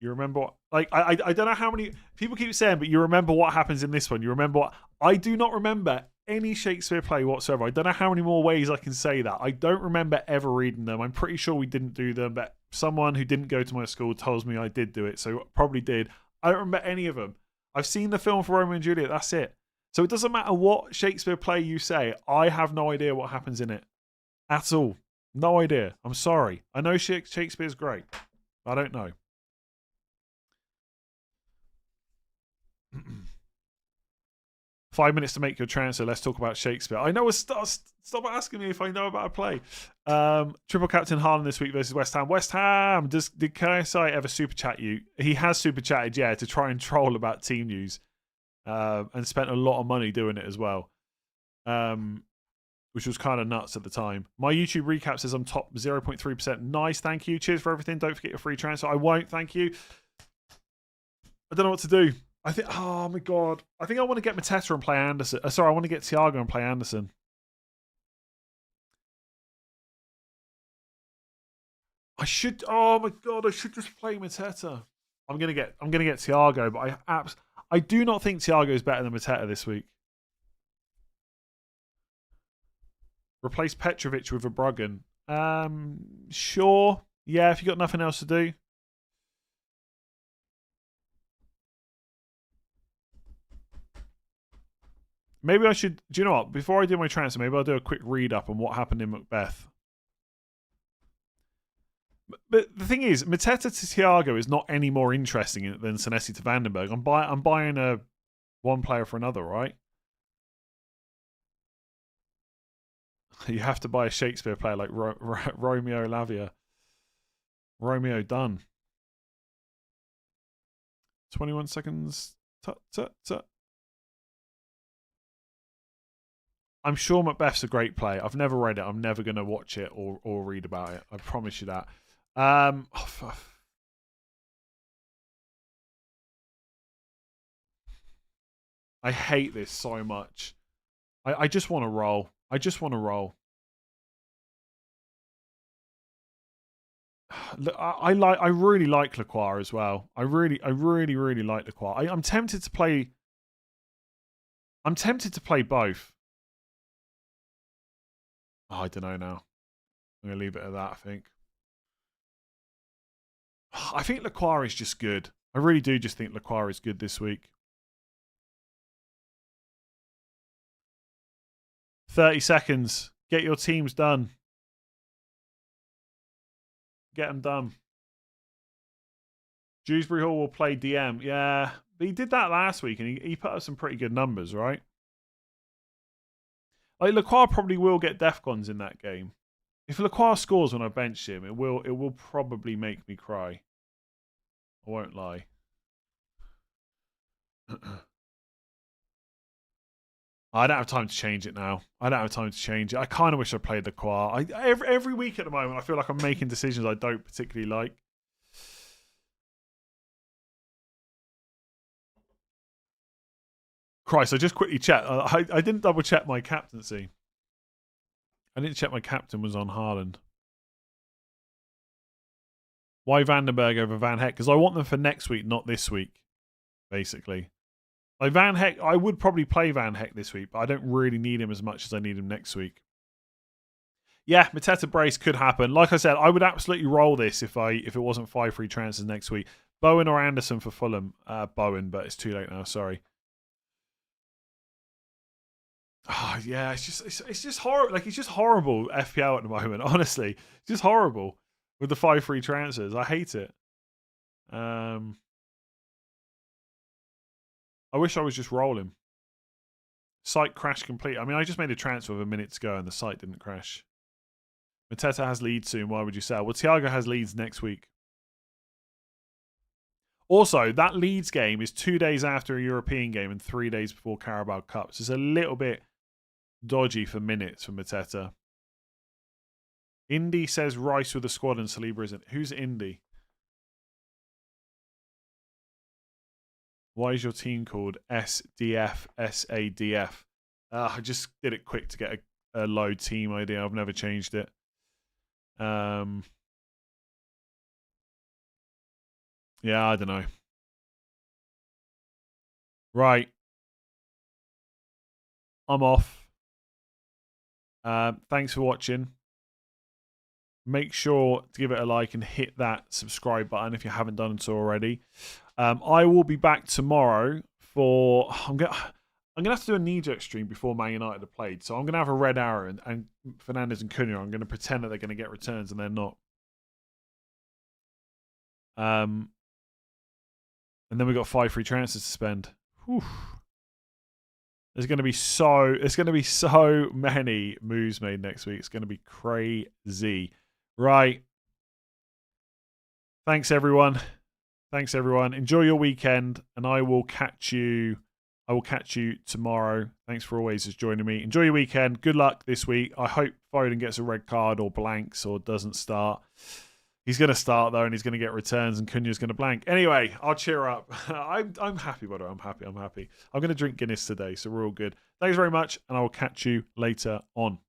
You remember what? Like, I don't know how many people keep saying, but you remember what happens in this one. You remember what? I do not remember any Shakespeare play whatsoever. I don't know how many more ways I can say that. I don't remember ever reading them. I'm pretty sure we didn't do them, but someone who didn't go to my school tells me I did do it, so probably did. I don't remember any of them. I've seen the film for Romeo and Juliet. That's it. So it doesn't matter what Shakespeare play you say. I have no idea what happens in it at all. No idea. I'm sorry. I know Shakespeare's great. I don't know. $5 minutes to make your transfer. Let's talk about Shakespeare. I know. Stop asking me if I know about a play. Triple captain Haaland this week versus West Ham. West Ham. Did KSI ever super chat you? He has super chatted, yeah, to try and troll about team news, and spent a lot of money doing it as well, which was kind of nuts at the time. My YouTube recap says I'm top 0.3%. Nice, thank you. Cheers for everything. Don't forget your free transfer. I won't. Thank you. I don't know what to do. I think, oh my God. I think I want to get Mateta and play Anderson. Sorry, I want to get Thiago and play Anderson. I should, oh my God, I should just play Mateta. I'm gonna get Thiago, but I do not think Thiago is better than Mateta this week. Replace Petrovic with a Bruggen. Sure. Yeah, if you got nothing else to do. Maybe I should, do you know what? Before I do my transfer, maybe I'll do a quick read up on what happened in Macbeth. But the thing is, Mateta to Thiago is not any more interesting than Senesi to Vandenberg. I'm buying a one player for another, right? You have to buy a Shakespeare player like Romeo Lavia. Romeo done. 21 seconds. Tut, tut, tut. I'm sure Macbeth's a great play. I've never read it. I'm never going to watch it or read about it. I promise you that. I hate this so much. I just want to roll. I just want to roll. I really like Lacroix as well. I really like Lacroix. I'm tempted to play. I'm tempted to play both. Oh, I don't know now. I'm gonna leave it at that. I think Lacroix is just good. I really do just think Lacroix is good this week. 30 seconds. Get your teams done. Get them done. Dewsbury Hall will play DM. Yeah, he did that last week, and he put up some pretty good numbers, right? Like Lacroix probably will get Defcons in that game. If Lacroix scores when I bench him, it will probably make me cry. I won't lie. I don't have time to change it now. I kind of wish I played Lacroix. Every week at the moment, I feel like I'm making decisions I don't particularly like. Christ, I just quickly checked. I didn't double check my captaincy. I didn't check my captain was on Haaland. Why Vandenberg over Van Heck? Because I want them for next week, not this week, basically. Like Van Heck, I would probably play Van Heck this week, but I don't really need him as much as I need him next week. Yeah, Mateta brace could happen. Like I said, I would absolutely roll this if it wasn't 5 free transfers next week. Bowen or Anderson for Fulham. Bowen, but it's too late now. Sorry. Oh, yeah, it's just horrible. Like, it's just horrible FPL at the moment. Honestly, it's just horrible with the 5 free transfers. I hate it. I wish I was just rolling. Site crashed complete. I mean, I just made a transfer of a minute to go and the site didn't crash. Mateta has Leeds soon. Why would you sell? Well, Thiago has Leeds next week. Also, that Leeds game is 2 days after a European game and 3 days before Carabao Cup. So it's a little bit dodgy for minutes for Mateta. Indy says Rice with the squad and Saliba isn't. Who's Indy? Why is your team called SDF SADF? I just did it quick to get load team ID. I've never changed it. Yeah, I don't know. Right. I'm off. Thanks for watching. Make sure to give it a like and hit that subscribe button if you haven't done so already. I will be back tomorrow for... I'm gonna have to do a knee-jerk stream before Man United are played. So I'm going to have a red arrow and Fernandes and Cunha. I'm going to pretend that they're going to get returns and they're not. And then we've got 5 free transfers to spend. Whew. There's going to be so many moves made next week. It's going to be crazy. Right. Thanks everyone. Enjoy your weekend, and I will catch you tomorrow. Thanks for always just joining me. Enjoy your weekend. Good luck this week. I hope Foden gets a red card or blanks or doesn't start. He's going to start, though, and he's going to get returns, and Cunha's going to blank. Anyway, I'll cheer up. I'm happy, by the way. I'm happy. I'm going to drink Guinness today, so we're all good. Thanks very much, and I will catch you later on.